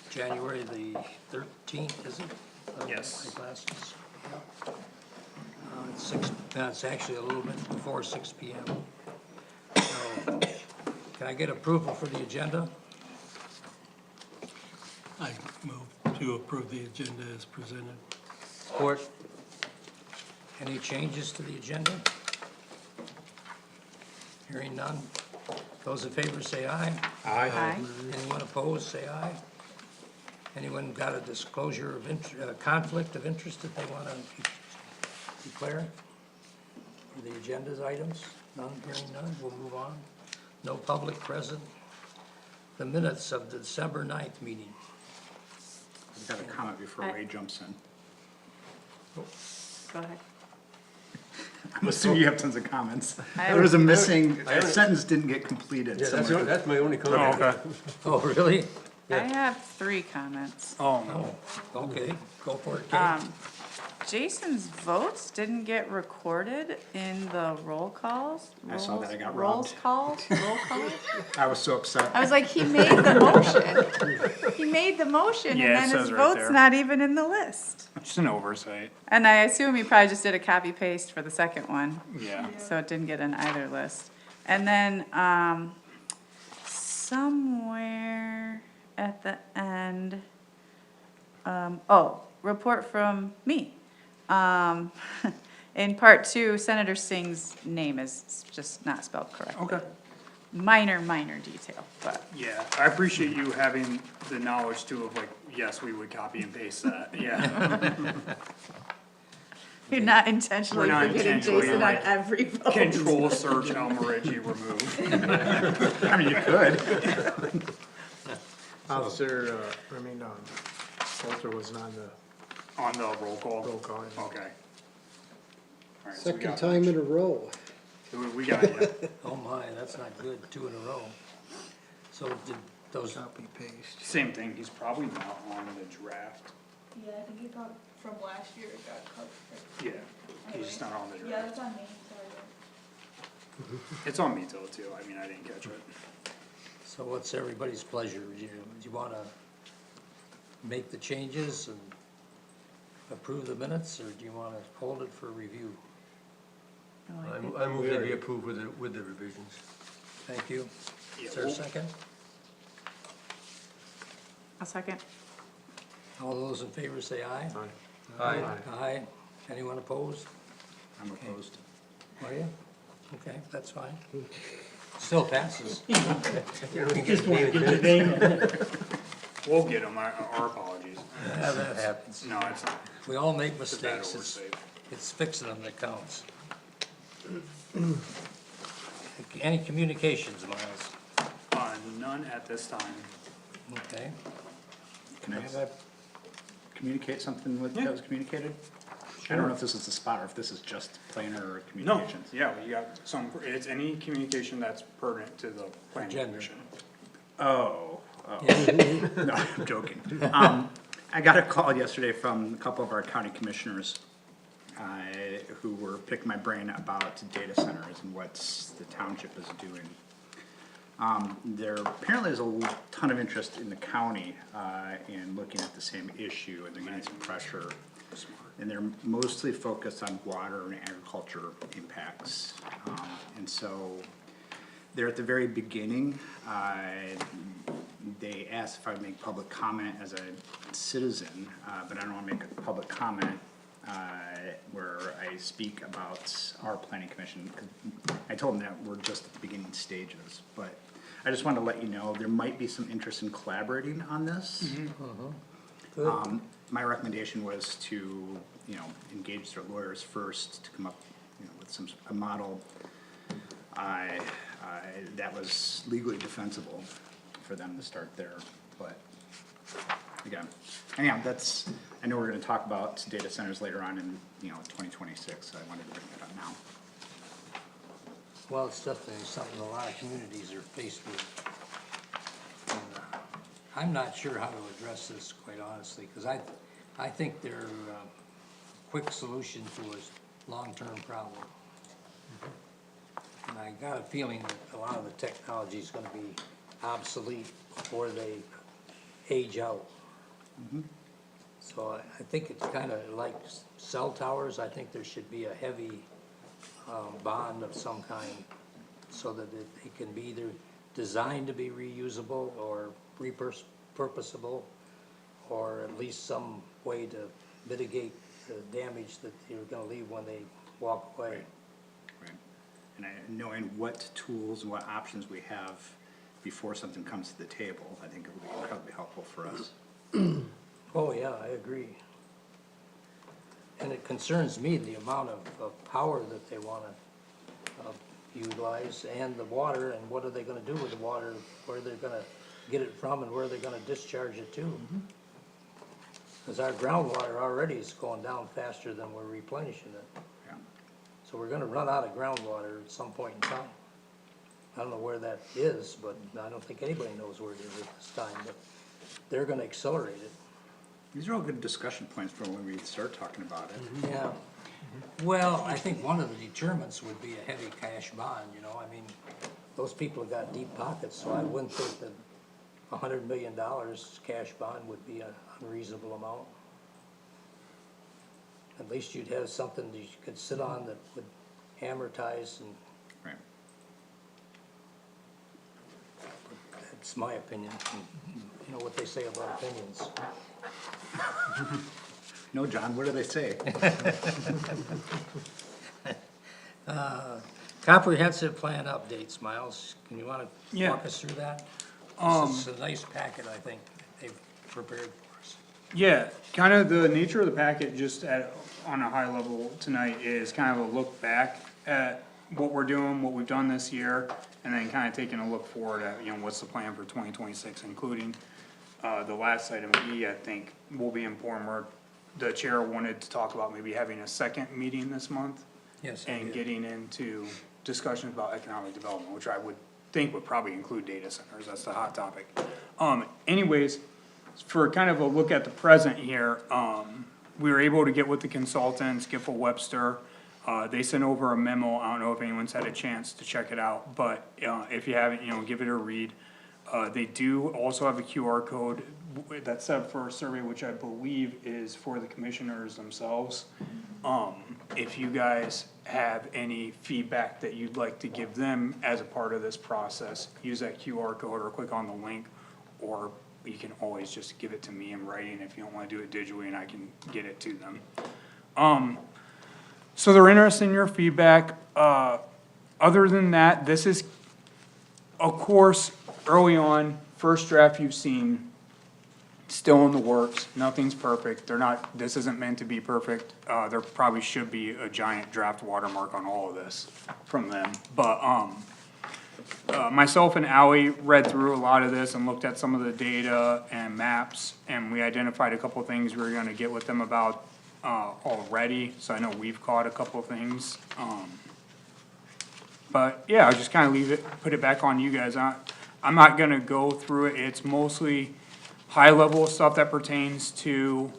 January the 13th, is it? Yes. My glasses. Yeah. It's it's actually a little bit before 6 PM. So, can I get approval for the agenda? I move to approve the agenda as presented. Support. Any changes to the agenda? Hearing none. Those in favor say aye. Aye. Anyone opposed, say aye. Anyone got a disclosure of conflict of interest that they want to declare? For the agenda's items? None, hearing none, we'll move on. No public present. The minutes of the December 9th meeting. I've got a comment before Ray jumps in. Go ahead. I'm assuming you have tons of comments. I There was a missing, I a haven't- sentence didn't get completed. Yeah, somewhere. that's my only comment. Okay. Oh, really? I have 3 comments. Oh, okay, go for it, Kate. Jason's votes didn't get recorded in the roll calls. I saw that, I got Rolls robbed. roll calls. I was so upset. I was like, he made the motion. He made the motion and Yeah, it then his says right vote's there. not even in the list. Just an oversight. And I assume he probably just did a copy paste for the second one. Yeah. So it didn't get in either list. And then, somewhere at the end, report from me. In part 2, Senator Singh's name is just not spelled correctly. Okay. Minor detail, but Yeah, I appreciate you having the knowledge too of like, yes, we would copy and paste that, yeah. you're not intentionally We're not forgetting intentionally, Jason on like, every vote. Control search Elmer Reggie remove. I mean, you could. Officer, Coulter was not the On the roll call? roll call. Okay. Alright, so we Second got- time in a row. We got you. Oh my, that's not good, 2 in a row. So did those, Copy paste. Same thing, he's probably not on the draft. Yeah, I think he got from last year, it got cut. Yeah, he's just not on the Yeah, draft. that's on me, sorry. It's on me though too, I mean, I didn't catch it. so what's everybody's pleasure? Do you want to make the changes and approve the minutes, or do you want to hold it for review? I like it. I move that be approved with the revisions. Thank you. Yeah, Is there a we'll- second? A second. All those in favor say aye. Aye. Aye. Anyone opposed? I'm opposed. Are you? Okay, that's fine. Still passes. Just want to get the name. We'll get him, our apologies. Yeah, that happens. No, it's not, We all make it's a bad mistakes. It's, oversight. it's fixing them that counts. Any communications, Miles? None at this time. Okay. Can I communicate something that was communicated? I don't know if this is the spot or if this is just plain or No, communications. yeah, you got it's any communication that's pertinent to the planning Agenda. commission. Oh. No, I'm joking. I got a call yesterday from a couple of our county commissioners, who were picking my brain about data centers and what the township is doing. There apparently is a ton of interest in the county, in looking at the same issue, and they're getting some pressure. And they're mostly focused on water and agriculture impacts. And so, they're at the very beginning. They asked if I'd make public comment as a citizen, but I don't wanna make a public comment, where I speak about our planning commission. 'Cause I told them that we're just at the beginning stages, but I just wanted to let you know, there might be some interest in collaborating on this. My recommendation was to, engage their lawyers first to come up, with a model, that was legally defensible for them to start there, but, again, anyhow, I know we're gonna talk about data centers later on in, 2026, so I wanted to bring that up now. Well, it's definitely something a lot of communities are faced with. And, I'm not sure how to address this, quite honestly, because I think they're a quick solution to a long-term problem. And I got a feeling that a lot of the technology is gonna be obsolete before they age out. So I think it's kinda like cell towers, I think there should be a heavy, bond of some kind, so that it can be either designed to be reusable or repurposable, or at least some way to mitigate the damage that you're gonna leave when they walk away. Right. And knowing what tools and what options we have before something comes to the table, I think it would be incredibly helpful for us. Oh, yeah, I agree. And it concerns me, the amount of power that they wanna, utilize, and the water, and what are they gonna do with the water, where they're gonna get it from, and where they're gonna discharge it to. Cause our groundwater already is going down faster than we're replenishing it, Yeah. so we're gonna run out of groundwater at some point in time. I don't know where that is, but I don't think anybody knows where it is at this time, but they're gonna accelerate it. These are all good discussion points for when we start talking about it. Yeah, well, I think one of the determinants would be a heavy cash bond, you know, I mean, those people have got deep pockets, so I wouldn't think that $100 million cash bond would be an unreasonable amount. At least you'd have something that you could sit on that would amortize, and Right. that's my opinion. You know what they say about opinions. No, John, what do they say? Comprehensive plan updates, Miles, can you wanna Yeah. walk us through that? This is a nice packet, I think, they've prepared for us. Yeah, kind of the nature of the packet, just on a high level tonight, is kind of a look back at what we're doing, what we've done this year, and then kind of taking a look forward at, you know, what's the plan for 2026, including, the last item E, I think, will be important, where the chair wanted to talk about maybe having a second meeting this month, Yes, I and did. getting into discussions about economic development, which I would think would probably include data centers, that's the hot topic. Anyways, for kind of a look at the present here, we were able to get with the consultants, Giffel Webster. They sent over a memo, I don't know if anyone's had a chance to check it out, but, if you haven't, you know, give it a read. They do also have a QR code that's set up for a survey, which I believe is for the commissioners themselves. If you guys have any feedback that you'd like to give them as a part of this process, use that QR code or click on the link, or you can always just give it to me in writing if you don't wanna do it digitally, and I can get it to them. So they're interested in your feedback. Other than that, this is, of course, early on, first draft you've seen, still in the works, nothing's perfect, they're not, this isn't meant to be perfect. There probably should be a giant draft watermark on all of this from them, but, myself and Ally read through a lot of this and looked at some of the data and maps, and we identified a couple things we were gonna get with them about, already, so I know we've caught a couple things, but, yeah, I'll just kinda put it back on you guys. I'm not gonna go through it, it's mostly high-level stuff that pertains to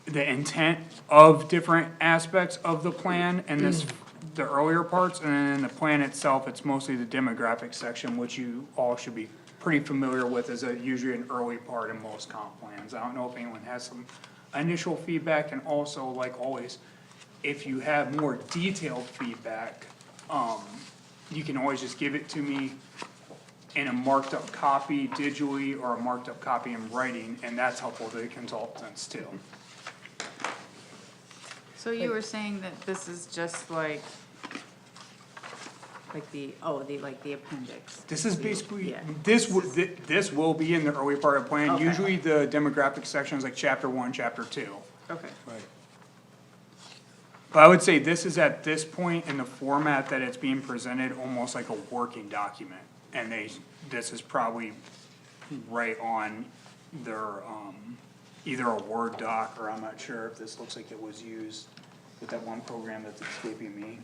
the intent of different aspects of the plan, and this, the earlier parts, and then in the plan itself, it's mostly the demographic section, which you all should be pretty familiar with, as usually an early part in most comp plans. I don't know if anyone has some initial feedback, and also, like always, if you have more detailed feedback, you can always just give it to me in a marked up copy digitally, or a marked up copy in writing, and that's helpful to the consultants too. So you were saying that this is just like the appendix? This is basically, Yeah. this will be in the early part of the plan, Okay. usually the demographic section is like chapter 1, chapter 2. Okay. But I would say this is at this point in the format that it's being presented, almost like a working document. And this is probably right on their, either a Word doc, or I'm not sure if this looks like it was used with that one program that's escaping me.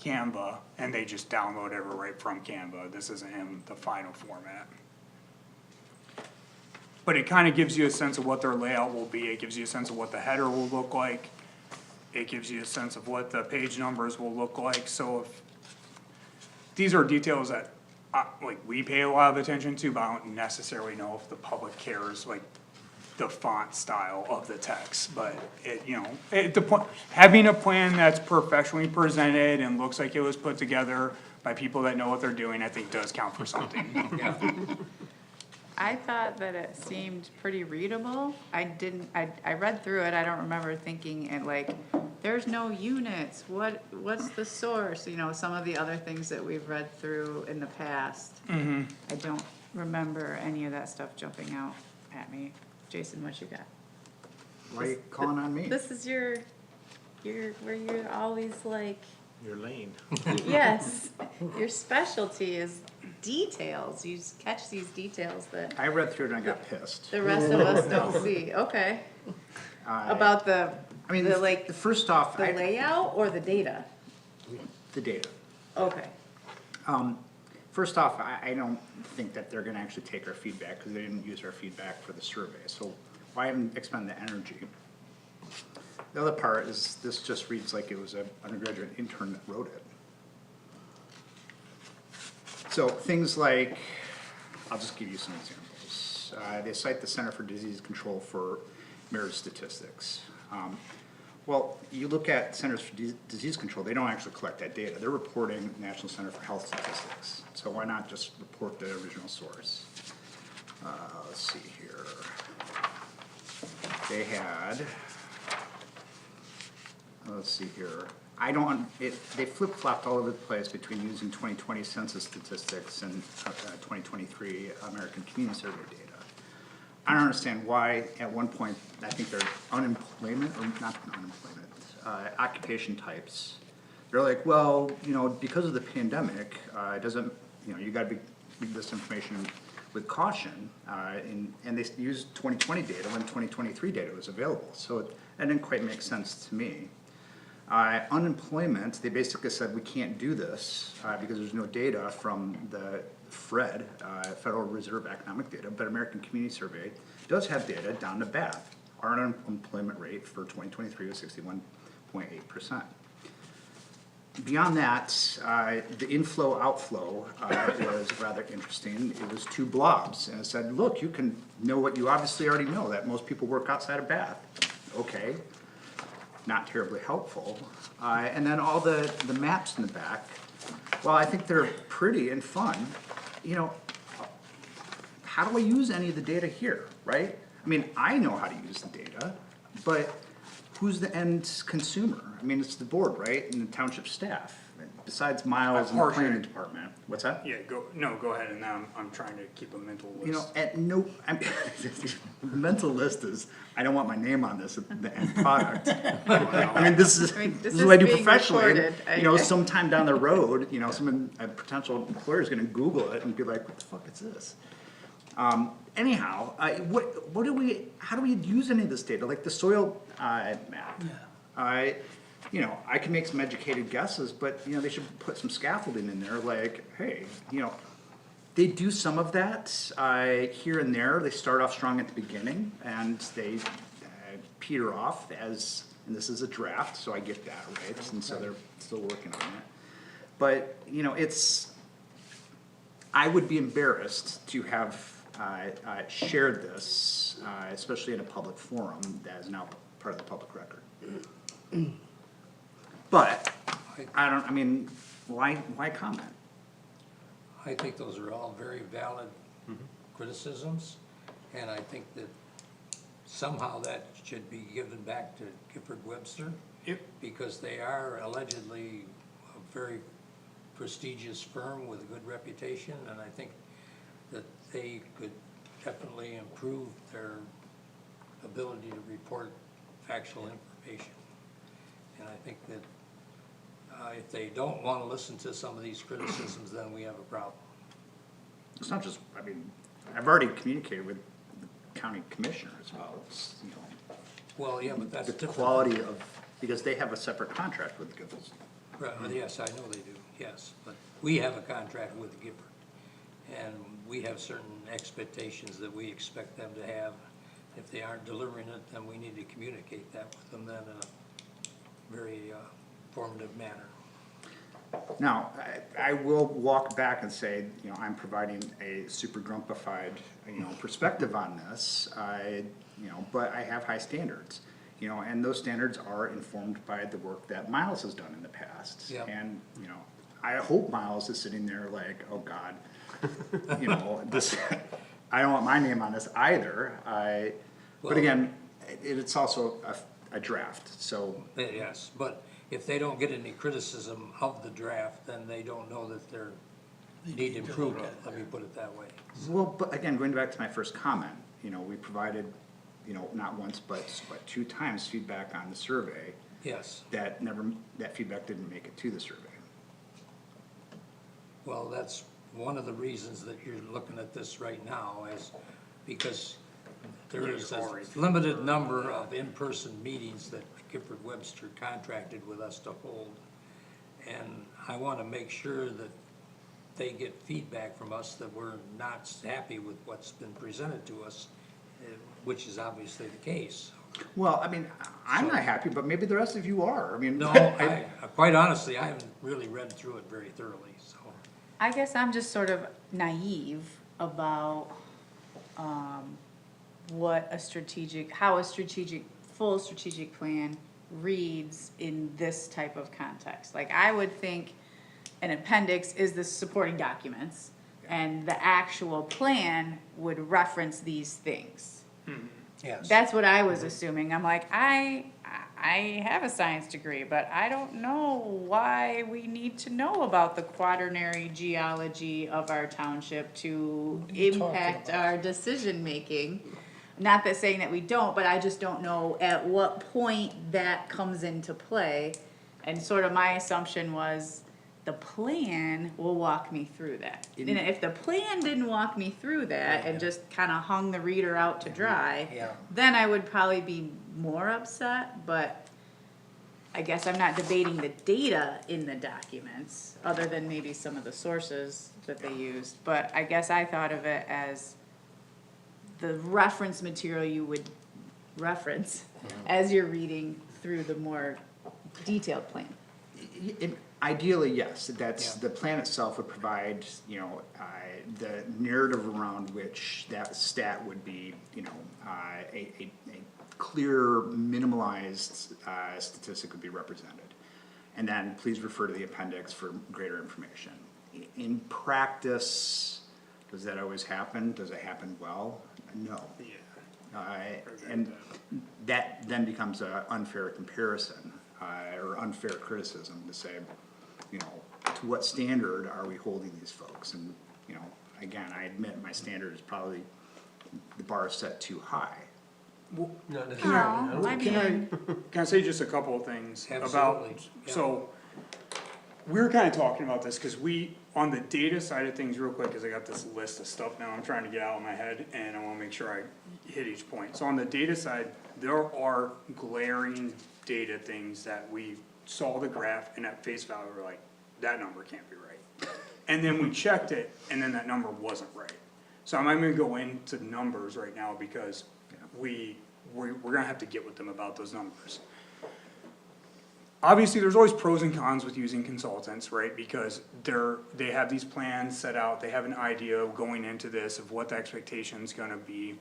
Canva, and they just download it right from Canva. This isn't in the final format. But it kinda gives you a sense of what their layout will be, it gives you a sense of what the header will look like. It gives you a sense of what the page numbers will look like, so if, these are details that like, we pay a lot of attention to, but I don't necessarily know if the public cares, like, the font style of the text, but it, you know, having a plan that's professionally presented and looks like it was put together by people that know what they're doing, I think does count for something. Yeah, I thought that it seemed pretty readable. I read through it, I don't remember thinking it like, there's no units, what's the source? You know, some of the other things that we've read through in the past. I don't remember any of that stuff jumping out at me. Jason, what you got? Why are you calling on me? This is your, where you're always like, Your lane. yes, your specialty is details. You just catch these details that I read through it and I got pissed. the rest of us don't see. Okay. About the, I mean, the like, first off, the layout or the data? the data. Okay. First off, I don't think that they're gonna actually take our feedback, cause they didn't use our feedback for the survey, so why even expend the energy? The other part is, this just reads like it was an undergraduate intern that wrote it. So things like, I'll just give you some examples. They cite the Center for Disease Control for marriage statistics. Well, you look at Centers for Disease Control, they don't actually collect that data. They're reporting National Center for Health Statistics. So why not just report the original source? Let's see here. They had, let's see here. They flip-flopped all over the place between using 2020 census statistics and 2023 American Community Survey data. I don't understand why, at one point, I think their unemployment, or not unemployment, occupation types. They're like, well, you know, because of the pandemic, it doesn't, you know, you gotta read this information with caution. And they used 2020 data when 2023 data was available, so that didn't quite make sense to me. Unemployment, they basically said we can't do this, because there's no data from the FRED, Federal Reserve Economic Data, but American Community Survey does have data down to Bath. Our unemployment rate for 2023 was 61.8%. Beyond that, the inflow outflow was rather interesting. It was two blobs, and it said, look, you can know what you obviously already know, that most people work outside of Bath. Okay, not terribly helpful. And then all the maps in the back, well, I think they're pretty and fun. You know, how do I use any of the data here, right? I mean, I know how to use the data, but who's the end consumer? I mean, it's the board, right, and the township staff, besides Miles and the planning department. What's that? Yeah, go ahead, and now I'm trying to keep a mental list. You know, mental list is, I don't want my name on this, the end product. I mean, this is what I do being professionally. recorded. You know, sometime down the road, you know, a potential employer is gonna Google it and be like, what the fuck is this? Anyhow, how do we use any of this data, like the soil, map? You know, I can make some educated guesses, but, you know, they should put some scaffolding in there, like, hey, you know, they do some of that, here and there. They start off strong at the beginning, and they peter off as, and this is a draft, so I get that, right? And so they're still working on it. But, you know, I would be embarrassed to have shared this, especially in a public forum that is now part of the public record. But, I mean, why comment? I think those are all very valid criticisms, and I think that somehow that should be given back to Gifford Webster. Yep. Because they are allegedly a very prestigious firm with a good reputation, and I think that they could definitely improve their ability to report factual information. And I think that if they don't want to listen to some of these criticisms, then we have a problem. It's not just, I mean, I've already communicated with the county commissioner as well, it's, you know, Well, yeah, but that's the different. quality of, because they have a separate contract with Giffords. Right, yes, I know they do, yes, but we have a contract with Gifford, and we have certain expectations that we expect them to have. If they aren't delivering it, then we need to communicate that with them then in a very formative manner. Now, I will walk back and say, you know, I'm providing a super grumpified, you know, perspective on this. You know, but I have high standards, you know, and those standards are informed by the work that Miles has done in the past. Yep. And, you know, I hope Miles is sitting there like, oh God, you know, this, I don't want my name on this either. But Well- again, it's also a draft, so. Yes, but if they don't get any criticism of the draft, then they don't know that they're need improvement, let me put it that way. Well, but again, going back to my first comment, you know, we provided, you know, not once, but 2 times feedback on the survey. Yes, That feedback didn't make it to the survey. well, that's one of the reasons that you're looking at this right now is because there is a limited number of in-person meetings that Gifford Webster contracted with us to hold. And I wanna make sure that they get feedback from us that we're not happy with what's been presented to us, which is obviously the case. Well, I mean, I'm not happy, but maybe the rest of you are, I mean. No, I, quite honestly, I haven't really read through it very thoroughly, so. I guess I'm just sort of naive about, how a full strategic plan reads in this type of context. Like, I would think an appendix is the supporting documents, and the actual plan would reference these things. Yes. That's what I was assuming. I'm like, I have a science degree, but I don't know why we need to know about the quaternary geology of our township to impact our decision-making. Not that saying that we don't, but I just don't know at what point that comes into play. And sort of my assumption was, the plan will walk me through that. And if the plan didn't walk me through that and just kinda hung the reader out to dry, Yeah. then I would probably be more upset, but I guess I'm not debating the data in the documents, other than maybe some of the sources that they used. But I guess I thought of it as the reference material you would reference as you're reading through the more detailed plan. Ideally, yes, that's, Yeah. the plan itself would provide, you know, the narrative around which that stat would be, you know, a clear, minimalized, statistic would be represented. And then please refer to the appendix for greater information. In practice, does that always happen? Does it happen well? No. And that then becomes an unfair comparison, or unfair criticism to say, you know, to what standard are we holding these folks? And, you know, again, I admit my standard is probably, the bar is set too high. Not necessarily, no. I mean, Can I say just a couple of things about, Absolutely, yeah. so, we were kinda talking about this, cause on the data side of things, real quick, cause I got this list of stuff now I'm trying to get out of my head, and I wanna make sure I hit each point. So on the data side, there are glaring data things that we saw the graph, and at face value, we're like, that number can't be right. And then we checked it, and then that number wasn't right. So I'm not gonna go into numbers right now, because we're gonna have to get with them about those numbers. Obviously, there's always pros and cons with using consultants, right, because they have these plans set out, they have an idea going into this of what the expectation's gonna be.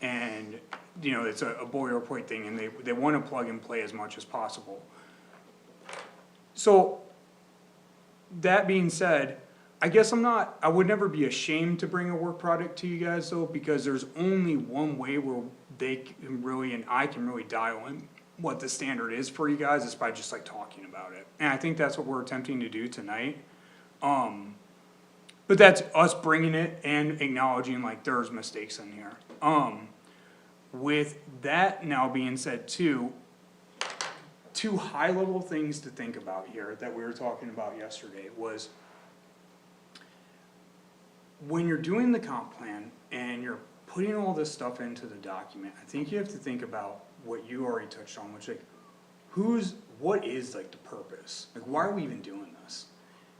And, you know, it's a boilerplate thing, and they wanna plug and play as much as possible. So, that being said, I guess I would never be ashamed to bring a work product to you guys though, because there's only one way where they can really, and I can really dial in what the standard is for you guys, is by just like talking about it. And I think that's what we're attempting to do tonight. But that's us bringing it and acknowledging like there's mistakes in here. With that now being said too, 2 high level things to think about here that we were talking about yesterday was, when you're doing the comp plan and you're putting all this stuff into the document, I think you have to think about what you already touched on, which like, what is like the purpose? Like, why are we even doing this?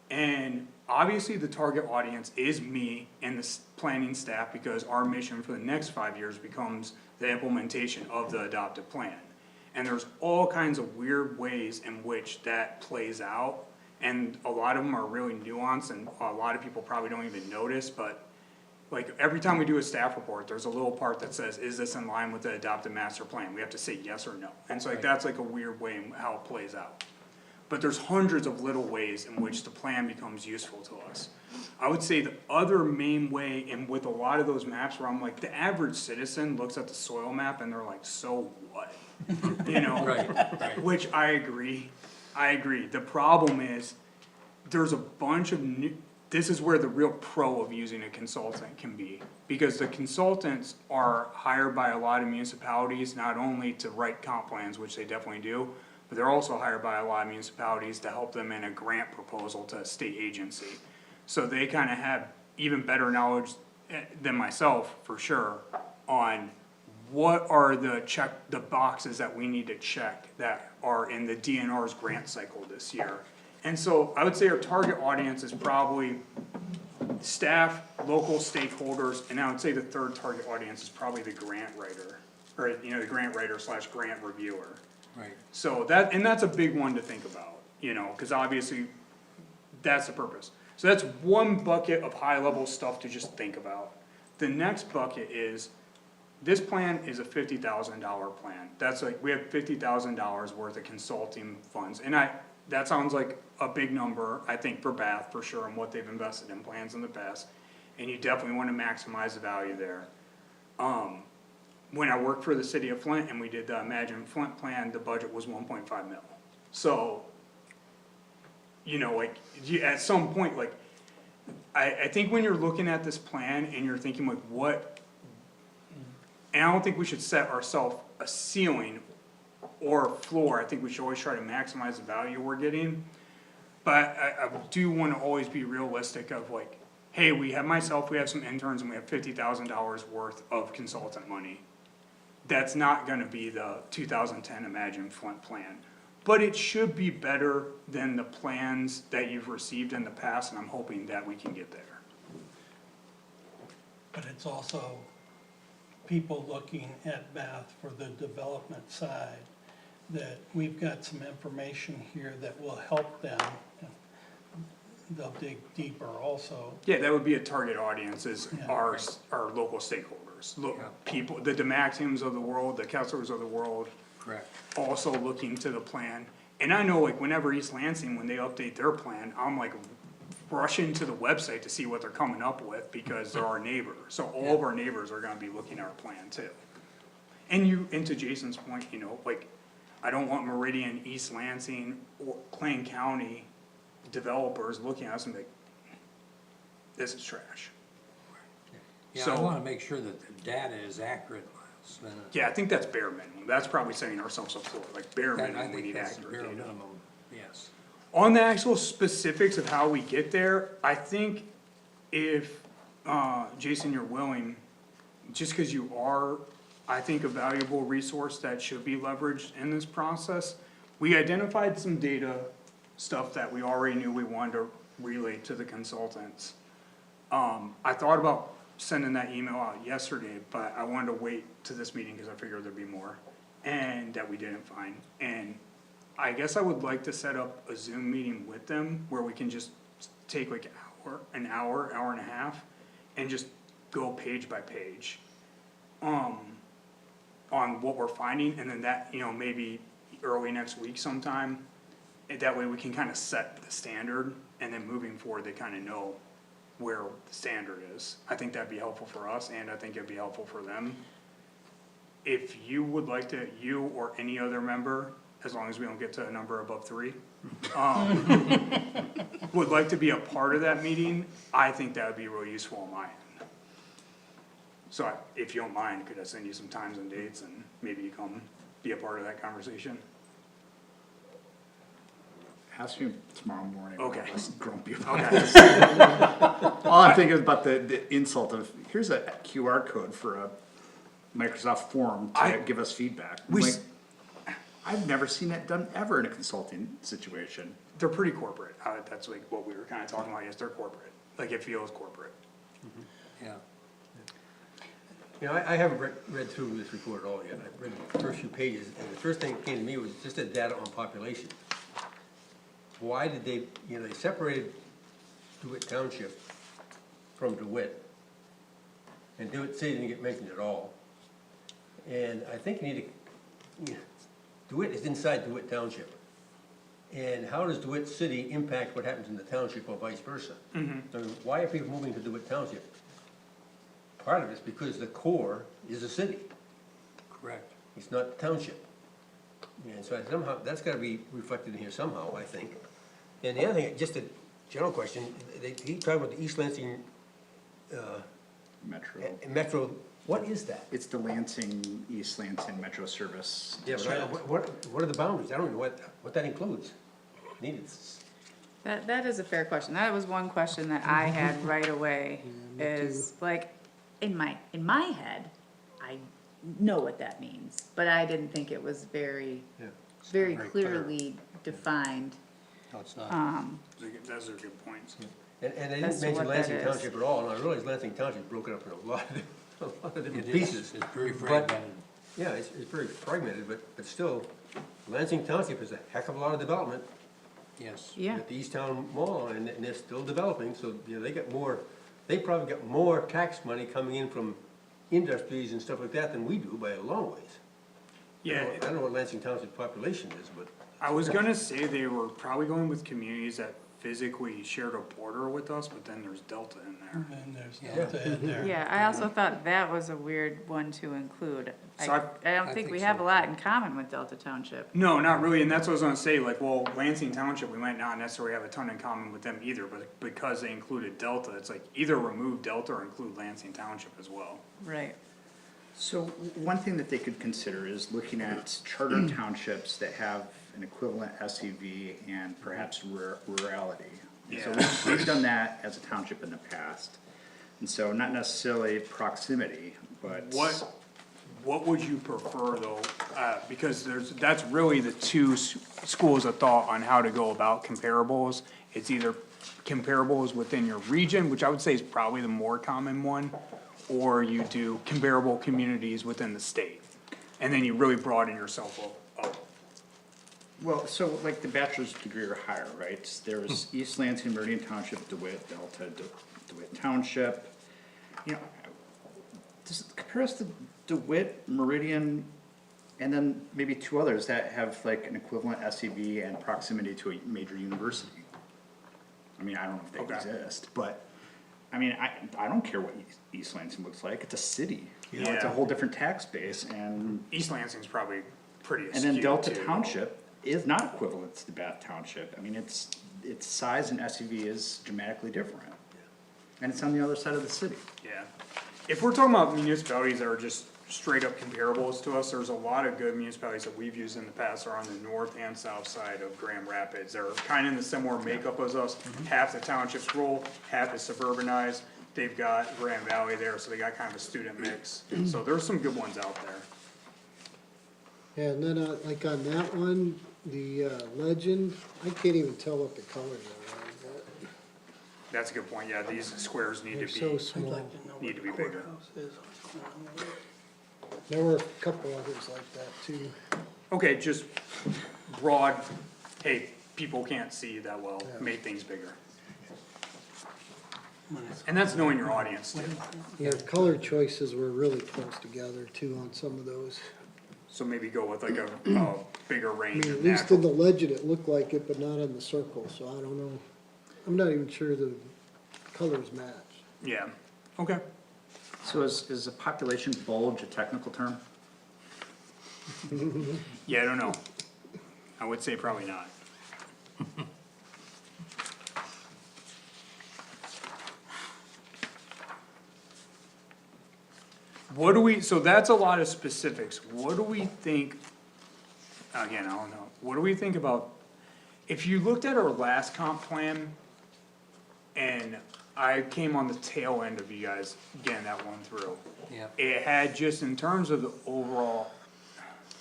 And obviously the target audience is me and the planning staff, because our mission for the next 5 years becomes the implementation of the adopted plan. And there's all kinds of weird ways in which that plays out, And a lot of them are really nuanced and a lot of people probably don't even notice, but like every time we do a staff report, there's a little part that says, is this in line with the adopted master plan? We have to say yes or no. And so like, that's like a weird way in how it plays out. But there's hundreds of little ways in which the plan becomes useful to us. I would say the other main way, and with a lot of those maps where I'm like, the average citizen looks at the soil map and they're like, so what? You know? Right. Which I agree, the problem is, there's a bunch of new, this is where the real pro of using a consultant can be. Because the consultants are hired by a lot of municipalities, not only to write comp plans, which they definitely do, but they're also hired by a lot of municipalities to help them in a grant proposal to a state agency. So they kinda have even better knowledge than myself, for sure, on what are the boxes that we need to check that are in the DNR's grant cycle this year. And so I would say our target audience is probably staff, local stakeholders, and I would say the third target audience is probably the grant writer. Or, you know, the grant writer / grant reviewer. Right. So that, and that's a big one to think about, you know, cause obviously, that's the purpose. So that's one bucket of high level stuff to just think about. The next bucket is, this plan is a $50,000 plan. That's like, we have $50,000 worth of consulting funds, and that sounds like a big number, I think, for Bath, for sure, and what they've invested in plans in the past. And you definitely wanna maximize the value there. When I worked for the city of Flint and we did the Imagine Flint plan, the budget was 1.5 mil. So, you know, like, at some point, like, I think when you're looking at this plan and you're thinking like, what, and I don't think we should set ourselves a ceiling or a floor, I think we should always try to maximize the value we're getting. But I do wanna always be realistic of like, hey, we have some interns and we have $50,000 worth of consultant money. That's not gonna be the 2010 Imagine Flint plan. But it should be better than the plans that you've received in the past, and I'm hoping that we can get there. But it's also people looking at Bath for the development side, that we've got some information here that will help them. They'll dig deeper also. Yeah, that would be a target audience, is Yeah. our local stakeholders, people, the DeMaxims of the world, the Kesslers of the world, Correct. also looking to the plan. And I know like whenever East Lansing, when they update their plan, I'm like rushing to the website to see what they're coming up with, because they're our neighbor. So all of our neighbors are gonna be looking at our plan too. And to Jason's point, you know, like, I don't want Meridian, East Lansing, or Plain County developers looking at us and be like, this is trash. Yeah, I So- wanna make sure that the data is accurate, Miles, then, Yeah, I think that's bare minimum. That's probably setting ourselves up for, like, bare I minimum, we think need that's the accurate bare data. minimum, yes. On the actual specifics of how we get there, I think if, Jason, you're willing, just cause you are, I think, a valuable resource that should be leveraged in this process. We identified some data, stuff that we already knew we wanted to relay to the consultants. I thought about sending that email out yesterday, but I wanted to wait to this meeting, cause I figured there'd be more, and that we didn't find. And I guess I would like to set up a Zoom meeting with them where we can just take like an hour and a half, and just go page by page. On what we're finding, and then that, you know, maybe early next week sometime. And that way we can kinda set the standard, and then moving forward, they kinda know where the standard is. I think that'd be helpful for us, and I think it'd be helpful for them. If you would like to, you or any other member, as long as we don't get to a number above 3, would like to be a part of that meeting, I think that would be really useful on my end. So if you don't mind, could I send you some times and dates, and maybe you come be a part of that conversation? Ask me tomorrow morning. Okay. I'm less grumpy about Okay. it. All I'm thinking is about the insult of, here's a QR code for a Microsoft form I- to give us feedback. We Like, s- I've never seen that done ever in a consulting situation. They're pretty corporate, that's like what we were kinda talking about, yes, they're corporate, like it feels corporate. Yeah. You know, I haven't read through this report at all yet. I've read the first few pages, and the first thing that came to me was just the data on population. why did they, you know, they separated DeWitt Township from DeWitt. And DeWitt City didn't get mentioned at all. And I think you need to, DeWitt is inside DeWitt Township. And how does DeWitt City impact what happens in the township or vice versa? I mean, why are people moving to DeWitt Township? Part of it's because the core is a city, Correct. it's not the township. And so somehow, that's gotta be reflected in here somehow, I think. And the other thing, just a general question, they keep talking about the East Lansing, Metro. Metro, what is that? It's the Lansing, East Lansing Metro Service. Yeah, but what are the boundaries? I don't know what that includes. Needed. That is a fair question. That was one question that I had right away, is like, in my head, I know what that means, but I didn't think it was very Yeah. very Very clear. clearly defined. No, it's not. Those are good points. And they As didn't to mention what that Lansing is. Township at all, and I realize Lansing Township is broken up in a lot of different It is. pieces. It's very But- fragmented. Yeah, it's very fragmented, but still, Lansing Township is a heck of a lot of development Yes. Yeah, at the East Town Mall, and they're still developing, so, you know, they probably got more tax money coming in from industries and stuff like that than we do by a long ways. Yeah, I don't know what Lansing Township population is, but, I was gonna say they were probably going with communities that physically shared a border with us, but then there's Delta in there. And there's Yeah. Delta in there. yeah, I also thought that was a weird one to include. So I I don't think think we so, have a lot too. in common with Delta Township. No, not really, and that's what I was gonna say, like, well, Lansing Township, we might not necessarily have a ton in common with them either, but because they included Delta, it's like either remove Delta or include Lansing Township as well. Right. So one thing that they could consider is looking at charter townships that have an equivalent SUV and perhaps rurality. And so Yeah. we've done that as a township in the past. And so not necessarily proximity, but. What would you prefer though, because that's really the two schools of thought on how to go about comparables. It's either comparables within your region, which I would say is probably the more common one, or you do comparable communities within the state. And then you really broaden yourself up. Well, so like the bachelor's degree or higher, right? There's East Lansing, Meridian Township, DeWitt, Delta, DeWitt Township. You know, just compare us to DeWitt, Meridian, and then maybe two others that have like an equivalent SEV and proximity to a major university. I mean, I don't know if they Okay. exist, but, I mean, I don't care what East Lansing looks like, it's a city. You know, it's a Yeah. whole different tax base, and East Lansing's probably pretty and skewed then Delta too. Township is not equivalent to Bath Township. I mean, its size and SUV is dramatically different. And it's on the other side of the city. Yeah, if we're talking about municipalities that are just straight up comparables to us, there's a lot of good municipalities that we've used in the past are on the north and south side of Grand Rapids. They're kinda in the similar makeup as us, half the townships rural, half is suburbanized. They've got Grand Valley there, so they got kind of a student mix, so there's some good ones out there. Yeah, and then, like on that one, the, Legend, I can't even tell what the colors are on that. That's a good point, yeah, these squares need They're to so be, I'd small. like to know Need what to the be bigger. courthouse is on that. There were a couple others like that too. okay, just broad, hey, people can't see that well, make things bigger. And that's knowing your audience too. Yeah, color choices were really close together too on some of those. So maybe go with like a bigger I range mean, of at least in natural. the Legend, it looked like it, but not on the circle, so I don't know. I'm not even sure the colors match. Yeah, okay. So is a population bulge a technical term? Yeah, I don't know. I would say probably not. What do we, so that's a lot of specifics. What do we think, again, I don't know. What do we think about, if you looked at our last comp plan, and I came on the tail end of you guys getting that one through. Yeah. It had just in terms of the overall,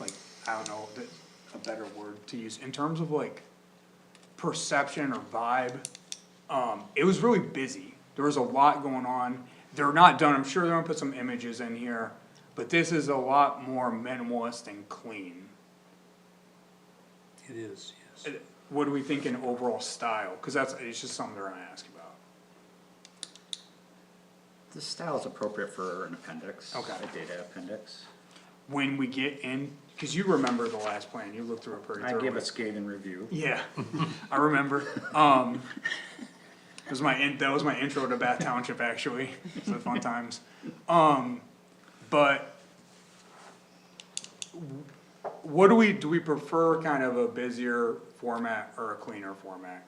like, I don't know, a better word to use, in terms of like perception or vibe, it was really busy. There was a lot going on. They're not done, I'm sure they're gonna put some images in here, but this is a lot more minimalist and clean. It is, yes. what do we think in overall style? Cause it's just something they're gonna ask about. The style is appropriate for an appendix. Okay. A data appendix. When we get in, cause you remember the last plan, you looked through it pretty I thoroughly. gave a scathing review. Yeah, I remember, it was that was my intro to Bath Township, actually, it's the fun times. But what do we prefer kind of a busier format or a cleaner format?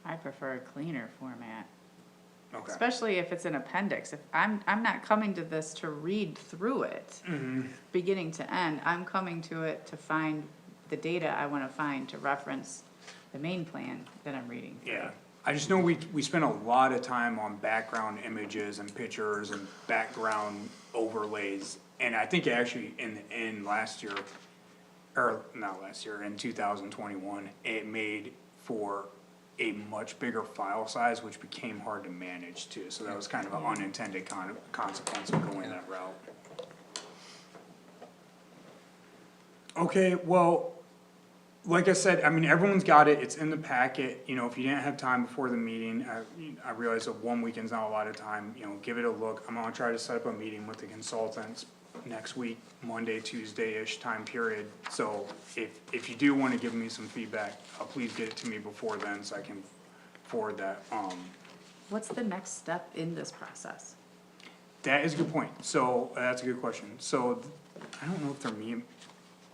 I prefer a cleaner format, Okay, especially if it's an appendix. If I'm not coming to this to read through it, beginning to end. I'm coming to it to find the data I wanna find to reference the main plan that I'm reading through. yeah, I just know we spent a lot of time on background images and pictures and background overlays. And I think actually in last year, or not last year, in 2021, it made for a much bigger file size, which became hard to manage too, so that was kind of an unintended consequence of going that route. Okay, well, like I said, I mean, everyone's got it, it's in the packet, you know, if you didn't have time before the meeting, I realize that 1 weekend's not a lot of time, you know, give it a look. I'm gonna try to set up a meeting with the consultants next week, Monday, Tuesday-ish time period. So if you do wanna give me some feedback, please get it to me before then, so I can forward that. What's the next step in this process? That is a good point, so, that's a good question, so, I don't know if they're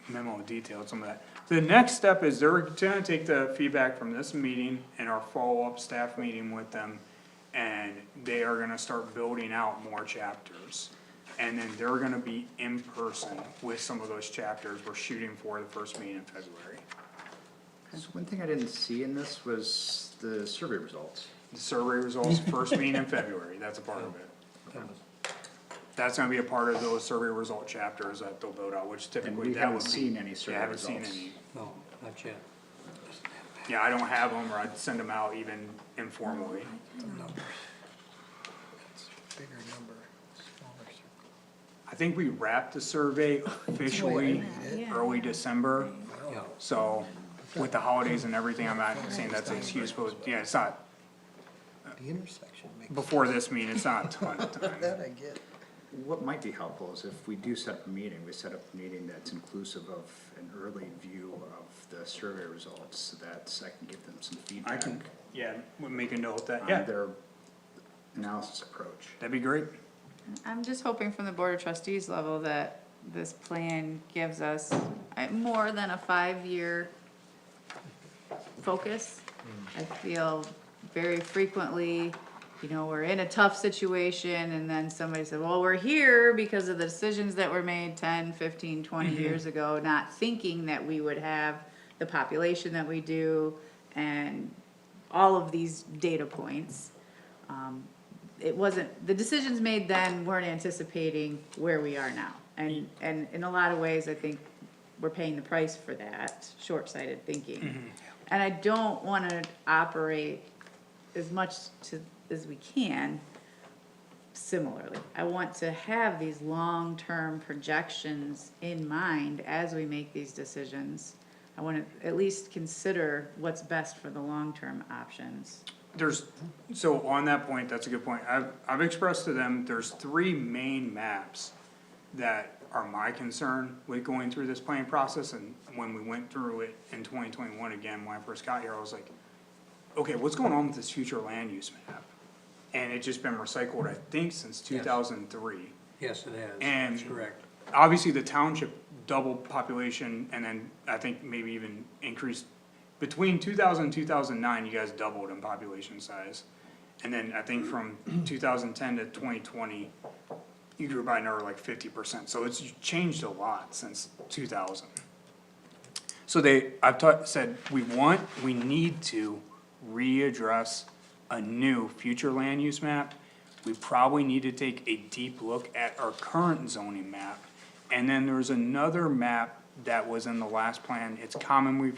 memo detailed some of that. The next step is they're gonna take the feedback from this meeting and our follow-up staff meeting with them, and they are gonna start building out more chapters. And then they're gonna be in person with some of those chapters, we're shooting for the first meeting in February. So one thing I didn't see in this was the survey results. The survey results, first meeting in February, that's a part of it. That's gonna be a part of those survey result chapters that they'll build out, which And typically we that haven't would be. seen any survey Yeah, I haven't seen results. any. No, not yet. Yeah, I don't have them, or I'd send them out even informally. Bigger number, smaller. I think we wrapped the survey officially early December, Yeah, so with the holidays and everything, I'm not saying that's an excuse, but yeah, it's not, The intersection makes. before this meeting, it's not a ton of time. I get. What might be helpful is if we do set up a meeting, we set up a meeting that's inclusive of an early view of the survey results, so that I can give them some I feedback can, yeah, we'll make a note that, on yeah, their analysis approach. that'd be great. I'm just hoping from the Board of Trustees level that this plan gives us more than a 5-year focus. I feel very frequently, you know, we're in a tough situation and then somebody said, well, we're here because of the decisions that were made 10, 15, 20 years ago, not thinking that we would have the population that we do and all of these data points. It wasn't, the decisions made then weren't anticipating where we are now. And in a lot of ways, I think we're paying the price for that, short-sighted thinking. And I don't wanna operate as much as we can similarly. I want to have these long-term projections in mind as we make these decisions. I wanna at least consider what's best for the long-term options. So on that point, that's a good point, I've expressed to them, there's 3 main maps that are my concern with going through this planning process, and when we went through it in 2021 again, when I first got here, I was like, okay, what's going on with this future land use map? And it's just been recycled, I think, since 2003. yes, it has, And- that's correct. Obviously, the township doubled population, and then I think maybe even increased, between 2000 and 2009, you guys doubled in population size. And then I think from 2010 to 2020, you grew by another like 50%, so it's changed a lot since 2000. So said, we need to readdress a new future land use map. We probably need to take a deep look at our current zoning map. And then there's another map that was in the last plan, it's commonly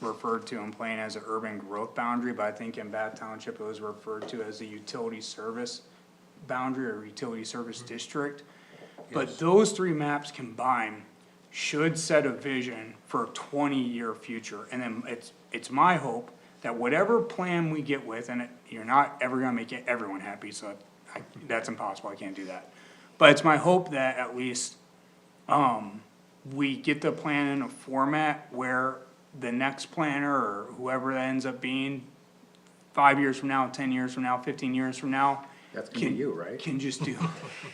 referred to in plan as an urban growth boundary, but I think in Bath Township, it was referred to as a utility service boundary or utility service district. But those 3 maps combined should set a vision for a 20-year future. And then it's my hope that whatever plan we get with, and you're not ever gonna make everyone happy, so that's impossible, I can't do that. But it's my hope that at least, we get the plan in a format where the next planner or whoever that ends up being, 5 years from now, 10 years from now, 15 years from now. That's gonna be you, right? Can just do,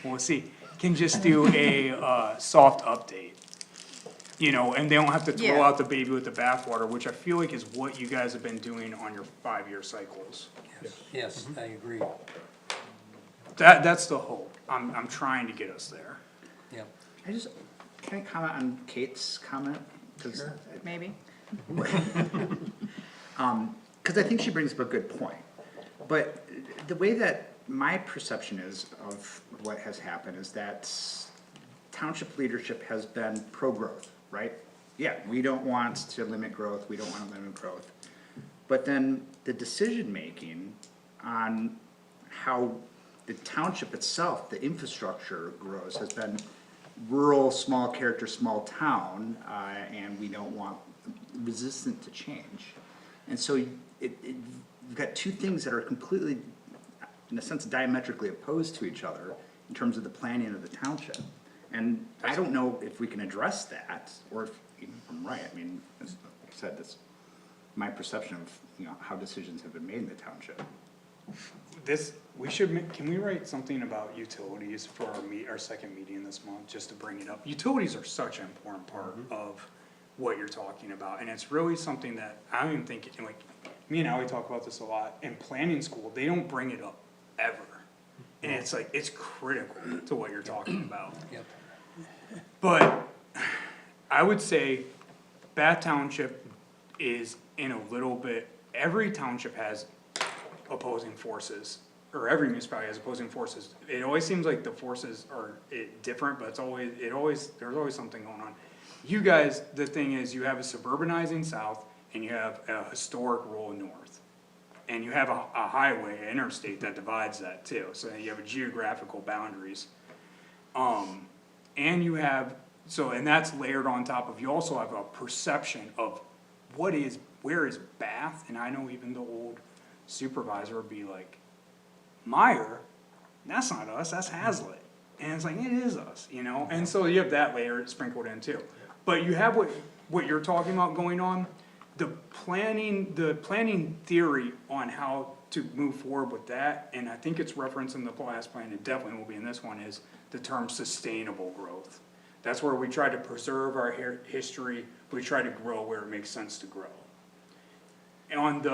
we'll see, can just do a, soft update. You know, and they don't have to throw Yeah. out the baby with the bathwater, which I feel like is what you guys have been doing on your 5-year cycles. Yes, I agree. That's the hope, I'm trying to get us there. Yep. Can I comment on Kate's comment? 'Cause Maybe. Cause I think she brings up a good point. But the way that my perception is of what has happened is that township leadership has been pro-growth, right? Yeah, we don't want to limit growth, we don't wanna limit growth. But then the decision-making on how the township itself, the infrastructure grows, has been rural, small character, small town, and we don't want, resistant to change. And so you've got two things that are completely, in a sense, diametrically opposed to each other in terms of the planning of the township. And I don't know if we can address that, or if I'm right, I mean, as I said, that's my perception of, you know, how decisions have been made in the township. Can we write something about utilities for our second meeting this month, just to bring it up? Utilities are such an important part of what you're talking about, and it's really something that I don't even think, like, me and Ally talk about this a lot, in planning school, they don't bring it up ever. And it's like, it's critical to what you're talking about. Yep. But I would say Bath Township is in a little bit, every township has opposing forces, or every municipality has opposing forces. It always seems like the forces are different, but there's always something going on. You guys, the thing is, you have a suburbanizing south, and you have a historic rural north. And you have a highway, an interstate that divides that too, so you have a geographical boundaries. And you have, and that's layered on top of, you also have a perception of where is Bath, and I know even the old supervisor would be like, Meyer, that's not us, that's Hazlet. And it's like, it is us, you know, and so you have that layer sprinkled in too. But you have what you're talking about going on, the planning theory on how to move forward with that, and I think it's referenced in the last plan, it definitely will be in this one, is the term sustainable growth. That's where we try to preserve our history, we try to grow where it makes sense to grow. And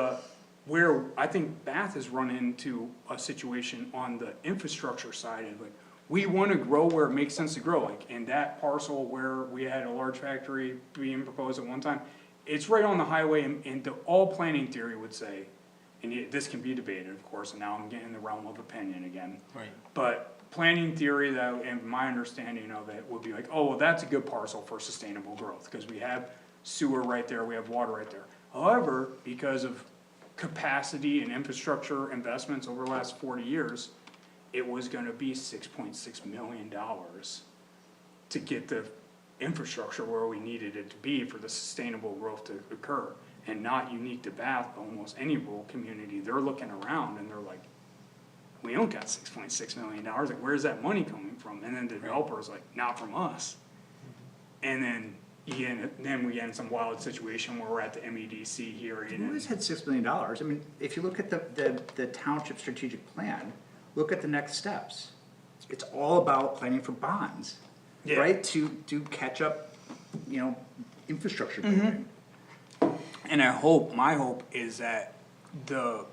where I think Bath has run into a situation on the infrastructure side, and like, we wanna grow where it makes sense to grow, like, in that parcel where we had a large factory being proposed at one time, it's right on the highway, and all planning theory would say, and this can be debated, of course, and now I'm getting in the realm of opinion again. Right. But planning theory, that, and my understanding of it, would be like, oh, well, that's a good parcel for sustainable growth, cause we have sewer right there, we have water right there. However, because of capacity and infrastructure investments over the last 40 years, it was gonna be $6.6 million to get the infrastructure where we needed it to be for the sustainable growth to occur. And not unique to Bath, almost any rural community, they're looking around and they're like, we don't got $6.6 million, like, where's that money coming from? And then the developer's like, not from us. And then we get in some wild situation where we're at the MEDC hearing. We always had $6 million, I mean, if you look at the township strategic plan, look at the next steps. It's all about planning for bonds, Yeah. right, to catch up, you know, infrastructure building. And my hope is that the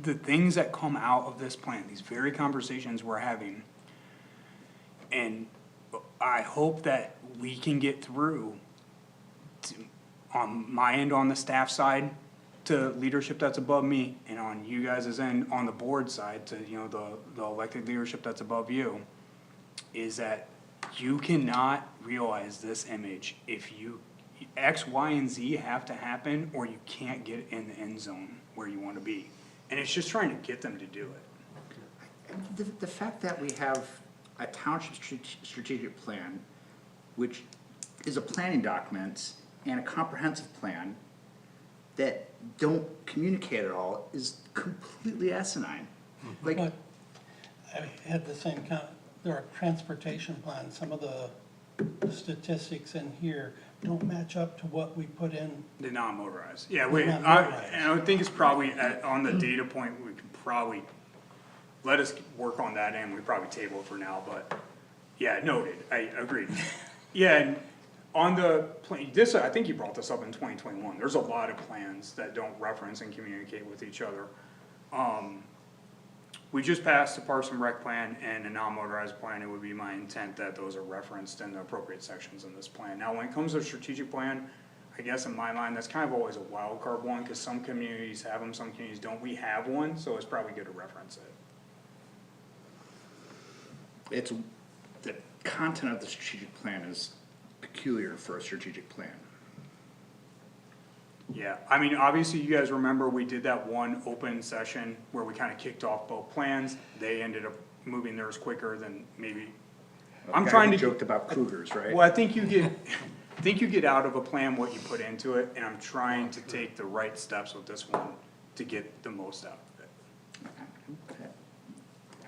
things that come out of this plan, these very conversations we're having, and I hope that we can get through on my end, on the staff side, to leadership that's above me, and on you guys' end, on the board side, to, you know, the elected leadership that's above you, is that you cannot realize this image if X, Y, and Z have to happen, or you can't get in the end zone where you wanna be. And it's just trying to get them to do it. The fact that we have a township strategic plan which is a planning document and a comprehensive plan that don't communicate at all, is completely asinine. Like, But I had the same there are transportation plans, some of the statistics in here don't match up to what we put in. The non-motorized, yeah, The and non-motorized. I would think it's probably, on the data point, we could probably, let us work on that and we probably table it for now, but, yeah, noted, I agree. Yeah, and on the plan, I think you brought this up in 2021, there's a lot of plans that don't reference and communicate with each other. We just passed the Parks and Rec plan and a non-motorized plan, it would be my intent that those are referenced in the appropriate sections in this plan. Now, when it comes to a strategic plan, I guess in my mind, that's kind of always a wild card one, cause some communities have them, some communities don't, we have one, so it's probably good to reference it. it's, the content of the strategic plan is peculiar for a strategic plan. Yeah, I mean, obviously, you guys remember, we did that one open session where we kinda kicked off both plans, they ended up moving theirs quicker than maybe. I'm Guy trying who to. joked about cougars, right? Well, I think you get out of a plan what you put into it, and I'm trying to take the right steps with this one to get the most out of it. Okay.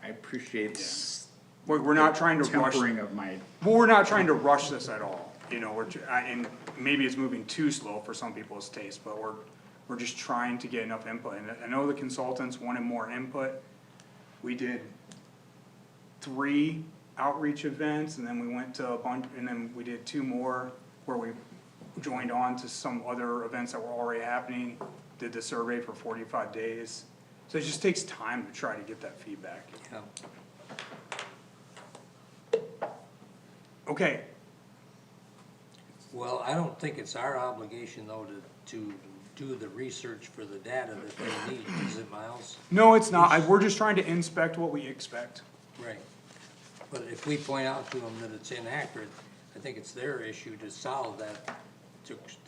I appreciate We're not trying to rush, tempering of my, well, we're not trying to rush this at all, you know, and maybe it's moving too slow for some people's taste, but we're just trying to get enough input, and I know the consultants wanted more input. We did 3 outreach events, and then we went to a bunch, and then we did 2 more where we joined on to some other events that were already happening, did the survey for 45 days. So it just takes time to try to get that feedback. Yeah. Okay, Well, I don't think it's our obligation though to do the research for the data that they need, is it, Miles? no, it's not, we're just trying to inspect what we expect. Right. But if we point out to them that it's inaccurate, I think it's their issue to solve that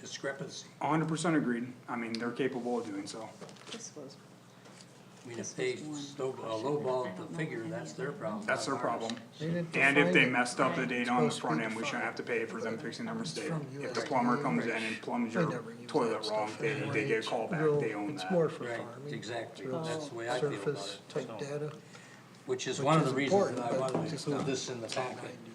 discrepancy. 100% agreed, I mean, they're capable of doing so. This was, I mean, if they lowballed the figure, that's their problem. That's their not ours. problem. They didn't And if they define it. messed up the data on the Supposed to be front end, we defined. shouldn't have to pay for them fixing their mistake. from If the USDA, plumber comes in and plumbs They your never use toilet that wrong, stuff they anyway. get a call back, Real- they own It's that. more for Right, farming. exactly, Real that's the way I feel about Surface it. type So, data. which is which one of is the reasons that important, I but wanted to just include not- this in the that's all I packet, do.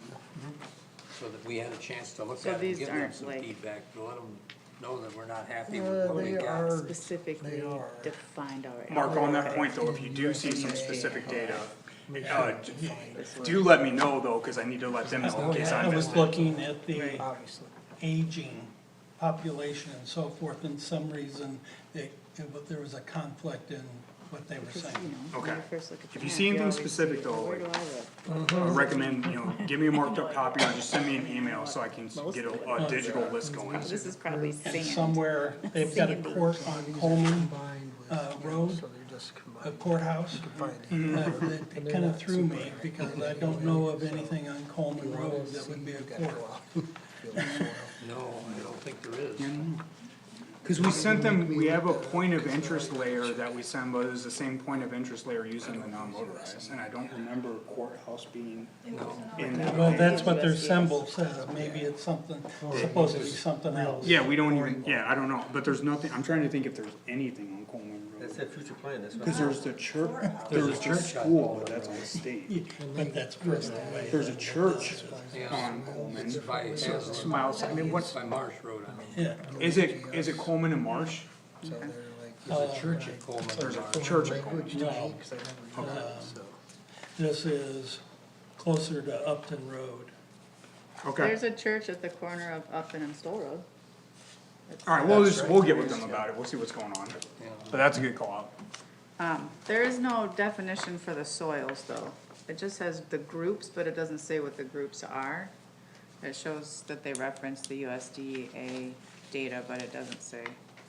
so that we had a chance to look So at it and these give them aren't some like- feedback, to let them know that we're not happy with what we They got. are, specifically They are. defined already. Mark, on that Okay. point though, if you do see some specific data, make uh, sure it's defined, do let me know though, cause I need to let them know in case I I was missed it. looking at the obviously. aging population and so forth, and some reason there was a conflict in what they were Because, you saying. know, when Okay. you first look at the If you map, see anything always specific, see, though, where like- do I live? I recommend, give me a marked up copy or just send me an email so I can get a digital list going. This is probably And sand. somewhere, they've got a court on Coleman Combined with, Road, so they're just a combined. course. You can find it. It kinda threw me, because I don't know of anything on Coleman Road that would be a You gotta court. go out, feel the soil. No, I don't think there is. Cause we sent them, we have a point of interest layer that we send, but it's the same point of interest layer using the non-motorized, and I don't remember courthouse being in that. Well, that's what their symbol says, maybe it's something, supposed to be something else. Yeah, we don't even, yeah, I don't know, but there's nothing, I'm trying to think if there's anything on Coleman That's Road. that future plan, that's what. Cause there's the church, there's the school, but that's on the state. But that's further away. There's a church Yeah. on Coleman. It's by Haslett. Miles, I mean, It's by Marsh Road, I mean. Yeah. is it Coleman and Marsh? So they're like. There's a church at Coleman. There's a Marsh. church at Coleman. Language to me, 'cause I never heard it, so. This is closer to Upton Road. Okay, There's a church at the corner of Upton and Stoll Road. alright, we'll get with them about it, we'll see what's going on, but that's a good call out. There is no definition for the soils though. It just has the groups, but it doesn't say what the groups are. It shows that they reference the USDA data, but it doesn't say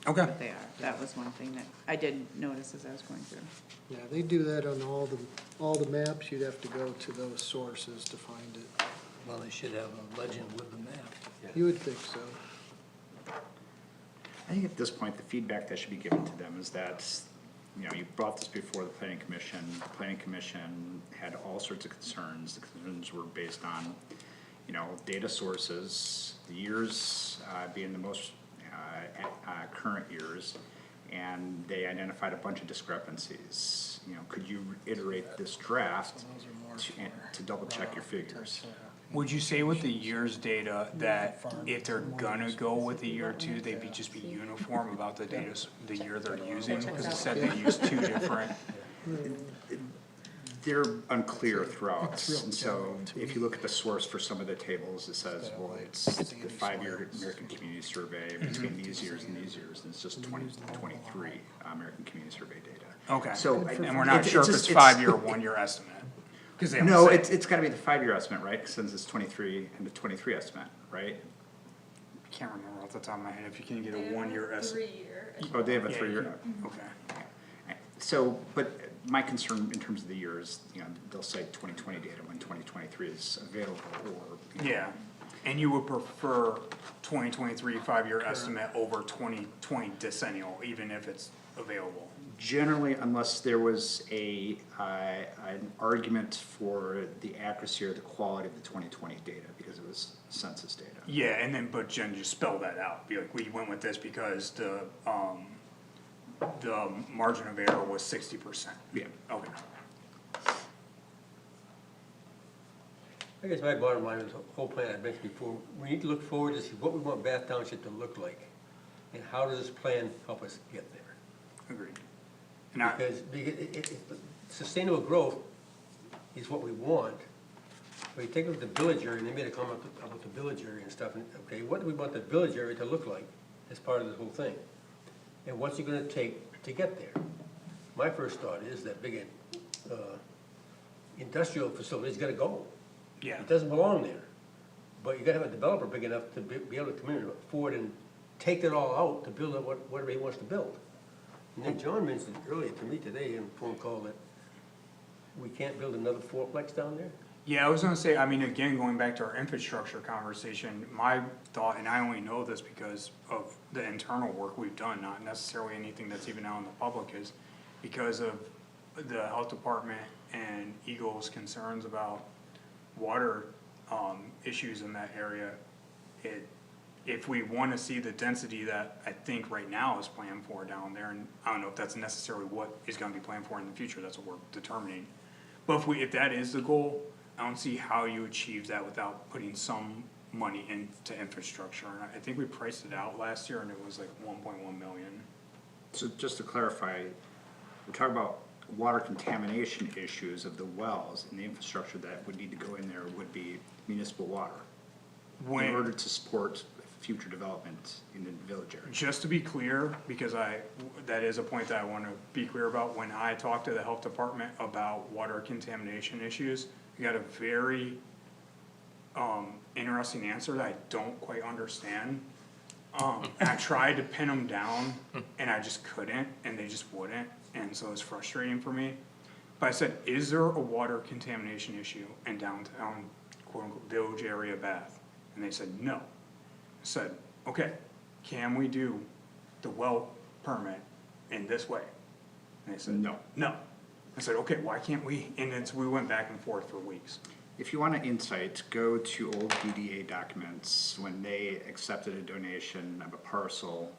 Okay. what they are. That was one thing that I did notice as I was going through. Yeah, they do that on all the maps, you'd have to go to those sources to find it. Well, they should have a legend with the map. You would think so. I think at this point, the feedback that should be given to them is that, you brought this before the planning commission. The planning commission had all sorts of concerns. The concerns were based on, you know, data sources, the years, being the most, current years, and they identified a bunch of discrepancies. You know, could you iterate this draft to double check your figures? Would you say with the year's data that if they're gonna go with the year two, they'd be, just be uniform about the data, the year they're using? Cause it said they used two different, They're unclear throughout, and so if you look at the source for some of the tables, it says, well, it's the 5-year American Community Survey between these years and these years, and it's just 2023 American Community Survey data. okay. So, And we're not sure if it's 5-year or 1-year estimate. Cause they don't No, say. it's gotta be the 5-year estimate, right, since it's 23 and the 23 estimate, right? I can't remember off the top of my head if you can get a They have 1-year estimate. 3-year. Oh, they have a Yeah, 3-year, Okay. so, but my concern in terms of the years, you know, they'll cite 2020 data when 2023 is available, or. Yeah, and you would prefer 2023 5-year estimate over 2020 decennial, even if it's available? Generally, unless there was an argument for the accuracy or the quality of the 2020 data, because it was census data. Yeah, and then, but Jen, just spell that out, be like, we went with this because the margin of error was 60%. Yeah. Okay. I guess my bottom line is the whole plan I mentioned before, we need to look forward to see what we want Bath Township to look like. And how does this plan help us get there? Agreed. And I, Because sustainable growth is what we want. But you take a look at the village area, and they made a comment about the village area and stuff, and, okay, what do we want the village area to look like as part of this whole thing? And what's it gonna take to get there? My first thought is that big, industrial facility's gotta go. yeah, It doesn't belong there. But you gotta have a developer big enough to be able to come in and afford and take it all out to build whatever he wants to build. And then John mentioned earlier to me today in a phone call that we can't build another fourplex down there? yeah, I was gonna say, I mean, again, going back to our infrastructure conversation, my thought, and I only know this because of the internal work we've done, not necessarily anything that's even out in the public, is because of the health department and Eagle's concerns about water, issues in that area. If we wanna see the density that I think right now is planned for down there, and I don't know if that's necessarily what is gonna be planned for in the future, that's what we're determining. But if that is the goal, I don't see how you achieve that without putting some money into infrastructure, and I think we priced it out last year and it was like 1.1 million. So just to clarify, we're talking about water contamination issues of the wells, and the infrastructure that would need to go in there would be municipal water, in order to support future development in the village area. Just to be clear, because that is a point that I wanna be clear about, when I talked to the health department about water contamination issues, I got a very, interesting answer that I don't quite understand. And I tried to pin them down, and I just couldn't, and they just wouldn't, and so it's frustrating for me. But I said, is there a water contamination issue in downtown, quote unquote, village area Bath? And they said, no. I said, okay, can we do the well permit in this way? And they said, No. no. I said, okay, why can't we? And then so we went back and forth for weeks. If you want an insight, go to old DDA documents, when they accepted a donation of a parcel,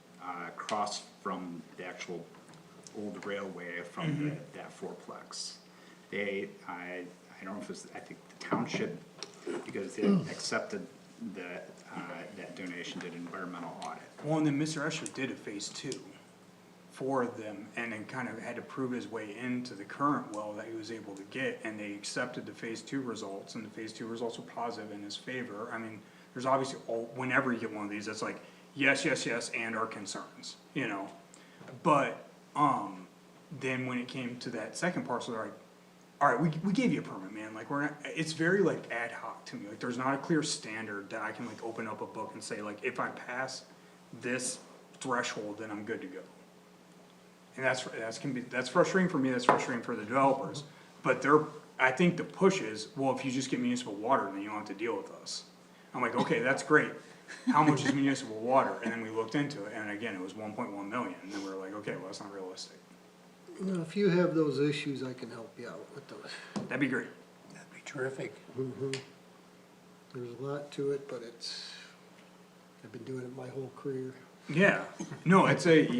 across from the actual old railway from that fourplex. I don't know if it's, I think the township, because they accepted that donation, did an environmental audit. Well, and then Mr. Escher did a phase 2 for them, and then kind of had to prove his way into the current well that he was able to get, and they accepted the phase 2 results, and the phase 2 results were positive in his favor. I mean, there's obviously, whenever you get one of these, it's like, yes, yes, yes, and our concerns, you know? But, then when it came to that second parcel, they're like, alright, we gave you a permit, man, like, we're not, it's very like ad hoc to me, like, there's not a clear standard that I can like open up a book and say, like, if I pass this threshold, then I'm good to go. And that's frustrating for me, that's frustrating for the developers, but I think the push is, well, if you just get municipal water, then you don't have to deal with us. I'm like, okay, that's great, how much is municipal water? And then we looked into it, and again, it was 1.1 million, and then we were like, okay, well, that's not realistic. Now, if you have those issues, I can help you out with those. That'd be great. That'd be terrific. There's a lot to it, but I've been doing it my whole career. Yeah, no, it's It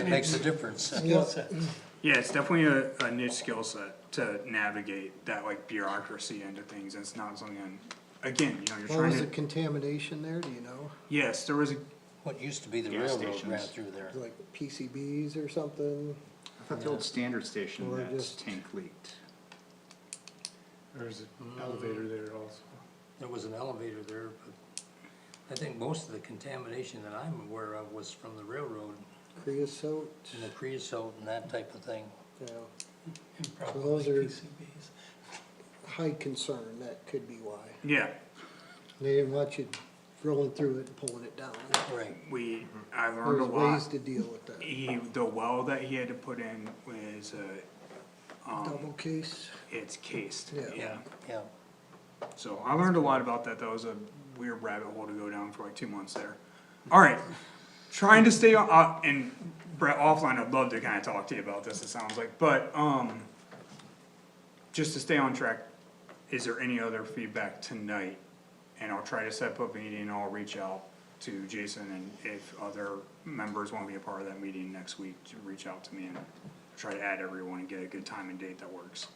makes a difference. Skill sets. yeah, it's definitely a niche skill set to navigate that like bureaucracy into things, it's not something, again, you know, you're What trying was the to, contamination there, do you know? yes, there was a, What used to be the Gas railroad ran stations. through there. Like PCBs or something? I thought the old standard station, Or that just- tank leaked. there's an elevator there also. There was an elevator there, but I think most of the contamination that I'm aware of was from the railroad Creosote? and the creosote and that type of thing. Yeah, And those probably are- PCBs. high concern, that could be why. Yeah, They didn't want you drilling through it and pulling it down. Right. I learned a There's lot. ways to deal with that. The well that he had to put in was, Double case? it's cased, Yeah. yeah. Yeah. So I learned a lot about that, that was a weird rabbit hole to go down for like 2 months there. Alright, trying to stay on, and Brett, offline, I'd love to kinda talk to you about this, it sounds like, but, just to stay on track, is there any other feedback tonight? And I'll try to set up a meeting, and I'll reach out to Jason, and if other members wanna be a part of that meeting next week, to reach out to me and try to add everyone and get a good time and date that works.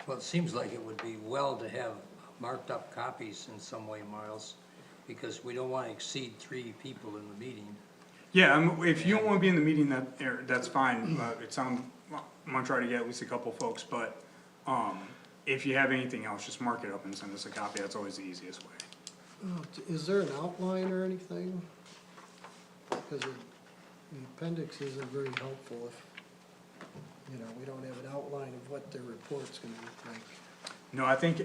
Well, it seems like it would be well to have marked up copies in some way, Miles, because we don't wanna exceed 3 people in the meeting. Yeah, if you don't wanna be in the meeting, that's fine, I'm gonna try to get at least a couple folks, but, if you have anything else, just mark it up and send us a copy, that's always the easiest way. Is there an outline or anything? Because the appendix isn't very helpful if, we don't have an outline of what the report's gonna look like. No, I think,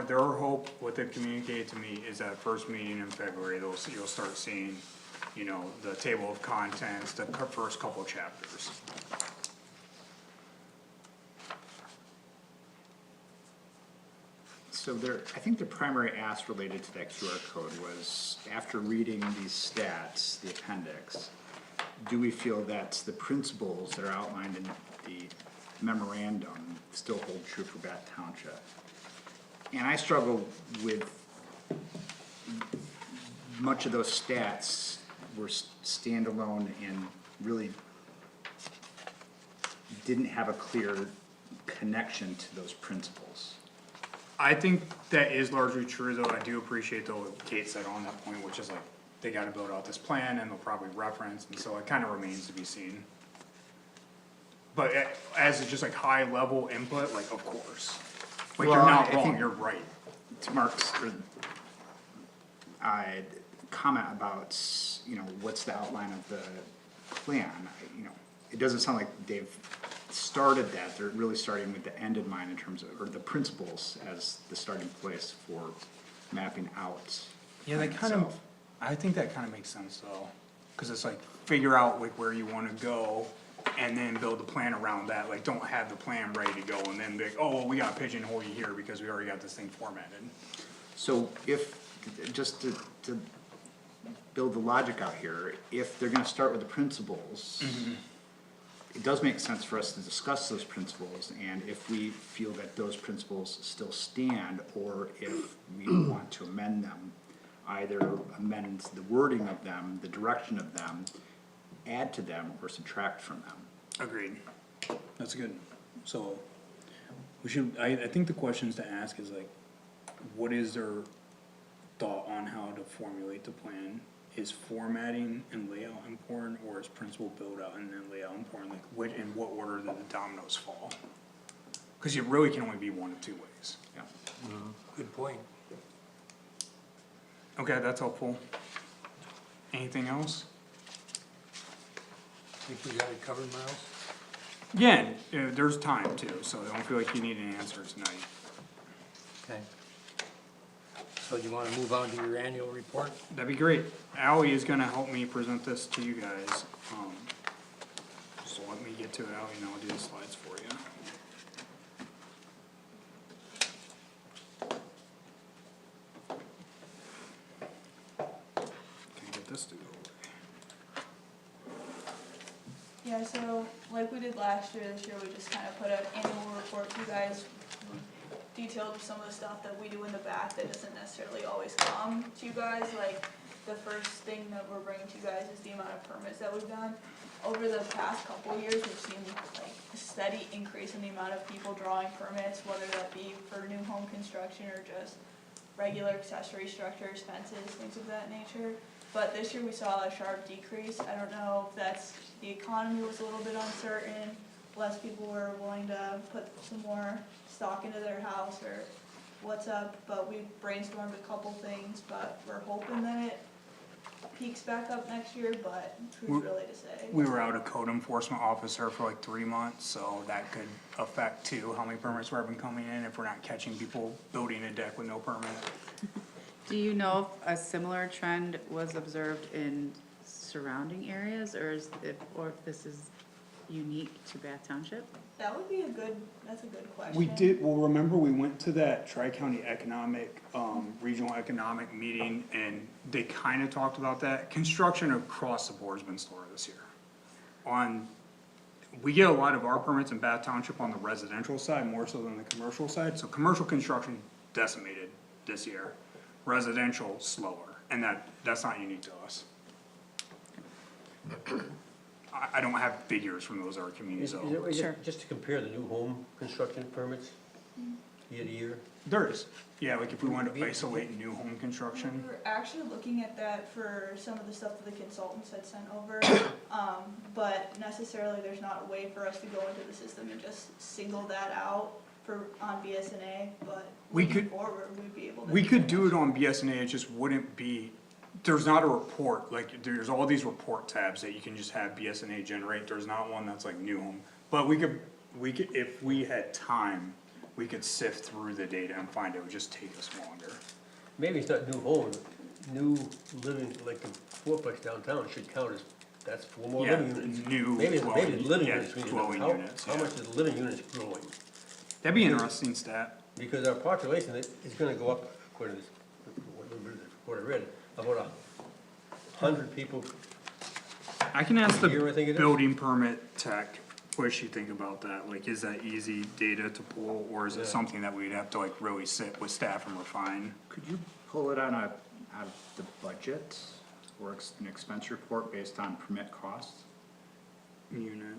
their hope, what they've communicated to me is that first meeting in February, you'll start seeing, the table of contents, the first couple of chapters. So I think the primary ask related to that QR code was, after reading these stats, the appendix, do we feel that the principles that are outlined in the memorandum still hold true for Bath Township? And I struggle with, much of those stats were standalone and really didn't have a clear connection to those principles. I think that is largely true, though, I do appreciate though what Kate said on that point, which is like, they gotta build out this plan and they'll probably reference, and so it kinda remains to be seen. But as just like high level input, like, of course, like, you're Well, not I wrong, think- you're right. To Mark's, comment about, what's the outline of the plan, it doesn't sound like they've started that, they're really starting with the end in mind in terms of, or the principles as the starting place for mapping out. the Yeah, plan that kind of, itself. I think that kinda makes sense though, cause it's like, figure out like where you wanna go, and then build a plan around that, like, don't have the plan ready to go, and then be like, oh, well, we gotta pigeonhole you here, because we already got this thing formatted. So if, just to build the logic out here, if they're gonna start with the principles, it does make sense for us to discuss those principles, and if we feel that those principles still stand, or if we want to amend them, either amend the wording of them, the direction of them, add to them, or subtract from them. Agreed. That's good. So, we should, I think the questions to ask is like, what is their thought on how to formulate the plan? Is formatting and layout important, or is principal build out and then layout important, like, in what order do the dominoes fall? Cause you really can only be one of two ways. Yeah. Good point. Okay, that's helpful. Anything else? Think we got it covered, Miles? Again, there's time too, so I don't feel like you need an answer tonight. Okay. So you wanna move on to your annual report? That'd be great. Ally is gonna help me present this to you guys, so let me get to it, Ally, and I'll do the slides for you. Can I get this to go away? Yeah, so like we did last year, this year we just kind of put an annual report to you guys detailed with some of the stuff that we do in the back that doesn't necessarily always come to you guys, like, the first thing that we're bringing to you guys is the amount of permits that we've done. Over the past couple of years, we've seen like a steady increase in the amount of people drawing permits, whether that be for new home construction or just regular accessory structures, fences, things of that nature. But this year we saw a sharp decrease. I don't know if that's, the economy was a little bit uncertain, less people were willing to put some more stock into their house or what's up, but we brainstormed a couple things, but we're hoping that it peaks back up next year, but who's really to say? We were out a code enforcement officer for like 3 months, so that could affect too, how many permits were even coming in if we're not catching people building a deck with no permit. Do you know if a similar trend was observed in surrounding areas, or if this is unique to Bath Township? That would be that's a good question. We did, well, remember we went to that Tri-County Economic, Regional Economic Meeting, and they kinda talked about that. Construction across the board's been slower this year. We get a lot of our permits in Bath Township on the residential side, more so than the commercial side, so commercial construction decimated this year. Residential slower, and that's not unique to us. I don't have figures from those other communities Is though. there a way Sure. just to compare the new home construction permits year to year? There is, yeah, like if we wanted to isolate new home We construction. were actually looking at that for some of the stuff that the consultants had sent over, but necessarily there's not a way for us to go into the system and just single that out on BSNA, but We looking could- forward, we'd be able to. We could do it on BSNA, it just wouldn't be, there's not a report, like, there's all these report tabs that you can just have BSNA generate, there's not one that's like new home. But we could, if we had time, we could sift through the data and find it would just take us longer. Maybe it's not new home, new living, like the fourplex downtown should count as, that's 4 more Yeah, living units. new Maybe dwelling- the living yeah, units, we need to know dwelling how, units, how yeah. much is the living units growing? That'd be an interesting stat. Because our population is gonna go up, according to this, what I read, about 100 people. I can ask the Year, I think it is. building permit tech, what does she think about that? Like, is that easy data to pull, or is it Yeah. something that we'd have to like really sit with staff and refine? Could you pull it out of the budget, or an expense report based on permit costs? Unit.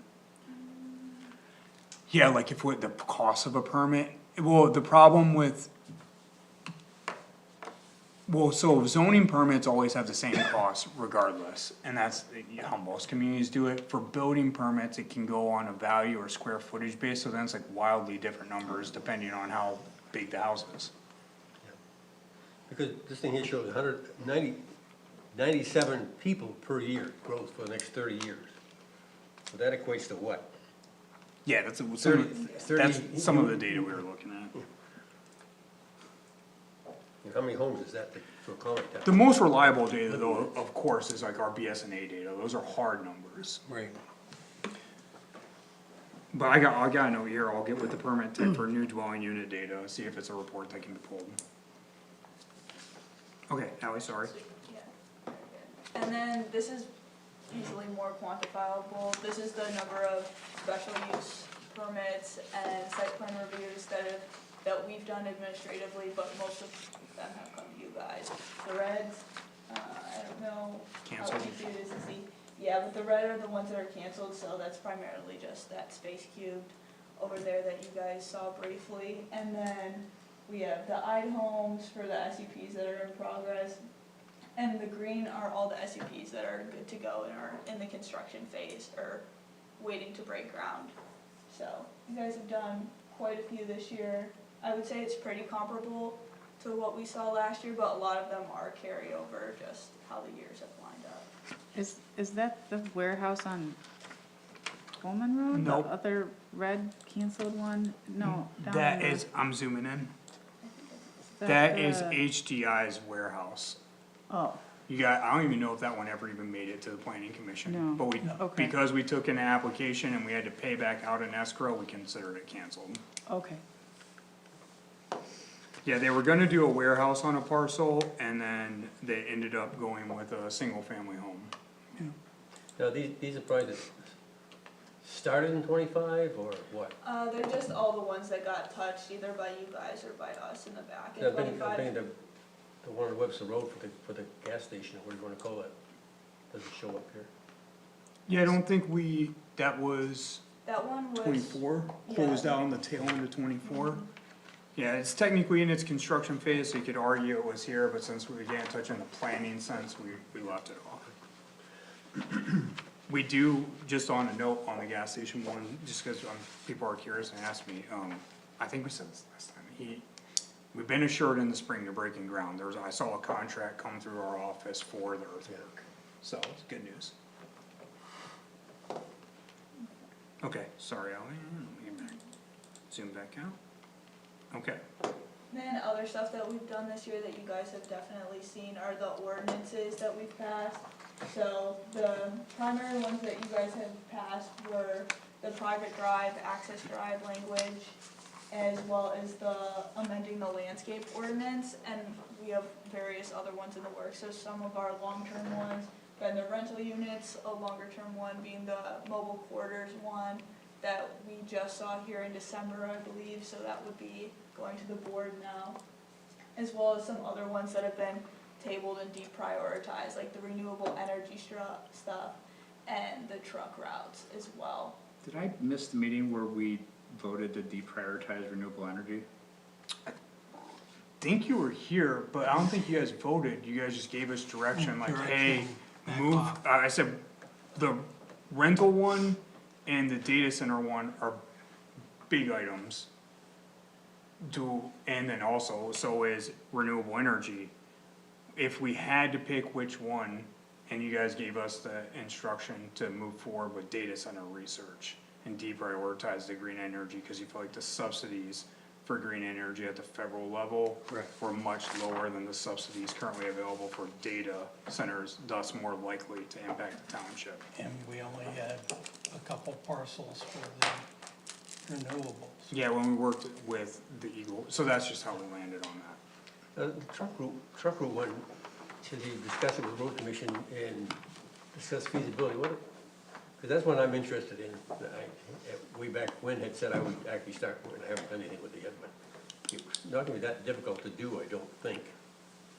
Yeah, like if what the cost of a permit, well, the problem with. Well, so zoning permits always have the same cost regardless, and that's how most communities do it. For building permits, it can go on a value or square footage base, so then it's like wildly different numbers depending on how big the house is. Because this thing here shows 97 people per year growth for the next 30 years. So that equates to what? Yeah, that's some of the data we were looking at. And how many homes is that to accommodate that? The most reliable data though, of course, is like our BSNA data, those are hard numbers. Right. But I got a note here, I'll get with the permit tech for new dwelling unit data, see if it's a report that can be pulled. Okay, Ally, sorry. Yeah, very good. And then this is easily more quantifiable. This is the number of special use permits and site plan reviews that we've done administratively, but most of them have come to you guys. The reds, I don't know how Canceled. easy it is to see. Yeah, but the red are the ones that are canceled, so that's primarily just that space cubed over there that you guys saw briefly. And then we have the IDE homes for the SUPs that are in progress. And the green are all the SUPs that are good to go and are in the construction phase or waiting to break ground. So you guys have done quite a few this year. I would say it's pretty comparable to what we saw last year, but a lot of them are carryover, just how the years have lined up. Is that the warehouse on Coleman Road? Nope. The other red canceled one? No, down That the- is, I'm zooming in, is that is the- HDI's warehouse. Oh, I don't even know if that one ever even made it to the planning commission. No. But Okay. because we took an application and we had to pay back out an escrow, we considered it canceled. okay. Yeah, they were gonna do a warehouse on a parcel, and then they ended up going with a single family home. Now, these are probably the started in 25 or what? They're just all the ones that got touched either by you guys or by us in the back in I'm thinking 25. the one on Webster Road for the gas station, or what do you wanna call it? Does it show up here? Yeah, I don't think that was That one was. 24, Yeah. closed out on the tail end of 24. Yeah, it's technically in its construction phase, so you could argue it was here, but since we can't touch on the planning sense, we left it off. We do, just on a note on the gas station one, just cause people are curious and ask me, I think we said this last time, we've been assured in the spring they're breaking ground, I saw a contract come through our office for the earthwork, so it's good news. Okay, sorry, Ally, let me get back, zoom back out. Okay, Then other stuff that we've done this year that you guys have definitely seen are the ordinances that we've passed. So the primary ones that you guys have passed were the private drive, access drive language, as well as the amending the landscape ordinance, and we have various other ones in the works. So some of our long-term ones, then the rental units, a longer-term one being the mobile quarters one that we just saw here in December, I believe, so that would be going to the board now. As well as some other ones that have been tabled and deprioritized, like the renewable energy stuff and the truck routes as well. Did I miss the meeting where we voted to deprioritize renewable energy? think you were here, but I don't think you guys voted, you guys just gave us direction, like, hey, move, I said, the rental one and the data center one are big items. And then also, so is renewable energy. If we had to pick which one, and you guys gave us the instruction to move forward with data center research and deprioritize the green energy, cause you feel like the subsidies for green energy at the federal level were much lower than the subsidies currently available for data centers, thus more likely to impact the township. And we only had a couple parcels for the renewables. Yeah, when we worked with the Eagle, so that's just how we landed on that. The truck route went to discuss it with road commission and discuss feasibility, cause that's what I'm interested in. Way back when had said I would actually start, and I haven't done anything with it yet, but it's not gonna be that difficult to do, I don't think.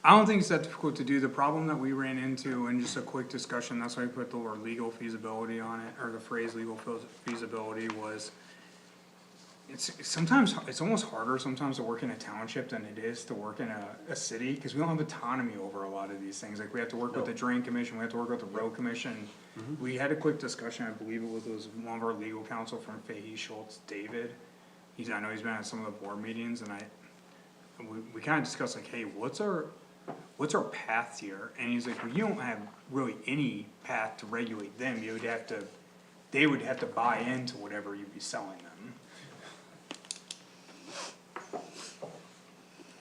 I don't think it's that difficult to do, the problem that we ran into, and just a quick discussion, that's why I put the word legal feasibility on it, or the phrase legal feasibility was, sometimes, it's almost harder sometimes to work in a township than it is to work in a city, cause we don't have autonomy over a lot of these things, like, we have to work with the drain commission, we have to work with the road commission. We had a quick discussion, I believe it was one of our legal counsel from Fahey Schultz, David. I know he's been at some of the board meetings, and we kinda discussed like, hey, what's our path here? And he's like, well, you don't have really any path to regulate them, they would have to buy into whatever you'd be selling them.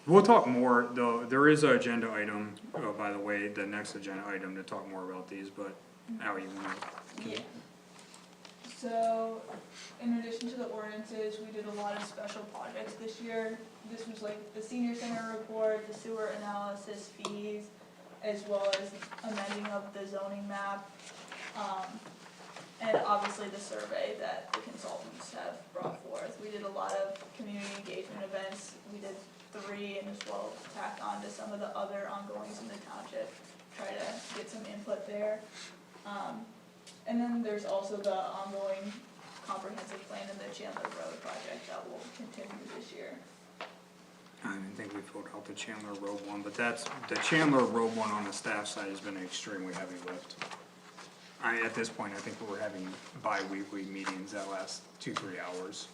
We'll talk more, though, there is an agenda item, oh, by the way, the next agenda item to talk more about these, but how you wanna? Yeah. So, in addition to the ordinances, we did a lot of special projects this year. This was like the senior center report, the sewer analysis fees, as well as amending of the zoning map. And obviously the survey that the consultants have brought forth. We did a lot of community engagement events. We did 3 and as well tacked on to some of the other ongoings in the township, try to get some input there. And then there's also the ongoing comprehensive plan and the Chandler Road project that will continue this year. I didn't think we filled out the Chandler Road one, but the Chandler Road one on the staff side has been an extremely heavy lift. At this point, I think we're having bi-weekly meetings that last 2-3 hours.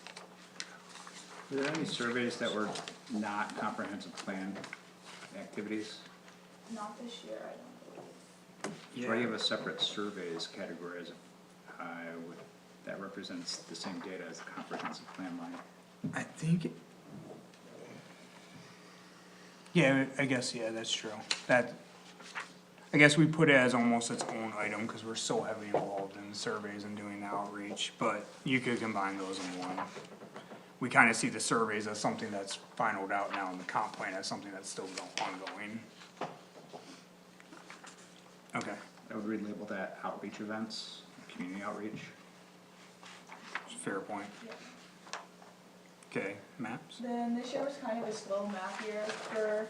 Were there any surveys that were not comprehensive plan activities? Not this year, I don't believe. So I have a separate surveys category as, that represents the same data as the comprehensive plan line. I think. Yeah, I guess, yeah, that's true. I guess we put it as almost its own item, cause we're so heavily involved in surveys and doing the outreach, but you could combine those in one. We kinda see the surveys as something that's finalized out now, and the comp plan as something that's still ongoing. Okay, I would relabel that outreach events, community outreach. fair point. Okay, maps? Then this year was kind of a slow map year for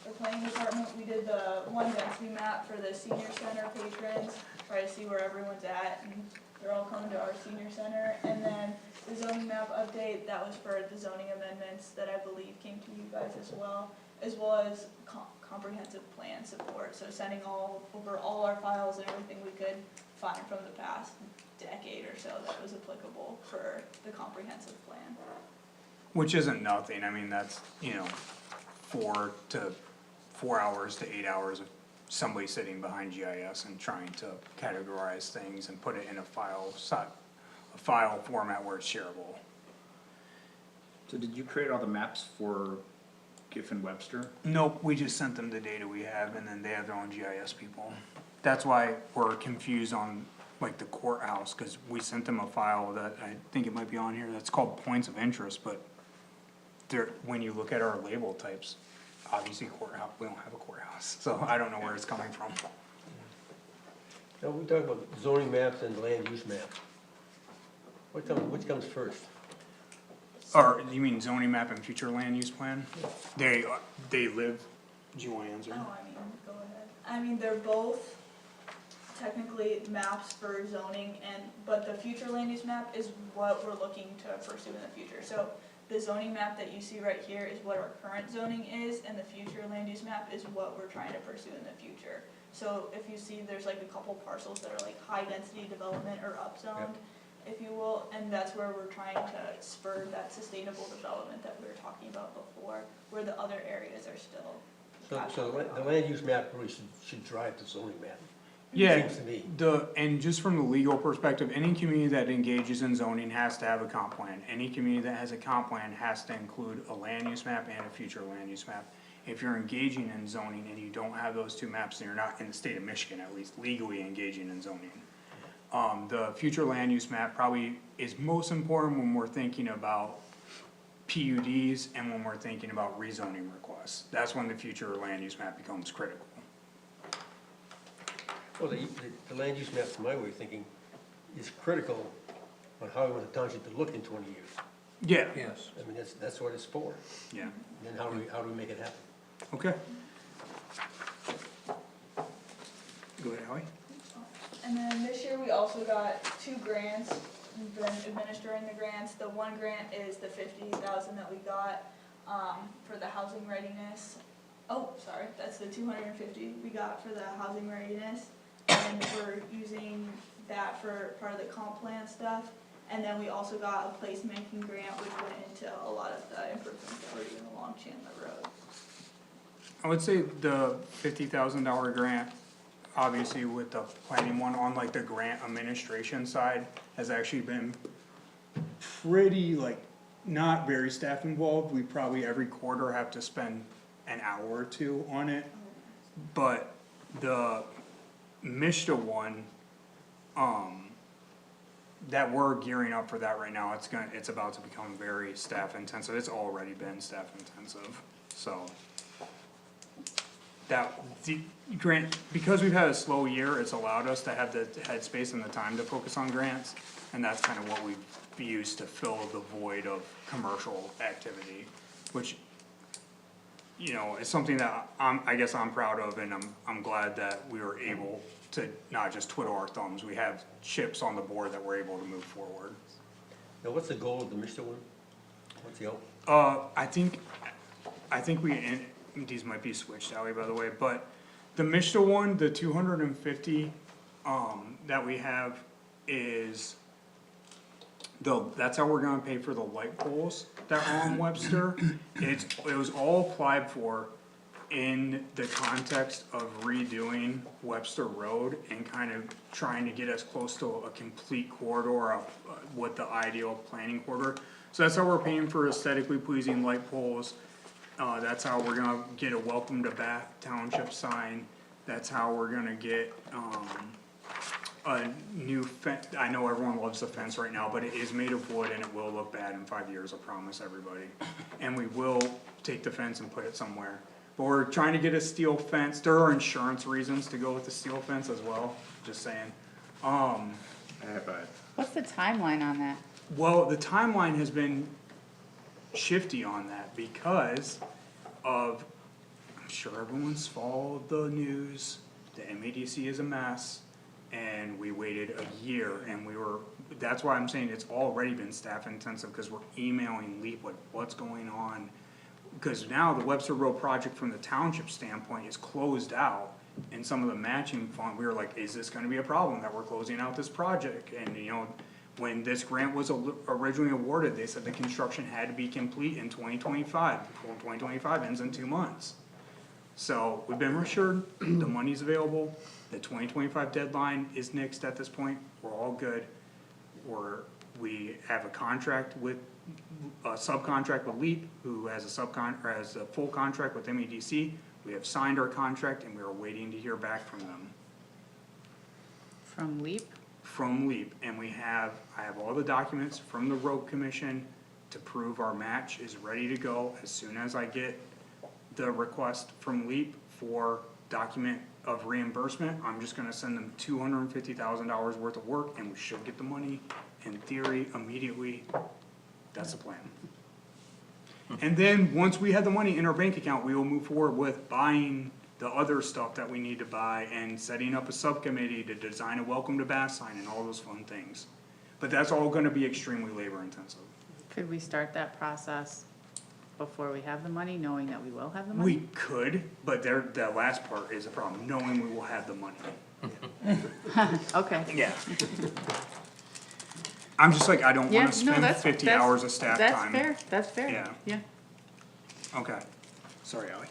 the planning department. We did the one density map for the senior center patrons, try to see where everyone's at, and they're all coming to our senior center. And then the zoning map update, that was for the zoning amendments that I believe came to you guys as well as comprehensive plan support. So sending over all our files and everything we could find from the past decade or so that was applicable for the comprehensive plan. Which isn't nothing, I mean, that's, 4 hours to 8 hours of somebody sitting behind GIS and trying to categorize things and put it in a file format where it's shareable. So did you create all the maps for Giffen Webster? Nope, we just sent them the data we have, and then they have their own GIS people. That's why we're confused on, like, the courthouse, cause we sent them a file that, I think it might be on here, that's called points of interest, but when you look at our label types, obviously courthouse, we don't have a courthouse, so I don't know where it's coming from. Now, we talk about zoning maps and land use maps. Which comes first? Or, you mean zoning map and future land use plan? They live, do you wanna answer? Oh, go ahead. I mean, they're both technically maps for zoning but the future land use map is what we're looking to pursue in the future. So the zoning map that you see right here is what our current zoning is, and the future land use map is what we're trying to pursue in the future. So if you see, there's like a couple parcels that are like high density development or upzoned, if you will, and that's where we're trying to spur that sustainable development that we were talking about before, where the other areas are still. So the land use map really should drive the zoning map. Yeah, Seems to me. and just from the legal perspective, any community that engages in zoning has to have a comp plan. Any community that has a comp plan has to include a land use map and a future land use map. If you're engaging in zoning and you don't have those two maps, then you're not, in the state of Michigan at least, legally engaging in zoning. The future land use map probably is most important when we're thinking about PUDs and when we're thinking about rezoning requests. That's when the future land use map becomes critical. Well, the land use map, from my way of thinking, is critical on how we want the township to look in 20 years. Yeah. Yes. I mean, that's what it's for. Yeah, And then how do we make it happen? okay. Go ahead, Howie. And then this year we also got 2 grants, we've been administering the grants. The one grant is the $50,000 that we got, for the housing readiness. Oh, sorry, that's the $250 we got for the housing readiness. And we're using that for part of the comp plan stuff. And then we also got a placemaking grant, which went into a lot of the improvements that we're doing along Chandler Road. I would say the $50,000 grant, obviously with the planning one on like the grant administration side, has actually been pretty not very staff involved. We probably every quarter have to spend an hour or two on it. But the Mishta one, that we're gearing up for that right now, it's about to become very staff intensive. It's already been staff intensive, so. The grant, because we've had a slow year, it's allowed us to have the headspace and the time to focus on grants. And that's kind of what we've used to fill the void of commercial activity, which, is something that I guess I'm proud of, and I'm glad that we were able to not just twiddle our thumbs. We have chips on the board that we're able to move forward. Now, what's the goal of the Mr. one? What's the goal? I think and these might be switched, Howie, by the way, but the Mishta one, the 250, that we have is that's how we're gonna pay for the light poles that are on Webster. It was all applied for in the context of redoing Webster Road and kind of trying to get us close to a complete corridor of what the ideal planning corridor. So that's how we're paying for aesthetically pleasing light poles. That's how we're gonna get a welcome to Bath Township sign. That's how we're gonna get, a new fence. I know everyone loves the fence right now, but it is made of wood and it will look bad in 5 years, I promise everybody. And we will take the fence and put it somewhere. But we're trying to get a steel fence. There are insurance reasons to go with the steel fence as well, just saying. What's the timeline on that? Well, the timeline has been shifty on that because of, I'm sure everyone's followed the news, the MADC is a mess, and we waited a year, and that's why I'm saying it's already been staff intensive, cause we're emailing LEAP what's going on. Cause now the Webster Road project from the township standpoint is closed out, and some of the matching fund, we were like, is this gonna be a problem that we're closing out this project? And when this grant was originally awarded, they said the construction had to be complete in 2025. Well, 2025 ends in 2 months. So we've been reassured, the money's available, the 2025 deadline is nixed at this point, we're all good. We have a contract with, a subcontract with LEAP, who has a full contract with MEDC. We have signed our contract and we are waiting to hear back from them. From LEAP? From LEAP, and I have all the documents from the road commission to prove our match is ready to go. As soon as I get the request from LEAP for document of reimbursement, I'm just gonna send them $250,000 worth of work, and we should get the money, in theory, immediately. That's the plan. And then, once we have the money in our bank account, we will move forward with buying the other stuff that we need to buy and setting up a subcommittee to design a welcome to Bath sign and all those fun things. But that's all gonna be extremely labor intensive. Could we start that process before we have the money, knowing that we will have the money? We could, but that last part is a problem, knowing we will have the money. Okay. Yeah. I'm just like, I don't Yeah, wanna no, spend that's, 50 that's, hours of staff time. that's fair, Yeah. yeah. Okay, sorry, Ally.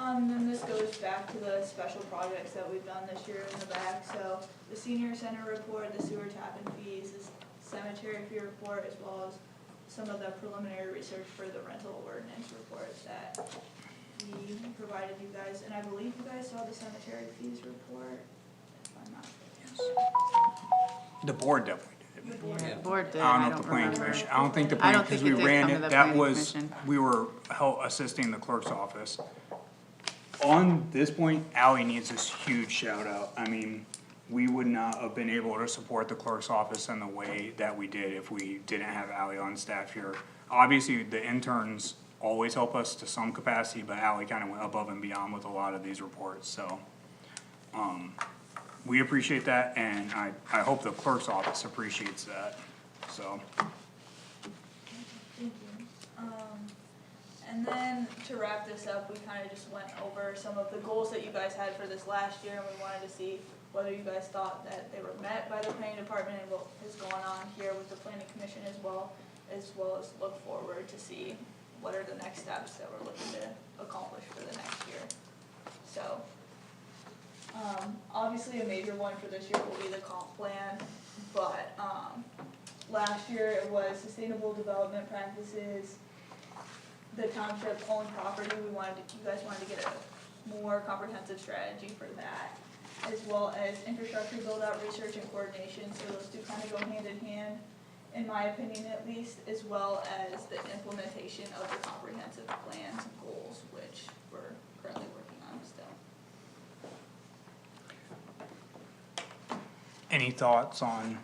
Then this goes back to the special projects that we've done this year in the back, so the senior center report, the sewer tap and fees, the cemetery fee report, as well as some of the preliminary research for the rental ordinance reports that we provided you guys, and I believe you guys saw the cemetery fees report, if I'm not. The board definitely did. The board. The board did, I don't I know if don't the planning remember. commission, I don't think the I planning, don't cause think we it did ran come to it, the that planning was, commission. we were assisting the clerk's office. On this point, Ally needs this huge shout out, I mean, we would not have been able to support the clerk's office in the way that we did if we didn't have Ally on staff here. Obviously, the interns always help us to some capacity, but Ally kinda went above and beyond with a lot of these reports, so. We appreciate that, and I hope the clerk's office appreciates that, so. Thank you. And then to wrap this up, we kinda just went over some of the goals that you guys had for this last year, and we wanted to see whether you guys thought that they were met by the planning department and what is going on here with the planning commission as well as look forward to see what are the next steps that we're looking to accomplish for the next year. So, obviously a major one for this year will be the comp plan, but, last year it was sustainable development practices, the township owned property, you guys wanted to get a more comprehensive strategy for that, as well as infrastructure build out, research and coordination, so those two kinda go hand in hand, in my opinion at least, as well as the implementation of the comprehensive plans and goals, which we're currently working on still. Any thoughts on,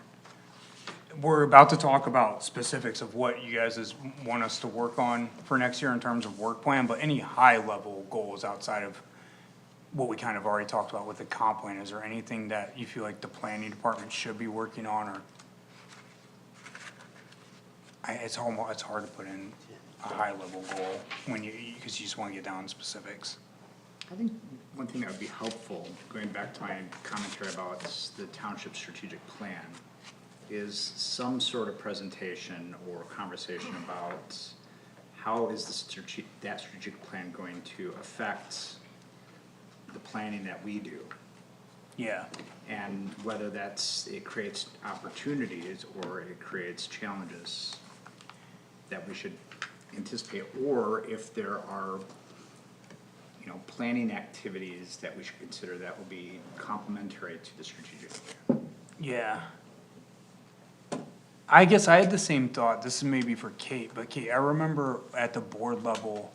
we're about to talk about specifics of what you guys want us to work on for next year in terms of work plan, but any high level goals outside of what we kind of already talked about with the comp plan, is there anything that you feel like the planning department should be working on, or? It's hard to put in a high level goal when cause you just wanna get down to specifics. I think one thing that would be helpful, going back to my commentary about the township strategic plan, is some sort of presentation or conversation about how is that strategic plan going to affect the planning that we do? Yeah. And whether it creates opportunities or it creates challenges that we should anticipate, or if there are, planning activities that we should consider that will be complementary to the strategic plan. Yeah. I guess I had the same thought, this is maybe for Kate, but Kate, I remember at the board level,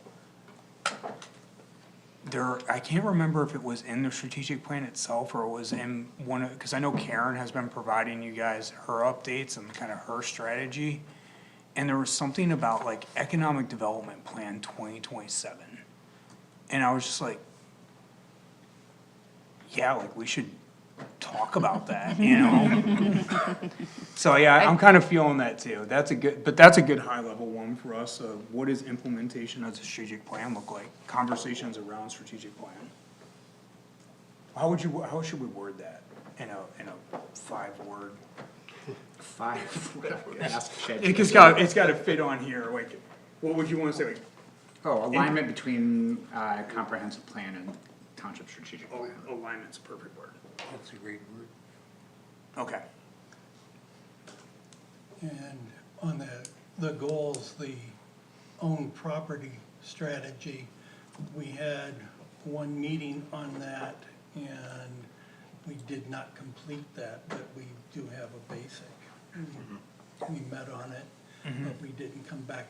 I can't remember if it was in the strategic plan itself or it was in one of, cause I know Karen has been providing you guys her updates and kind of her strategy. And there was something about like economic development plan 2027. And I was just like, yeah, like we should talk about that, you know? So, yeah, I'm kind of feeling that too. That's a good high level one for us. What does implementation of the strategic plan look like? Conversations around strategic plan. How should we word that in a 5-word? 5, ask ChatGPT. It's gotta fit on here, like, what would you wanna say, like, Oh, alignment between, comprehensive plan and township strategic plan. alignment's a perfect word. That's a great word. Okay. And on the goals, the owned property strategy, we had one meeting on that and we did not complete that, but we do have a basic. We met on it, but we didn't come back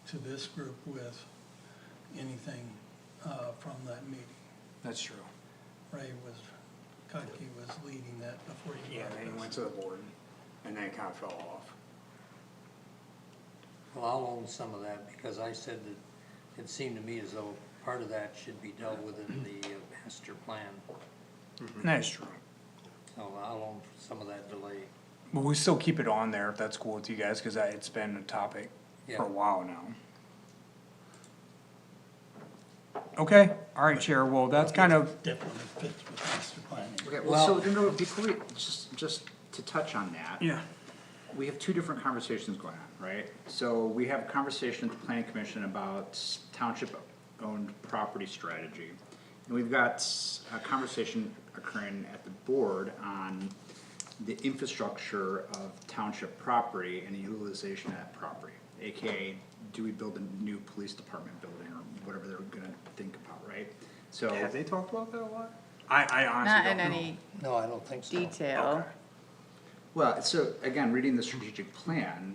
to this group with anything, from that meeting. That's true. Kotke was leading that before you. Yeah, then he went to the board, and then it kinda fell off. Well, I'll own some of that because I said that it seemed to me as though part of that should be dealt with in the master plan. That's true. So I'll own some of that delay. But we still keep it on there if that's cool with you guys, cause it's been a topic for Yeah. a while now. Okay, alright, Chair, well, that's kind of, Definitely fits with master planning. Okay, well, so, no, before we, just to touch on that. yeah, We have two different conversations going on, right? So we have a conversation at the planning commission about township-owned property strategy. And we've got a conversation occurring at the board on the infrastructure of township property and the utilization of that property. AKA, do we build a new police department building or whatever they're gonna think about, right? So, have they talked about that a lot? I honestly Not don't in know. any No, I don't think so. detail. Okay. well, so again, reading the strategic plan,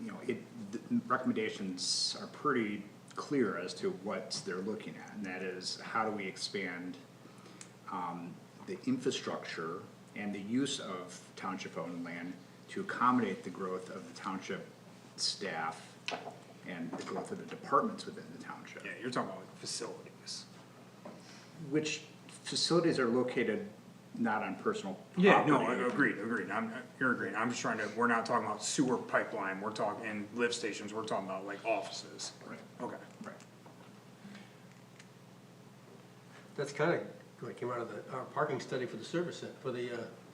you know, the recommendations are pretty clear as to what they're looking at, and that is how do we expand the infrastructure and the use of township-owned land to accommodate the growth of the township staff and the growth of the departments within the township. Yeah, you're talking about like facilities. Which facilities are located not on personal Yeah, property. no, agreed, you're agreeing, I'm just trying to, we're not talking about sewer pipeline, we're talking lift stations, we're talking about like offices. Right. Okay. Right. That's kinda what came out of our parking study for the service, for the,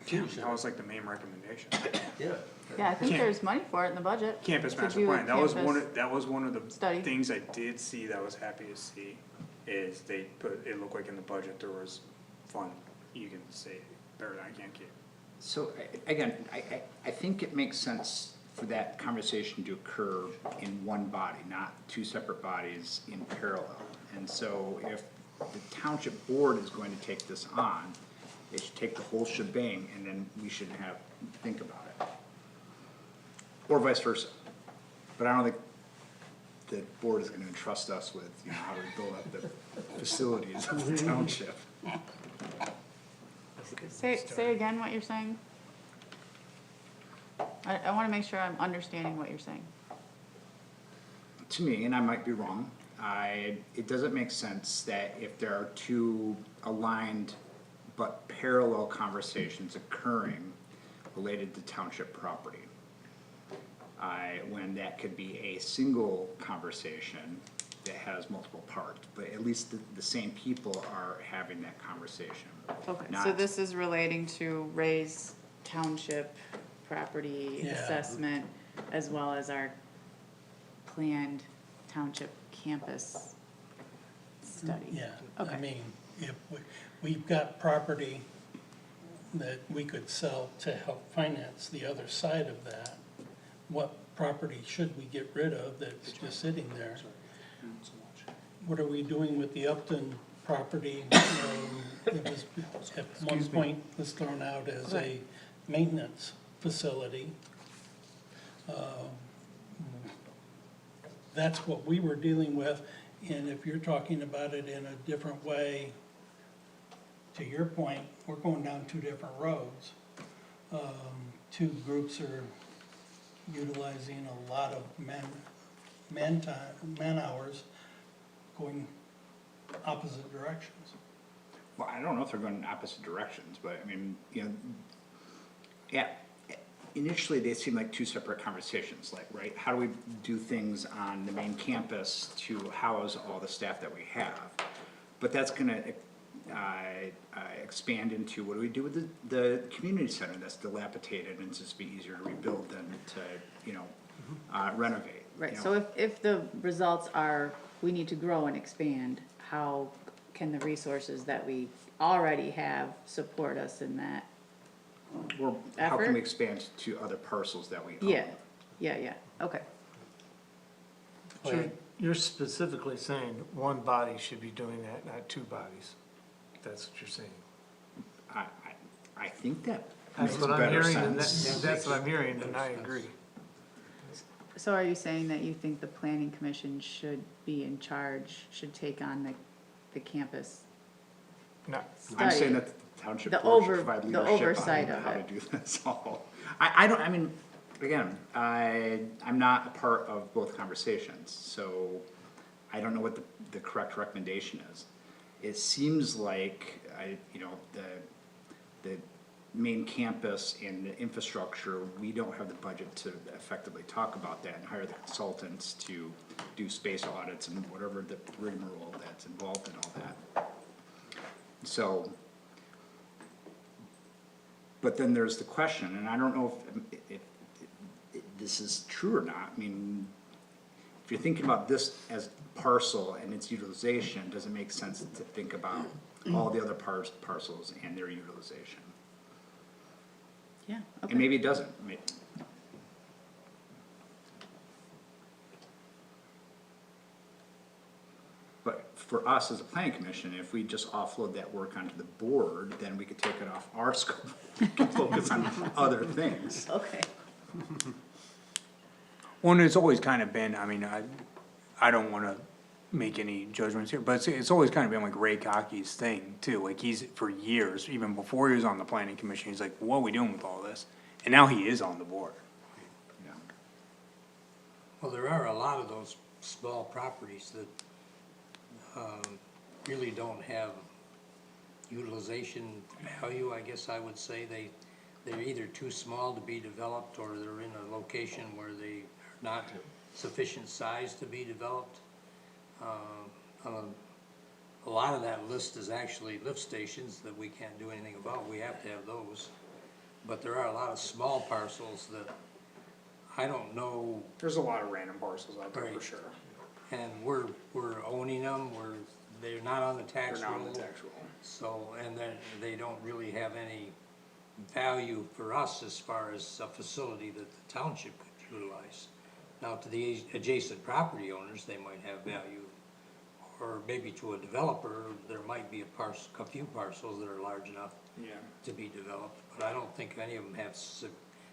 senior That center. was like the main recommendation. Yeah. Yeah, I think Can't- there's money for it in the budget. Campus to master do a plan, that was campus one of the study. things I did see that I was happy to see, is they put, it looked like in the budget there was fund, you can say better than I can keep. So, again, I think it makes sense for that conversation to occur in one body, not two separate bodies in parallel. And so if the township board is going to take this on, they should take the whole shebang and then we should think about it. Or vice versa. But I don't think the board is gonna entrust us with, you know, how to build up the facilities of the township. Say again what you're saying. I wanna make sure I'm understanding what you're saying. To me, and I might be wrong, it doesn't make sense that if there are two aligned but parallel conversations occurring related to township property, when that could be a single conversation that has multiple parts, but at least the same people are having that conversation. Okay, so Not- this is relating to Ray's township property Yeah. assessment as well as our planned township campus study. Yeah, I Okay. mean, if we've got property that we could sell to help finance the other side of that, what property should we get rid of that's just sitting there? What are we doing with the Upton property? It was, at one point, was thrown out as a maintenance facility. That's what we were dealing with, And if you're talking about it in a different way, to your point, we're going down two different roads. Two groups are utilizing a lot of man hours going opposite directions. Well, I don't know if they're going in opposite directions, but I mean, you know, yeah, initially they seem like two separate conversations, like, right? How do we do things on the main campus to house all the staff that we have? But that's gonna, expand into what do we do with the community center that's dilapidated and it's just be easier to rebuild than to, you know, renovate. Right, you know? so if the results are, we need to grow and expand, how can the resources that we already have support us in that? Or how can effort? we expand to other parcels that we own? Yeah, okay. So you're specifically saying one body should be doing that, not two bodies. That's what you're saying. I think that That's makes what I'm better hearing, and sense. that's what I'm hearing, and I agree. So are you saying that you think the planning commission should be in charge, should take on the campus Not, I'm study? saying that the township The board should over- provide the leadership oversight on of how to it. do this all. I don't, I mean, again, I'm not a part of both conversations, so I don't know what the correct recommendation is. It seems like, you know, the main campus and the infrastructure, we don't have the budget to effectively talk about that and hire the consultants to do space audits and whatever the rigmarole that's involved in all that. So, but then there's the question, and I don't know if this is true or not. I mean, if you're thinking about this as parcel and its utilization, does it make sense to think about all the other parcels and their utilization? Yeah, And okay. maybe it doesn't. But for us as a planning commission, if we just offload that work onto the board, then we could take it off our scope, we can focus on other things. Okay. Well, and it's always kind of been, I mean, I don't wanna make any judgments here, but it's always kind of been like Ray Cocky's thing too, like he's, for years, even before he was on the planning commission, he's like, what are we doing with all this? And now he is on the board. Yeah. Well, there are a lot of those small properties that, really don't have utilization value, I guess I would say. They're either too small to be developed, or they're in a location where they are not sufficient size to be developed. A lot of that list is actually lift stations that we can't do anything about, we have to have those. But there are a lot of small parcels that I don't know, There's a lot of random parcels out there for Right. sure. and we're owning them, they're not on the They're tax not on roll. the tax roll. So, and then they don't really have any value for us as far as a facility that the township could utilize. Now, to the adjacent property owners, they might have value, or maybe to a developer, there might be a few parcels that are large enough Yeah. to be developed, but I don't think any of them have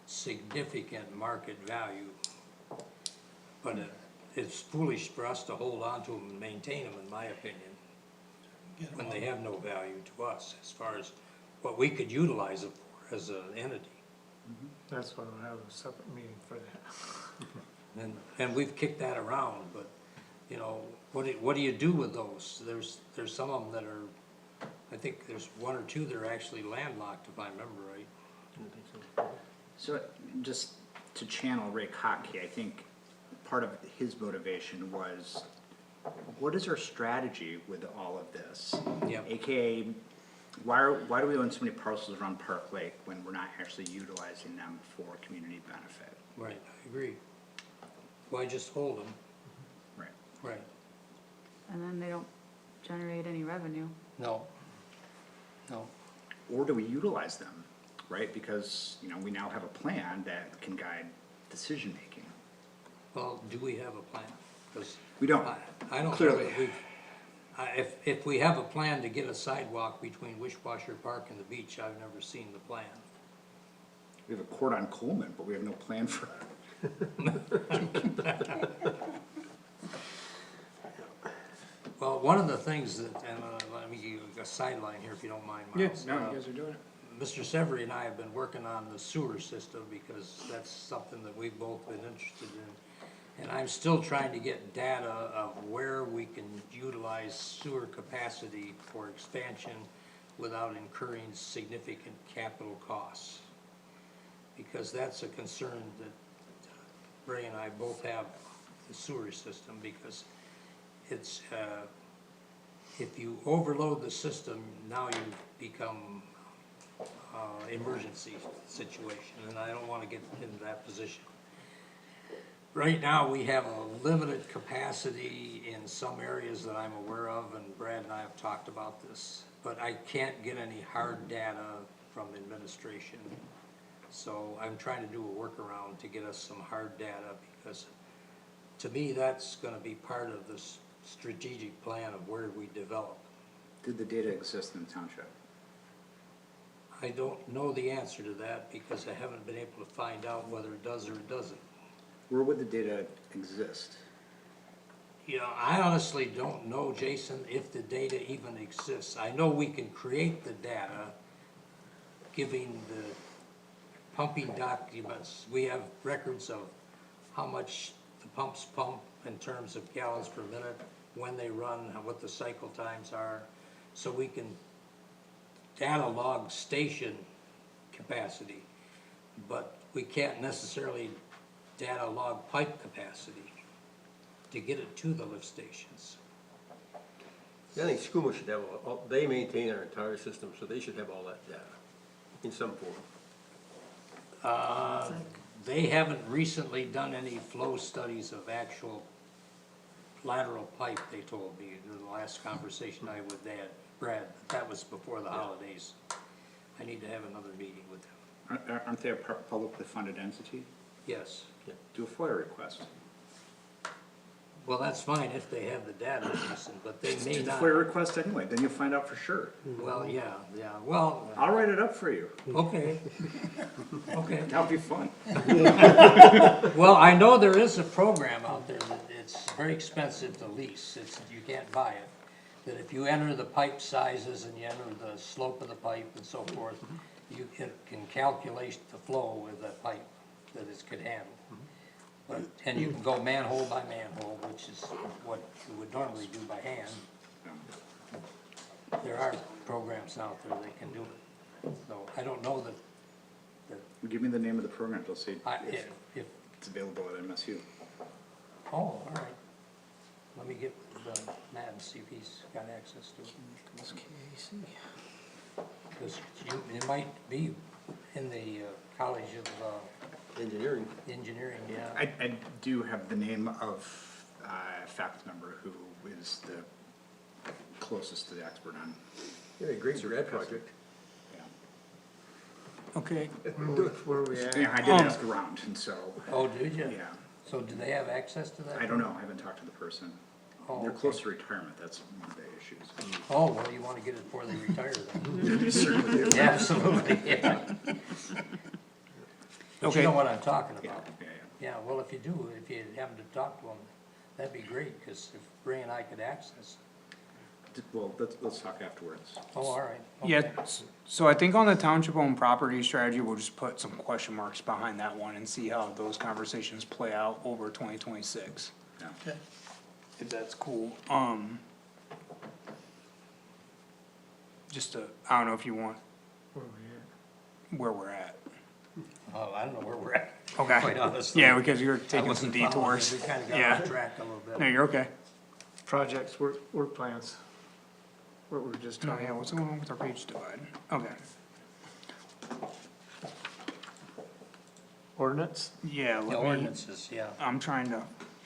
significant market value. But it's foolish for us to hold on to them and maintain them, in my opinion, Get 'em when all. they have no value to us as far as what we could utilize it for as an entity. that's why we'll have a separate meeting for that. And we've kicked that around, but, you know, what do you do with those? There's some of them that are, I think there's one or two that are actually landlocked, if I remember right. So just to channel Ray Cocky, I think part of his motivation was, what is our strategy with all of this? Yep. AKA, why do we own so many parcels around Park Lake when we're not actually utilizing them for community benefit? Right, I agree. Why just hold them? Right. Right. And then they don't generate any revenue. No. No. Or do we utilize them, right? Because, you know, we now have a plan that can guide decision-making. Well, do we have a plan? 'Cause We don't, I don't know clearly. that we've, if we have a plan to get a sidewalk between Wishwasher Park and the beach, I've never seen the plan. We have a court on Coleman, but we have no plan for, things that, and let me give you a sideline here if you don't mind, Yeah, Miles. no, you guys are doing it. Mr. Severie and I have been working on the sewer system because that's something that we've both been interested in. And I'm still trying to get data of where we can utilize sewer capacity for expansion without incurring significant capital costs. Because that's a concern that Ray and I both have, the sewer system, because it's, if you overload the system, now you become emergency situation, and I don't wanna get into that position. Right now, we have a limited capacity in some areas that I'm aware of, and Brad and I have talked about this, but I can't get any hard data from administration. So I'm trying to do a workaround to get us some hard data, because to me, that's gonna be part of this strategic plan of where we develop. Did the data exist in the township? I don't know the answer to that because I haven't been able to find out whether it does or it doesn't. Where would the data exist? You know, I honestly don't know, Jason, if the data even exists. I know we can create the data, giving the pumping documents. We have records of how much the pumps pump in terms of gallons per minute, when they run, what the cycle times are. So we can data log station capacity, but we can't necessarily data log pipe capacity to get it to the lift stations. I think SCUMA should have, they maintain our entire system, so they should have all that data in some form. They haven't recently done any flow studies of actual lateral pipe, they told me, in the last conversation I had with Brad, but that was before the holidays. I need to have another meeting with them. Aren't they a publicly funded entity? Yes. Do a FOIA request. Well, that's fine if they have the data, Jason, but they may Do the not. FOIA request anyway, then you'll find out for sure. Well, yeah, well, I'll write it up for you. okay. Okay. That'll be fun. Well, I know there is a program out there that it's very expensive to lease, you can't buy it. That if you enter the pipe sizes and you enter the slope of the pipe and so forth, you can calculate the flow with that pipe that it could handle. But, and you can go manhole by manhole, which is what you would normally do by hand. There are programs out there that can do it, so I don't know that, Give me the name of the program, they'll say if, it's available at MSU. oh, all right. Let me get with Matt and see if he's got access to it. Because it might be in the College of Engineering. Engineering, yeah. I do have the name of a faculty member who is the closest to the expert on. Yeah, great grad project. Yeah. Okay, Where are we at? Yeah, I did ask around, and so, Oh, did you? yeah, So do they have access to that? I don't know, I haven't talked to the person. Oh, They're okay. close to retirement, that's one of the issues. Oh, well, you wanna get it before they retire then. They certainly do. Absolutely, yeah. But you Okay. know what I'm talking Yeah, about. yeah, Yeah, well, if you do, if you happen to talk to them, that'd be great, because if Ray and I could access. Well, let's talk afterwards. Oh, all right. yeah, Okay. so I think on the township-owned property strategy, we'll just put some question marks behind that one and see how those conversations play out over 2026. Yeah. Okay. If that's cool, just I don't know if you want where we're at. Oh, I don't know where we're at, Okay, quite honestly. yeah, because you're I taking some wasn't following detours. it. We kinda got Yeah. off track a little bit. No, you're okay. Projects, work plans. What we're just Oh, talking yeah, about. what's going on with our page divide? Okay, Ordinance? yeah, The let me, ordinances, yeah. I'm trying to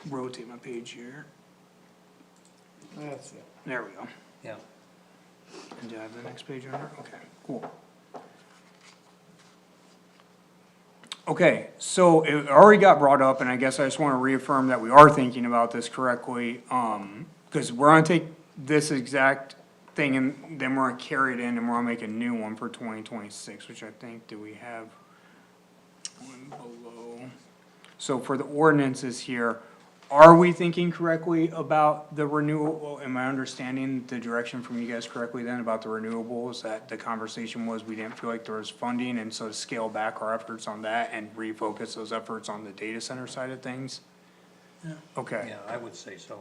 rotate my page here. That's it. There we go. Yeah. And do I have the next page under? Okay, cool. Okay, so it already got brought up, and I guess I just wanna reaffirm that we are thinking about this correctly, cause we're gonna take this exact thing and then we're gonna carry it in and we're gonna make a new one for 2026, which I think, do we have one below? So for the ordinances here, are we thinking correctly about the renewable, am I understanding the direction from you guys correctly then about the renewables? That the conversation was, we didn't feel like there was funding, and so to scale back our efforts on that and refocus those efforts on the data center side of things? Yeah. Okay. Yeah, I would say so.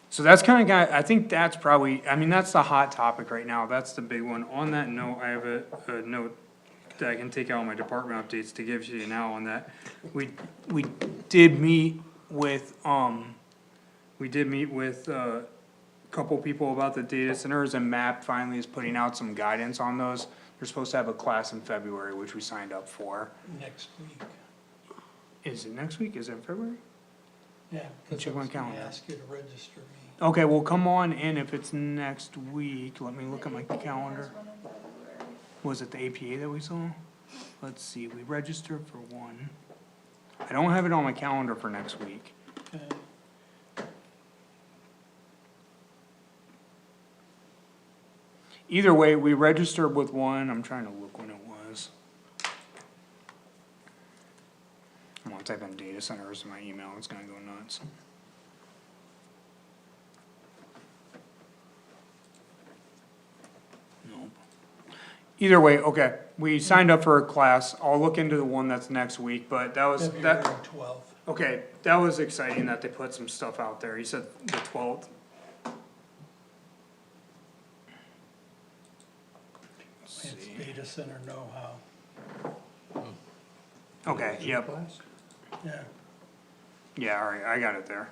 So that's kinda got, I think that's probably, I mean, that's the hot topic right now, that's the big one. On that note, I have a note that I can take out of my department updates to give to you now on that. We did meet with, a couple people about the data centers, and MAP finally is putting out some guidance on those. They're supposed to have a class in February, which we signed up for. Next week, Is it next week, is it February? yeah, because I Check my was gonna calendar. ask you to register me. Okay, well, come on in if it's next week, let me look at my There's calendar. one in February. Was it the APA that we saw? Let's see, we registered for one. I don't have it on my calendar for next week. Okay. Either way, we registered with one, I'm trying to look when it was. I'm gonna type in data centers in my email, it's gonna go nuts. Nope. Either way, okay, we signed up for a class, I'll look into the one that's next week, but that was, February that, 12th. okay, that was exciting that they put some stuff out there, you said the 12th? It's data center know-how, Okay, yep. Class? yeah. Yeah, alright, I got it there.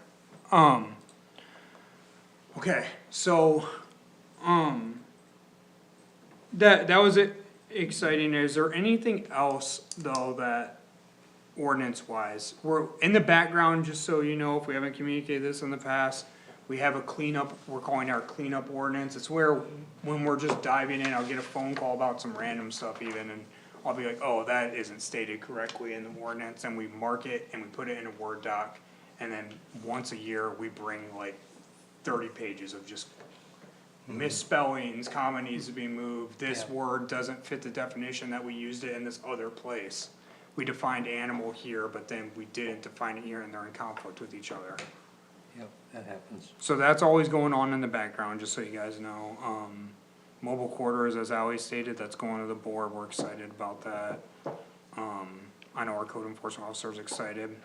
Okay, so, that was it, exciting. Is there anything else though that ordinance wise, we're in the background, just so you know, if we haven't communicated this in the past, we have a cleanup, we're calling our cleanup ordinance. It's where, when we're just diving in, I'll get a phone call about some random stuff even, and I'll be like, oh, that isn't stated correctly in the ordinance, and we mark it and we put it in a Word doc. And then once a year, we bring like 30 pages of just misspellings, comma needs to be moved, this Yeah. word doesn't fit the definition that we used it in this other place. We defined animal here, but then we didn't define it here and they're in conflict with each other. Yep, that happens. So that's always going on in the background, just so you guys know. Mobile quarters, as Ally stated, that's going to the board, we're excited about that. I know our code enforcement officer's excited.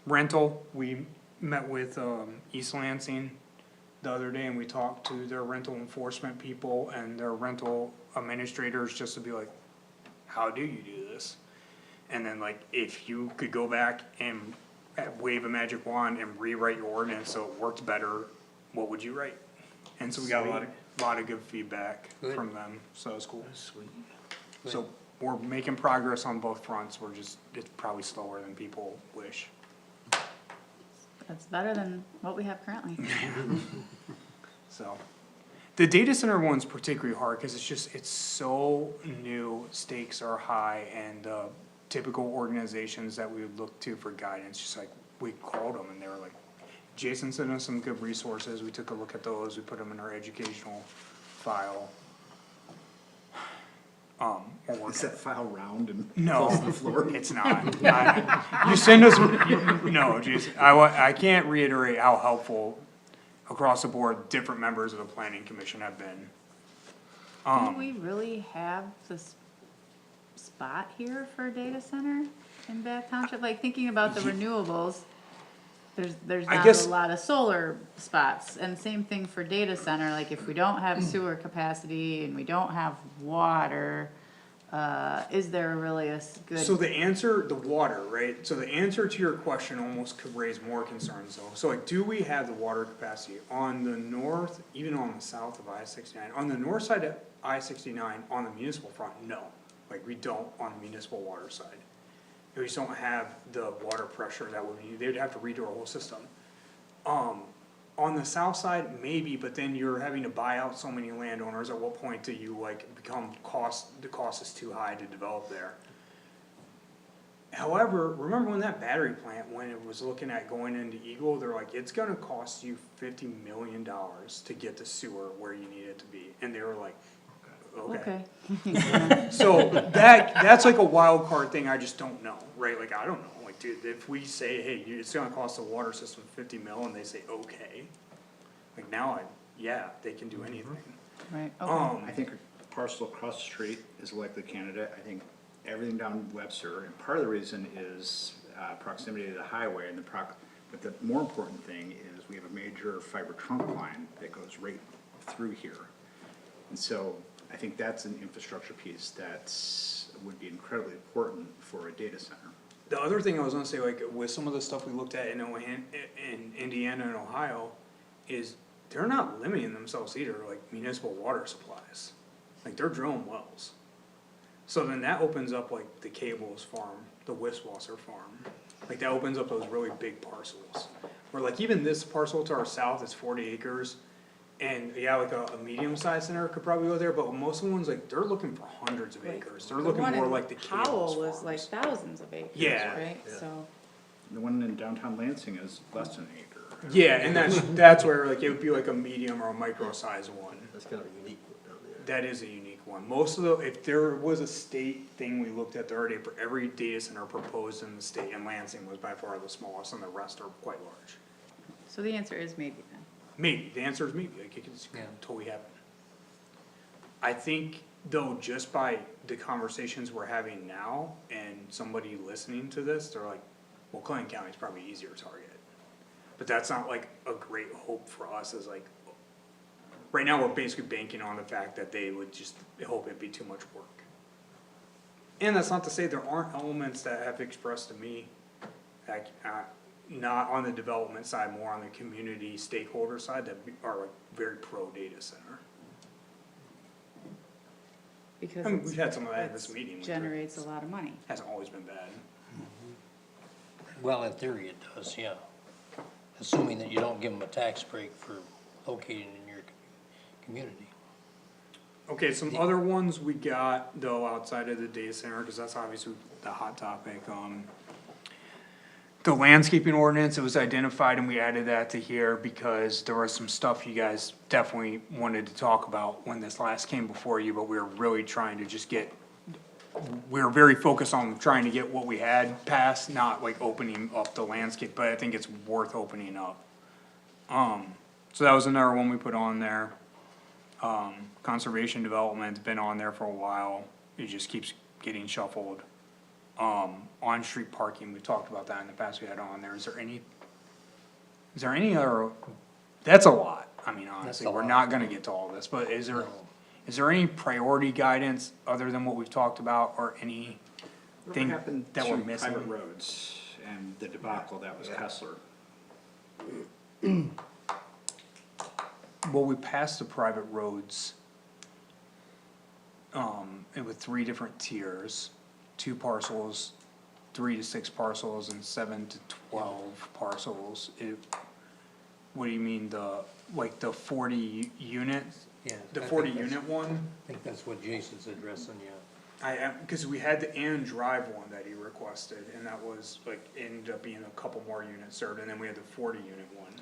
Rental, we met with, East Lansing the other day and we talked to their rental enforcement people and their rental administrators just to be like, how do you do this? And then like, if you could go back and wave a magic wand and rewrite your ordinance so it worked better, what would you write? And so we got a lot of good feedback Good. from them, so it's cool. Sweet. So we're making progress on both fronts, we're just, it's probably slower than people wish. That's better than what we have currently. So, the data center one's particularly hard, cause it's just, it's so new, stakes are high, and, typical organizations that we would look to for guidance, just like, we called them and they were like, Jason sent us some good resources, we took a look at those, we put them in our educational file. We're working- Is that file round and No, falls on the floor? it's not. You send us, no, Jason, I can't reiterate how helpful across the board, different members of the planning commission have been. Do we really have this spot here for a data center in Bath Township? Like, thinking about the renewables, there's I not guess- a lot of solar spots, and same thing for data center, like, if we don't have sewer capacity and we don't have water, is there really a good? So the answer, the water, right, so the answer to your question almost could raise more concerns though. So like, do we have the water capacity on the north, even on the south of I-69? On the north side of I-69, on the municipal front, no. Like, we don't on the municipal water side. We just don't have the water pressure that would be, they'd have to redo our whole system. On the south side, maybe, but then you're having to buy out so many landowners, at what point do you like become the cost is too high to develop there? However, remember when that battery plant, when it was looking at going into Eagle, they're like, it's gonna cost you $50 million to get the sewer where you need it to be, and they were like, okay. Okay. So that's like a wild card thing, I just don't know, right? Like, I don't know, like, dude, if we say, hey, it's gonna cost the water system 50 mil and they say, okay. Like now yeah, they can do anything. Right, okay. Um, I think a parcel across the street is a likely candidate. I think everything down Webster, and part of the reason is proximity to the highway and but the more important thing is we have a major fiber trunk line that goes right through here. And so I think that's an infrastructure piece would be incredibly important for a data center. the other thing I was gonna say, like, with some of the stuff we looked at in Indiana and Ohio, is they're not limiting themselves either, like municipal water supplies. Like, they're drilling wells. So then that opens up like the Cables farm, the Wiswasser farm, like that opens up those really big parcels. Where like even this parcel to our south is 40 acres, and yeah, like a medium-sized center could probably go there, but most of the ones, like, they're looking for hundreds of acres, they're looking one more in like the Cables Powell was like farms. thousands of acres, Yeah. right, so. The one in downtown Lansing is less than an acre. Yeah, and that's where like it would be like a medium or a micro-sized one. That's kind of a unique one down there. That is a unique one. Most of the, if there was a state thing we looked at, there already, every data center proposed in the state, and Lansing was by far the smallest, and the rest are quite large. So the answer is maybe then. Maybe, the answer is maybe, like, it could Yeah. totally happen. I think, though, just by the conversations we're having now, and somebody listening to this, they're like, well, Clinton County's probably easier to target. But that's not like a great hope for us, as like, right now, we're basically banking on the fact that they would just hope it'd be too much work. And that's not to say there aren't elements that have expressed to me, like, not on the development side, more on the community stakeholder side, that are like very pro data center. Because I mean, it's- we've had some of that in this it's meeting. generates a lot of money. Hasn't always been bad. Well, in theory it does, yeah. Assuming that you don't give them a tax break for locating in your community. Okay, some other ones we got, though, outside of the data center, cause that's obviously the hot topic, the landscaping ordinance, it was identified and we added that to here because there was some stuff you guys definitely wanted to talk about when this last came before you, but we were really trying to just we were very focused on trying to get what we had passed, not like opening up the landscape, but I think it's worth opening up. So that was another one we put on there. Conservation development's been on there for a while, it just keeps getting shuffled. On-street parking, we've talked about that in the past, we had on there, is there any other, that's a lot, I mean, honestly, a we're lot. not gonna get to all this, but is there any priority guidance other than what we've talked about, or anything What happened that we're to missing? private roads and the debacle that was Kessler? Well, we passed the private roads, and with 3 different tiers, 2 parcels, 3 to 6 parcels, and 7 to 12 parcels. What do you mean, like the 40 units? Yeah. The I 40 think that's- unit one? I think that's what Jason's addressing, yeah. Cause we had the and drive one that he requested, and that was like, ended up being a couple more units served, and then we had the 40 unit one.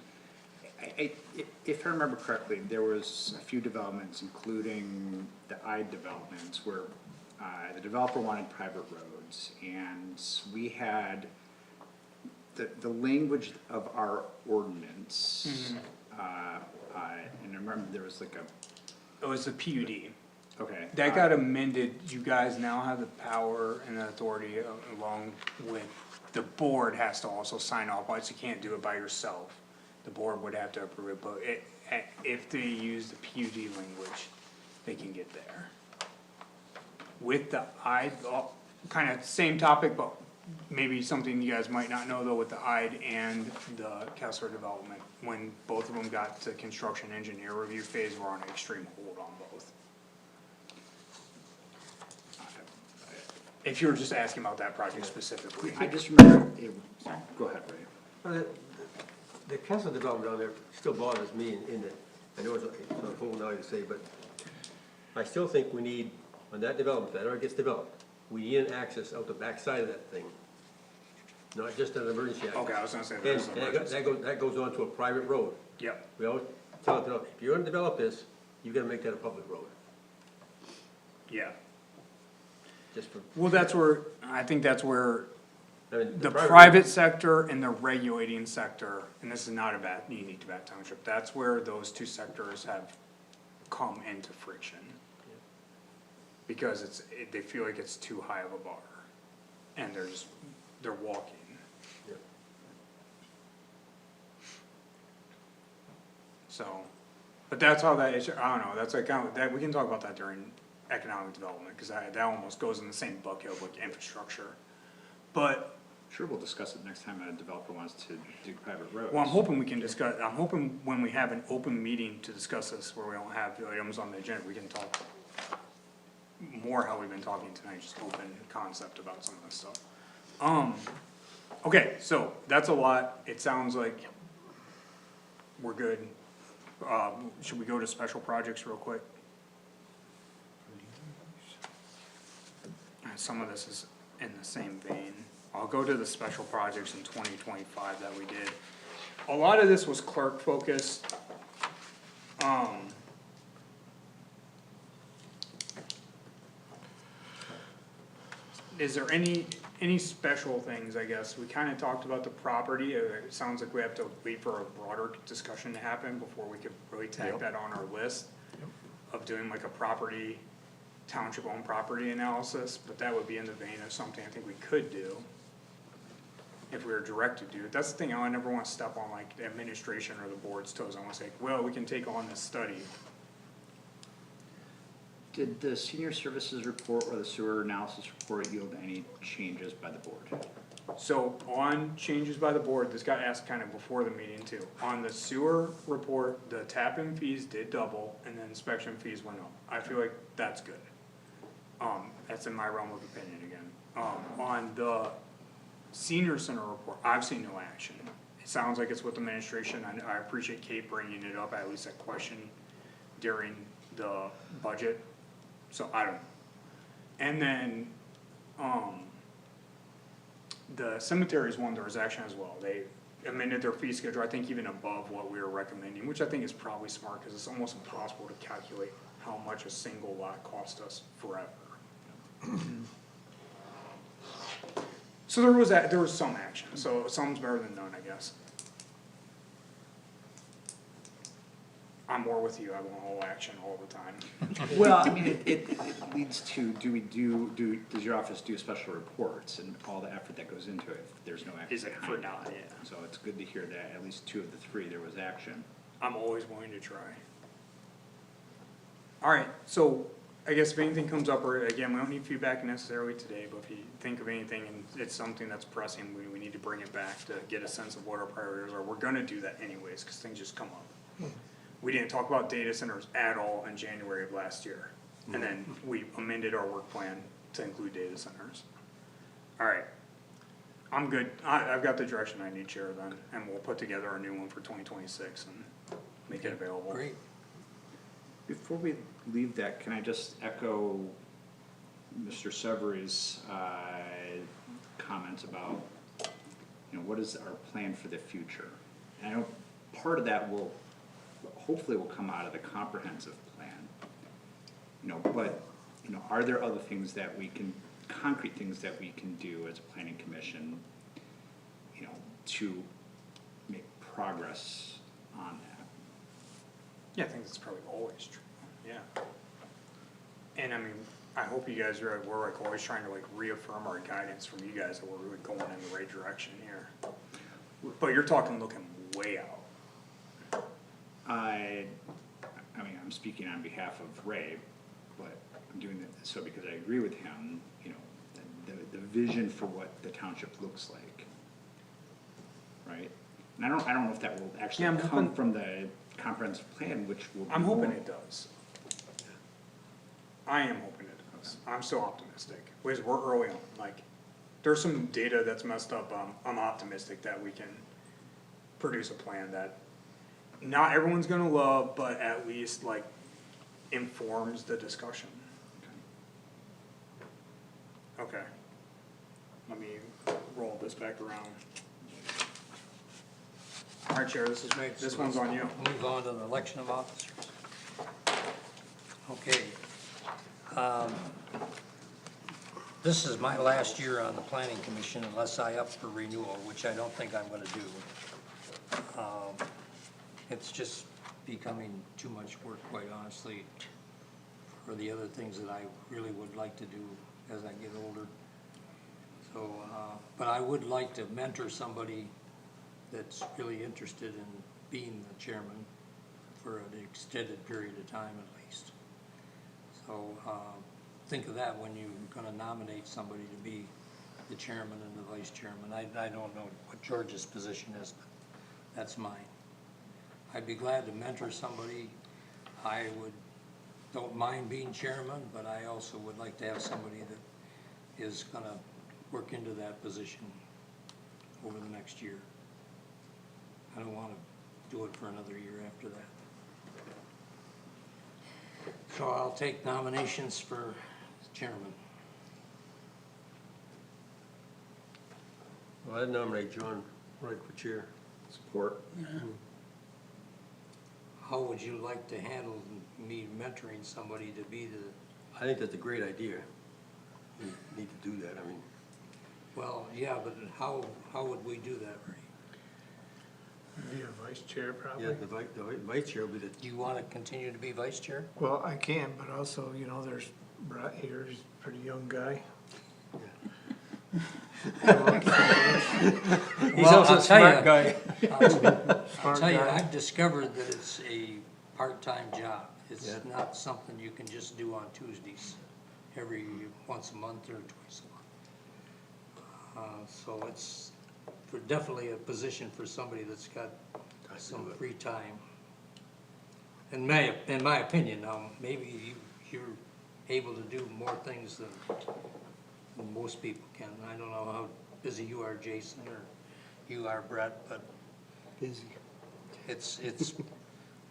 If I remember correctly, there was a few developments, including the IDE developments, where the developer wanted private roads, and we had the language of our ordinance. And I remember there was like It was the PUD. okay. That got amended, you guys now have the power and the authority, along with, the board has to also sign off on it, so you can't do it by yourself. The board would have to approve it, but if they use the PUD language, they can get there. With the kinda same topic, but maybe something you guys might not know though, with the IDE and the Kessler development, when both of them got to construction engineer review phase, we're on an extreme hold on both. If you were just asking about that project specifically. I just remember, go ahead, Ray. Well, the Kessler development down there still bothers me in that, I know it's a whole now to say, but I still think we need, on that development, if that ever gets developed, we need an access out the backside of that thing. Not just an emergency access. Okay, I was gonna say And there's an emergency. that goes onto a private road. Yep, We always tell them, if you're gonna develop this, you gotta make that a public road. Yeah, just for, well, that's where, I think that's where I mean. the private sector and the regulating sector, and this is not unique to Bath Township, that's where those two sectors have come into friction. Because they feel like it's too high of a bar, and they're walking. Yeah. So, but that's how that is, I don't know, that's like, that, we can talk about that during economic development, cause that almost goes in the same bucket of like infrastructure. But, Sure, we'll discuss it next time a developer wants to do private roads. well, I'm hoping we can discuss, I'm hoping when we have an open meeting to discuss this, where we don't have the items on the agenda, we can talk more how we've been talking tonight, just open concept about some of this stuff. Okay, so that's a lot, it sounds like we're good. Should we go to special projects real quick? Some of this is in the same vein. I'll go to the special projects in 2025 that we did. A lot of this was clerk focused. Is there any special things, I guess? We kinda talked about the property, it sounds like we have to wait for a broader discussion to happen before we could really tag that on our list. Of doing like a property, township owned property analysis, but that would be in the vein of something I think we could do. If we were directed to do it, that's the thing, I never wanna step on like the administration or the board's toes, I wanna say, well, we can take on this study. Did the senior services report or the sewer analysis report yield any changes by the board? So on changes by the board, this got asked kind of before the meeting too. On the sewer report, the tap-in fees did double and the inspection fees went up. I feel like that's good. That's in my realm of opinion again. On the senior center report, I've seen no action. It sounds like it's with administration. I appreciate Kate bringing it up, at least a question during the budget. So I don't know. And then, the cemeteries one, there was action as well. They amended their fee schedule, I think even above what we were recommending, which I think is probably smart, cause it's almost impossible to calculate how much a single lot cost us forever. So there was some action, so some's better than none, I guess. I'm more with you, I want all action all the time. Well, I mean, it leads to, does your office do special reports and all the effort that goes into it, if there's no action Is it for behind now? it? Yeah. So it's good to hear that at least two of the three, there was action. I'm always willing to try. Alright, so I guess if anything comes up, or again, we don't need feedback necessarily today, but if you think of anything and it's something that's pressing, we need to bring it back to get a sense of what our priorities are. We're gonna do that anyways, cause things just come up. We didn't talk about data centers at all in January of last year. And then we amended our work plan to include data centers. Alright, I'm good, I've got the direction I need, Chair, then, and we'll put together a new one for 2026 and make it available. Great. Before we leave that, can I just echo Mr. Severy's, comments about, what is our plan for the future? And I know part of that hopefully will come out of the comprehensive plan. But, are there other things that concrete things that we can do as a planning commission, to make progress on that? Yeah, I think that's probably always true, yeah. And I mean, I hope you guys we're like always trying to like reaffirm our guidance from you guys that we're really going in the right direction here. But you're talking looking way out. I mean, I'm speaking on behalf of Ray, but I'm doing it so because I agree with him, the vision for what the township looks like. Right? And I don't know if that will actually Yeah, I'm come hoping- from the comprehensive plan, which will be I'm hoping more- it does. I am hoping it does. I'm so optimistic. Because we're early on, like, there's some data that's messed up. I'm optimistic that we can produce a plan that not everyone's gonna love, but at least like informs the discussion. Okay. Let me roll this back around. Alright, Chair, this one's on you. Move on to the election of officers. Okay, This is my last year on the planning commission unless I up for renewal, which I don't think I'm gonna do. It's just becoming too much work, quite honestly, for the other things that I really would like to do as I get older. So, but I would like to mentor somebody that's really interested in being the chairman for an extended period of time at least. So, think of that when you're gonna nominate somebody to be the chairman and the vice chairman. I don't know what George's position is, but that's mine. I'd be glad to mentor somebody. Don't mind being chairman, but I also would like to have somebody that is gonna work into that position over the next year. I don't wanna do it for another year after that. So I'll take nominations for chairman. Well, I'd nominate John Wright for chair. Support. How would you like to handle me mentoring somebody to be the, I think that's a great idea. We need to do that, I mean, well, yeah, but how would we do that, Ray? Be a vice chair probably. yeah, the vice chair will be the, Do you wanna continue to be vice chair? Well, I can, but also, you know, there's Brett here, he's a pretty young guy. He's Well, also I'll a tell smart ya. guy. I'll tell you, guy. I've discovered that it's a part-time job. It's Yeah. not something you can just do on Tuesdays, once a month or twice a month. So it's definitely a position for somebody that's got some free time. In my opinion, now, maybe you're able to do more things than most people can. I don't know how busy you are, Jason, or you are, Brett, but Busy.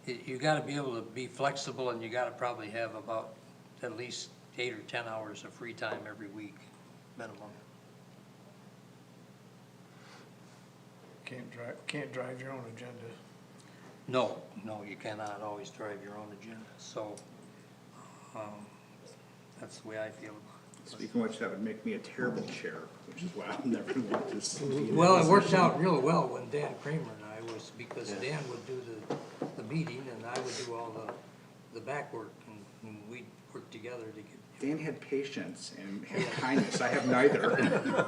you gotta be able to be flexible, and you gotta probably have about at least 8 or 10 hours of free time every week, minimum. Can't drive your own agenda. No, you cannot always drive your own agenda, so, that's the way I feel about it. Speaking of which, that would make me a terrible chair, which is why I'll never want to see. Well, it worked out real well when Dan Kramer and I was, because Dan would do the meeting and I would do all the back work, and we'd work together to get. Dan had patience and had kindness, I have neither.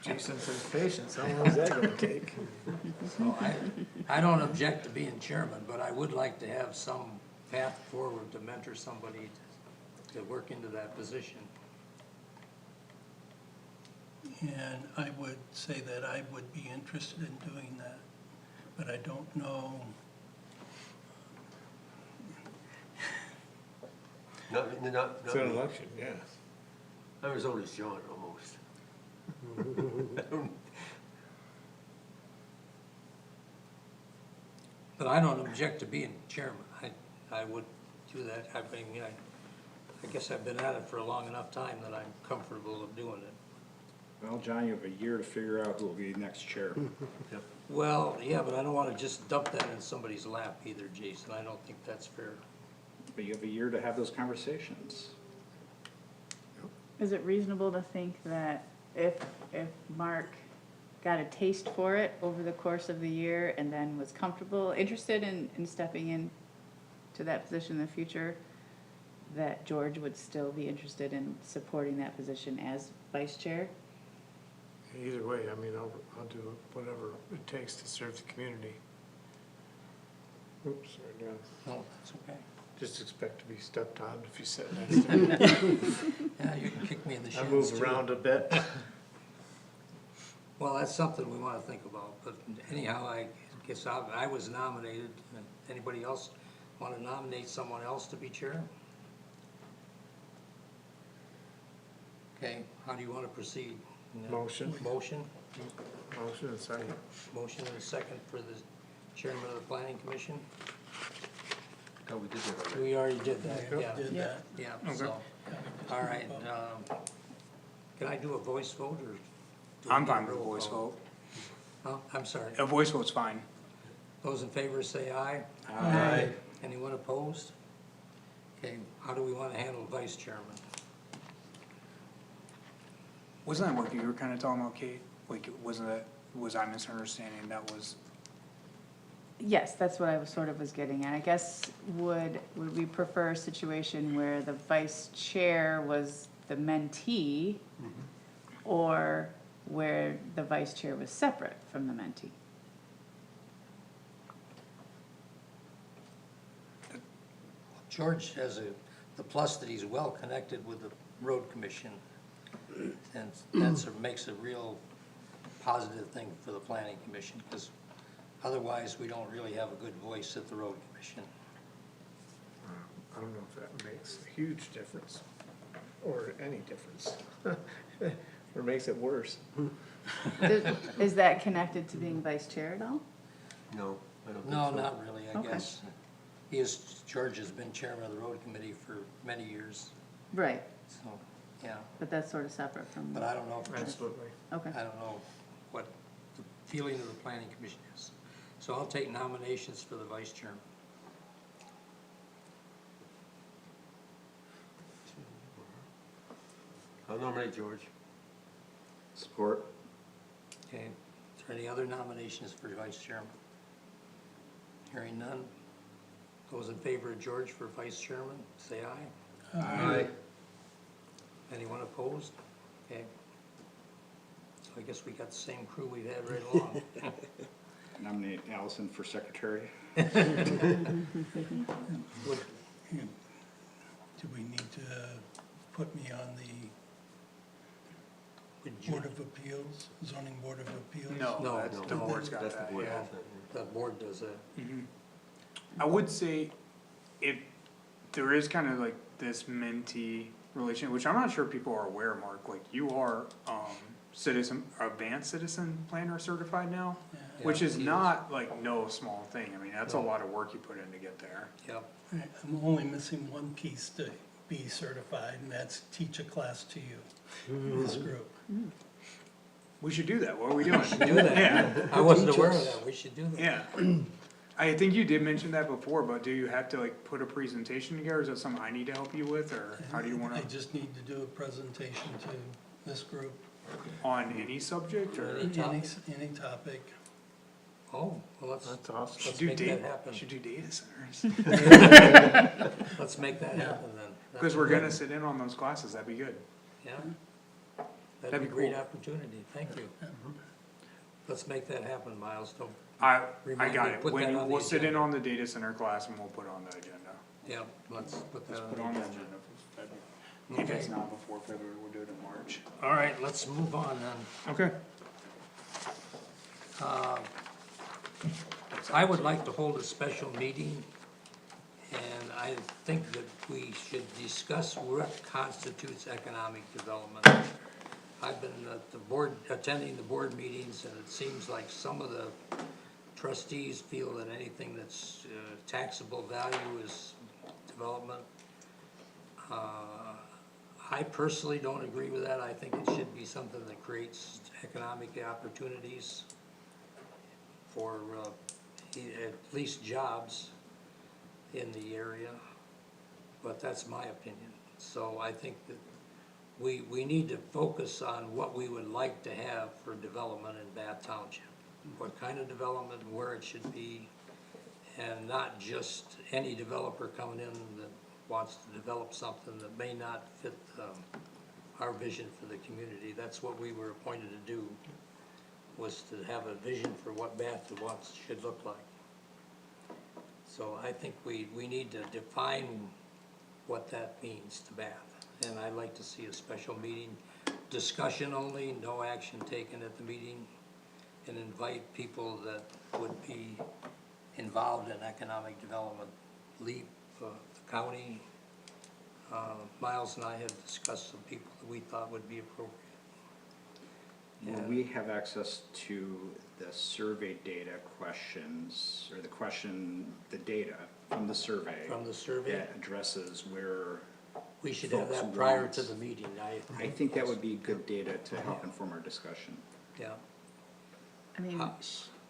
Jason says patience, how long is that gonna take? So I don't object to being chairman, but I would like to have some path forward to mentor somebody to work into that position. And I would say that I would be interested in doing that, but I don't know. not, It's an election, yeah. I'm as old as John almost. But I don't object to being chairman. I would do that. I mean, I guess I've been at it for a long enough time that I'm comfortable of doing it. Well, John, you have a year to figure out who will be next chair. Well, yeah, but I don't wanna just dump that in somebody's lap either, Jason. I don't think that's fair. But you have a year to have those conversations. Is it reasonable to think that if Mark got a taste for it over the course of the year and then was comfortable, interested in stepping in to that position in the future, that George would still be interested in supporting that position as vice chair? Either way, I mean, I'll do whatever it takes to serve the community. Oops, sorry, John. No, that's okay. Just expect to be stepped on if you sit next to me. Yeah, you can kick me in the I shins move too. around a bit. Well, that's something we wanna think about, but anyhow, I guess I was nominated. Anybody else wanna nominate someone else to be chair? Okay, how do you wanna proceed? Motion. Motion? Motion and second. Motion and a second for the chairman of the planning commission? Oh, we did that already. We already did that, yeah. Did that. Yeah, so, all right, can I do a voice vote, or? do we I'm need fine with a roll voice call? vote. Oh, I'm sorry. A voice vote's fine. Those in favor say aye. Aye. Anyone opposed? Okay, how do we wanna handle vice chairman? Wasn't that what you were kinda talking about, Kate? Like, wasn't that, was I misunderstanding that was? Yes, that's what I was sort of was getting at. I guess would we prefer a situation where the vice chair was the mentee? Or where the vice chair was separate from the mentee? George has the plus that he's well connected with the road commission. And that's, makes a real positive thing for the planning commission, because otherwise we don't really have a good voice at the road commission. I don't know if that makes a huge difference, or any difference, or makes it worse. Is that connected to being vice chair at all? No, I don't think No, so. not really, I Okay. guess. George has been chairman of the road committee for many years, Right, so, yeah. but that's sort of separate from, But I don't know, Absolutely. okay. I don't know what the feeling of the planning commission is. So I'll take nominations for the vice chairman. I'll nominate George. Support. Okay, is there any other nominations for vice chairman? Hearing none. Those in favor of George for vice chairman, say aye. Aye. Anyone opposed? Okay. So I guess we got the same crew we've had right along. Nominate Allison for secretary. Do we need to put me on the Would you- Board of Appeals, zoning board of appeals? No, No, that's, the no. board's got That's the that, board. yeah. The board does that. I would say if there is kind of like this mentee relation, which I'm not sure people are aware, Mark, like you are, citizen, advanced citizen planner certified now, which Yeah, is he is. not like no small thing. I mean, that's a lot of work you put in to get there. Yep. Right, I'm only missing one piece to be certified, and that's teach a class to you, this group. We should do that. What are we doing? Do that. Yeah, I wasn't Teach aware of us. that. We should do that. yeah. I think you did mention that before, but do you have to like put a presentation together? Is that something I need to help you with, or how do you wanna, I just need to do a presentation to this group, on any subject, or? Any topic? any topic. Oh, well, let's That's awesome. let's Do make that data, happen. should do data centers. Let's make that happen then. Cause we're gonna sit in on those classes, that'd be good. Yeah. That'd That'd be be a great cool. opportunity. Thank you. Let's make that happen, Miles. Don't, I Remind got me to it, put that on the we'll sit in agenda. on the data center class and we'll put on the agenda. yeah, let's put that Let's on put the on the agenda. agenda for February. If it's Okay. not before February, we'll do it in March. All right, let's move on then. Okay. I would like to hold a special meeting, and I think that we should discuss what constitutes economic development. I've been at the board, attending the board meetings, and it seems like some of the trustees feel that anything that's taxable value is development. I personally don't agree with that. I think it should be something that creates economic opportunities for at least jobs in the area, but that's my opinion. So I think that we need to focus on what we would like to have for development in Bath Township. What kind of development, where it should be, and not just any developer coming in that wants to develop something that may not fit our vision for the community. That's what we were appointed to do, was to have a vision for what Bath should look like. So I think we need to define what that means to Bath. And I'd like to see a special meeting, discussion only, no action taken at the meeting, and invite people that would be involved in economic development. LEAP, the county, Miles and I had discussed some people that we thought would be appropriate. Will we have access to the survey data questions, or the data from the survey? From the survey, That addresses where, we should have that folks prior want- to the meeting, I think that would be good data to help inform our discussion. Yeah. I mean, Go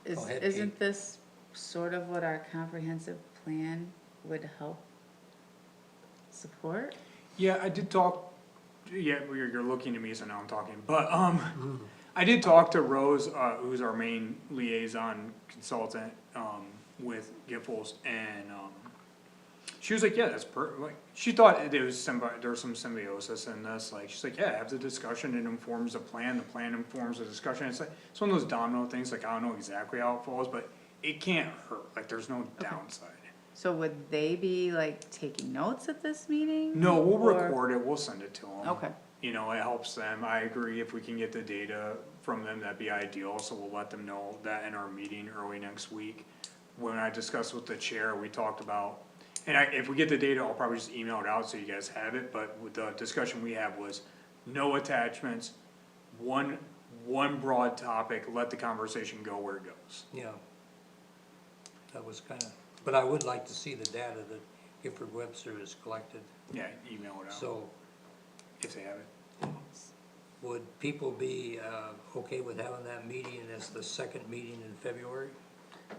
ahead, isn't Kate. this sort of what our comprehensive plan would help support? Yeah, I did talk, yeah, you're looking at me, so now I'm talking, but, I did talk to Rose, who's our main liaison consultant, with Giffords, and, she was like, yeah, that's like, she thought there was some symbiosis in this, like, she's like, yeah, have the discussion, it informs the plan informs the discussion, it's like, it's one of those domino things, like, I don't know exactly how it falls, but it can't hurt, like, there's no downside. So would they be like taking notes at this meeting? No, we'll Or- record it, we'll send it to them. Okay. You know, it helps them, I agree, if we can get the data from them, that'd be ideal, so we'll let them know that in our meeting early next week. When I discussed with the chair, we talked about, and if we get the data, I'll probably just email it out so you guys have it, but with the discussion we had was no attachments, one broad topic, let the conversation go where it goes. Yeah. That was kinda, but I would like to see the data that Gifford Webster has collected, Yeah, email it out, so if they have it. would people be, okay with having that meeting as the second meeting in February?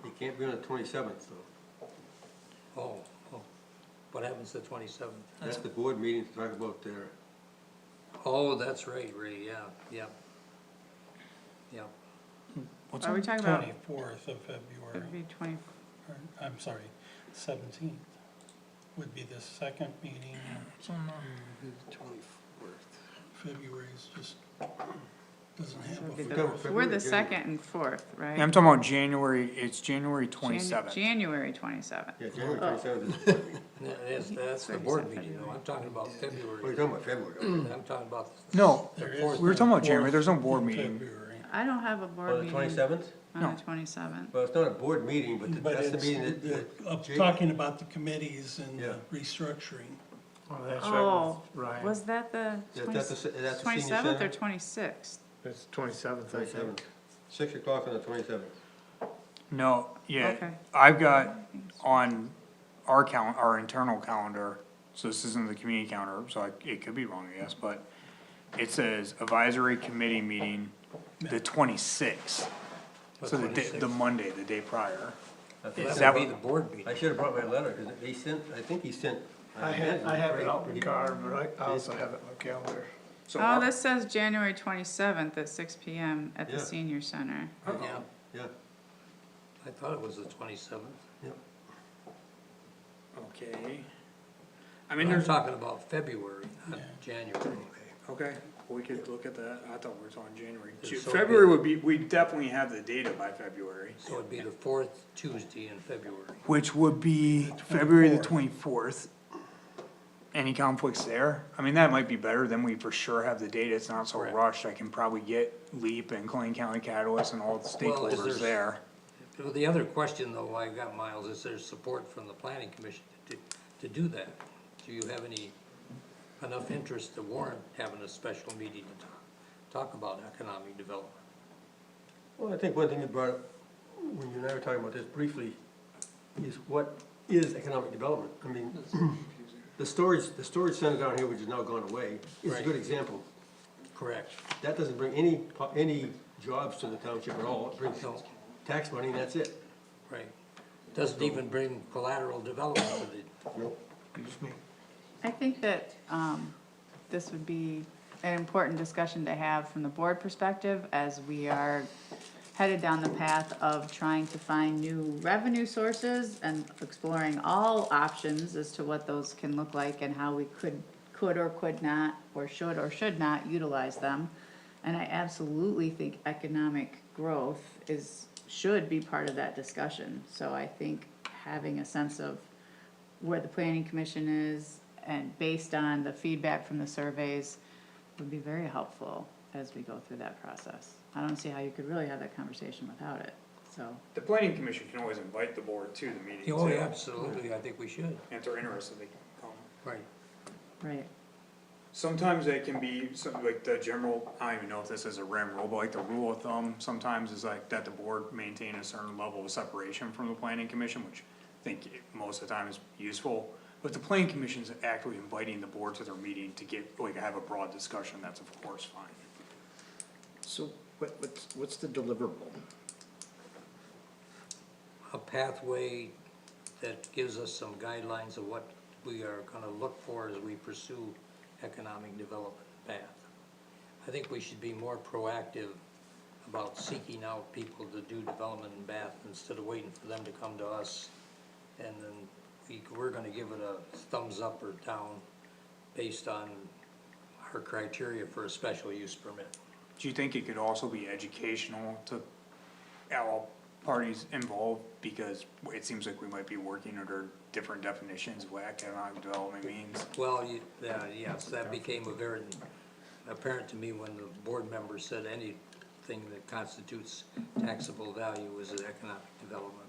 You can't be on the 27th, though. Oh, what happens the 27th? That's the board meeting to talk about their, Oh, that's right, Ray, yeah. What's Are we talking about, 24th of February, it'd be 20, or, I'm sorry, 17th would be the second meeting. February's just, doesn't have so it'd a. be we go the, February, we're the January. second and fourth, right? I'm talking about January, it's January twenty-seventh. January 27th. yeah, January Oh. 27th is the board meeting. That's the So you board said meeting, though, February. I'm talking about What are you February, talking about, February? I'm talking about. No, There the is fourth. we were talking about no January, there's no fourth board in meeting. February. I don't have a board On the meeting 27th? on No. the 27th. Well, it's not a board meeting, but But that's the it's, meeting that. I'm Jake- talking about the committees and Yeah. restructuring. Oh, that's Oh, right, was that the Yeah, that's the senior 27th or center. 26th? It's 27th, I 27th. think. 6 o'clock on the 27th. No, yeah, Okay. I've got on our internal calendar, so this isn't the community calendar, so it could be wrong, I guess, but it says advisory committee meeting the 26th. So the 26th. Monday, the day prior. I That that would be what- the board meeting. I should've brought my letter, cause he sent, I think he sent. I have it out in the car, but I also have it on my calendar. So Oh, this says January 27th at 6 PM at the Yeah. senior center. Yeah, Yeah, I thought it was the 27th. yeah. Okay. I mean, I'm there's, talking about February, not Yeah. January. okay, we could look at that, I thought we were talking January. So it'd February be- would be, we definitely have the data by February. So it'd be the fourth Tuesday in February. Which would be February the 24th. Any conflicts there? I mean, that might be better, then we for sure have the data, it's not so Correct. rushed, I can probably get LEAP and Clean County Catalyst and all the Well, is stakeholders there- there. Well, the other question, though, I got, Miles, is there support from the planning commission to do that? Do you have enough interest to warrant having a special meeting to talk about economic development? Well, I think one thing you brought up, when you and I were talking about this briefly, is what is economic development? I mean, the storage center down here, which has now gone away, is a Right. good example. Correct. That doesn't bring any jobs to the township at all, it brings No. tax money and that's it. Right. Doesn't even bring collateral development to the, Nope. I think that, this would be an important discussion to have from the board perspective as we are headed down the path of trying to find new revenue sources and exploring all options as to what those can look like and how we could or could not, or should not utilize them. And I absolutely think economic growth should be part of that discussion. So I think having a sense of where the planning commission is and based on the feedback from the surveys would be very helpful as we go through that process. I don't see how you could really have that conversation without it, so. The planning commission can always invite the board to the meeting oh, too. yeah, absolutely, I think we should. And if they're interested, they can come. Right. Right. Sometimes it can be, like the general, I don't even know if this is a REM rule, but like the rule of thumb sometimes is like that the board maintain a certain level of separation from the planning commission, which I think most of the time is useful. But the planning commission's actually inviting the board to their meeting to get, like, have a broad discussion, that's of course fine. So what's the deliverable? A pathway that gives us some guidelines of what we are gonna look for as we pursue economic development in Bath. I think we should be more proactive about seeking out people to do development in Bath instead of waiting for them to come to us. And then we're gonna give it a thumbs up or down based on our criteria for a special use permit. Do you think it could also be educational to all parties involved? Because it seems like we might be working under different definitions of what economic development means. Well, yes, that became very apparent to me when the board member said anything that constitutes taxable value is an economic development.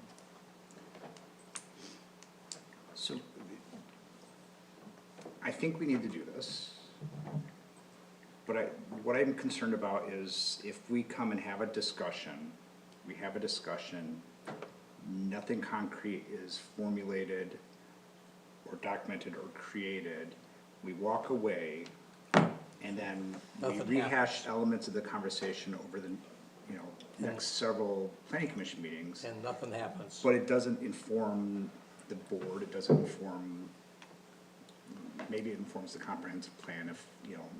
So, I think we need to do this. But what I'm concerned about is if we come and have a discussion, nothing concrete is formulated or documented or created, we walk away, and then we Nothing rehash happens. elements of the conversation over the, next several planning commission meetings. And nothing happens. But it doesn't inform the board, it doesn't inform, maybe it informs the comprehensive plan if,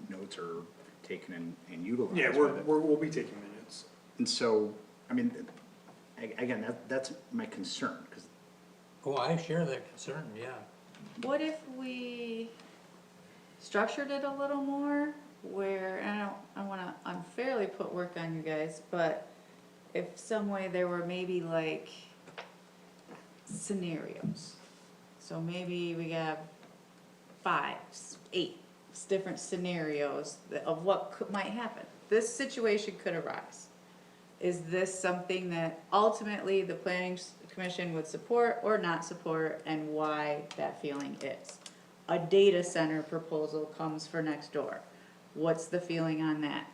notes are taken and utilized. Yeah, by the- we'll be taking minutes. And so, I mean, again, that's my concern, cause Oh, I share that concern, yeah. What if we structured it a little more where, and I wanna unfairly put work on you guys, but if some way there were maybe like scenarios. So maybe we got 5, 8 different scenarios of what might happen. This situation could arise. Is this something that ultimately the planning commission would support or not support, and why that feeling is? A data center proposal comes for next door. What's the feeling on that?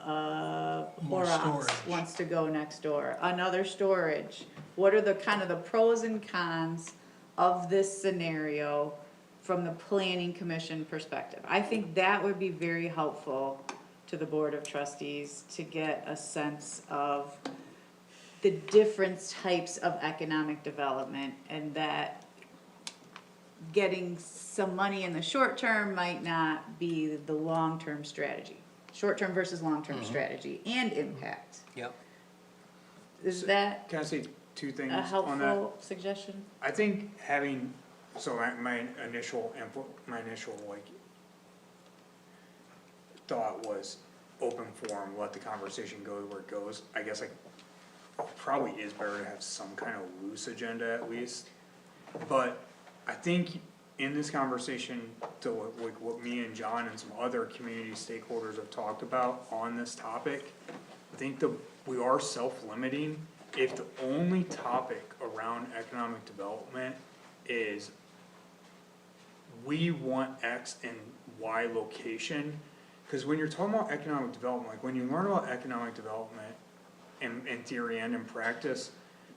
More Horrocks storage. wants to go next door, another storage. What are the kind of the pros and cons of this scenario from the planning commission perspective? I think that would be very helpful to the board of trustees to get a sense of the different types of economic development, and that getting some money in the short term might not be the long-term strategy. Short-term versus long-term strategy and impact. Yep. Is that Can I say two things a on that? helpful suggestion? I think having, so my initial input, like thought was open forum, let the conversation go where it goes. I guess probably is better to have some kind of loose agenda at least. But I think in this conversation, to what me and John and some other community stakeholders have talked about on this topic, I think we are self-limiting if the only topic around economic development is we want X and Y location. Cause when you're talking about economic development, like when you learn about economic development in theory and in practice,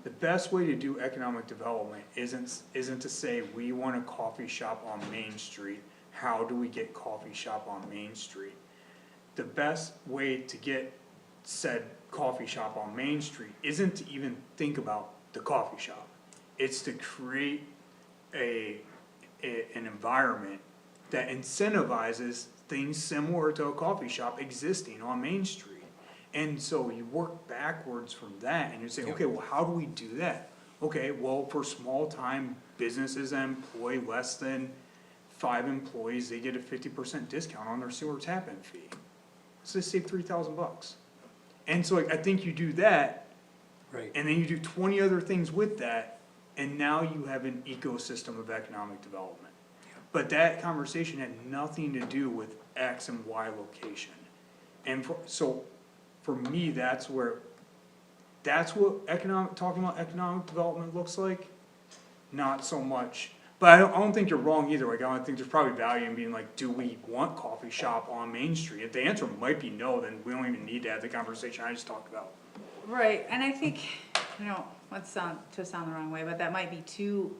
the best way to do economic development isn't to say, we want a coffee shop on Main Street, how do we get coffee shop on Main Street? The best way to get said coffee shop on Main Street isn't to even think about the coffee shop. It's to create an environment that incentivizes things similar to a coffee shop existing on Main Street. And so you work backwards from that and you say, okay, well, how do we do that? Okay, well, for small time businesses that employ less than 5 employees, they get a 50% discount on their sewer tap-in fee. So they save $3,000. And so I think you do that, Right. and then you do 20 other things with that, and now you have an ecosystem of economic development. But that conversation had nothing to do with X and Y location. And so, for me, that's what talking about economic development looks like. Not so much, but I don't think you're wrong either, like, I think there's probably value in being like, do we want coffee shop on Main Street? If the answer might be no, then we don't even need to have the conversation I just talked about. Right, and I think, I don't want to sound the wrong way, but that might be too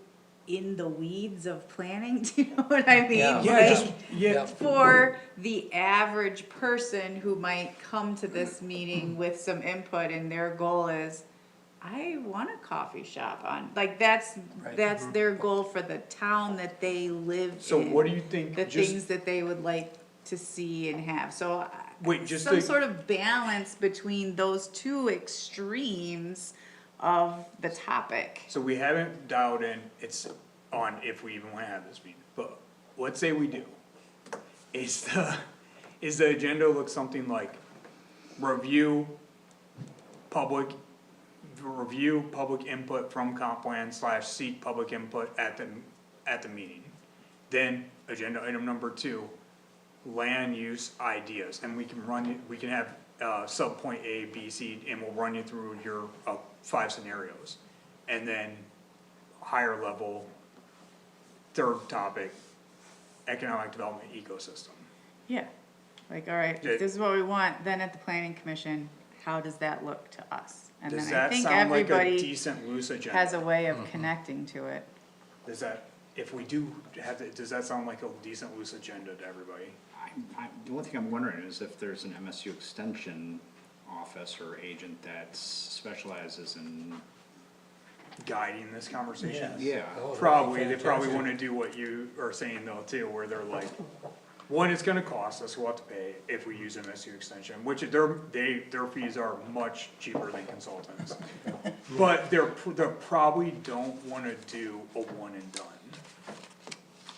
in the weeds of planning, do you know what I mean? Yeah. Like, Yeah. for the average person who might come to this meeting with some input and their goal is, I want a coffee shop on, like, that's their goal for the town that they live in. So what do you think, The just- things that they would like to see and have, so. Wait, just some to- sort of balance between those two extremes of the topic. So we haven't dialed in, it's on if we even wanna have this meeting, but let's say we do. Is the agenda look something like review public input from comp plan / seek public input at the meeting. Then agenda item number 2, land use ideas, and we can have, sub point A, B, C, and we'll run you through your, 5 scenarios. And then higher level, third topic, economic development ecosystem. Yeah, like, all right, Okay. if this is what we want, then at the planning commission, how does that look to us? And Does then I that think sound like a everybody decent loose agenda? has a way of connecting to it. Does that, if we do have, does that sound like a decent loose agenda to everybody? The only thing I'm wondering is if there's an MSU extension office or agent that specializes in, Guiding this conversation? yeah. Probably, they probably wanna do what you are saying though too, where they're like, one, it's gonna cost us, we'll have to pay if we use MSU extension, which their fees are much cheaper than consultants. But they probably don't wanna do a one and done.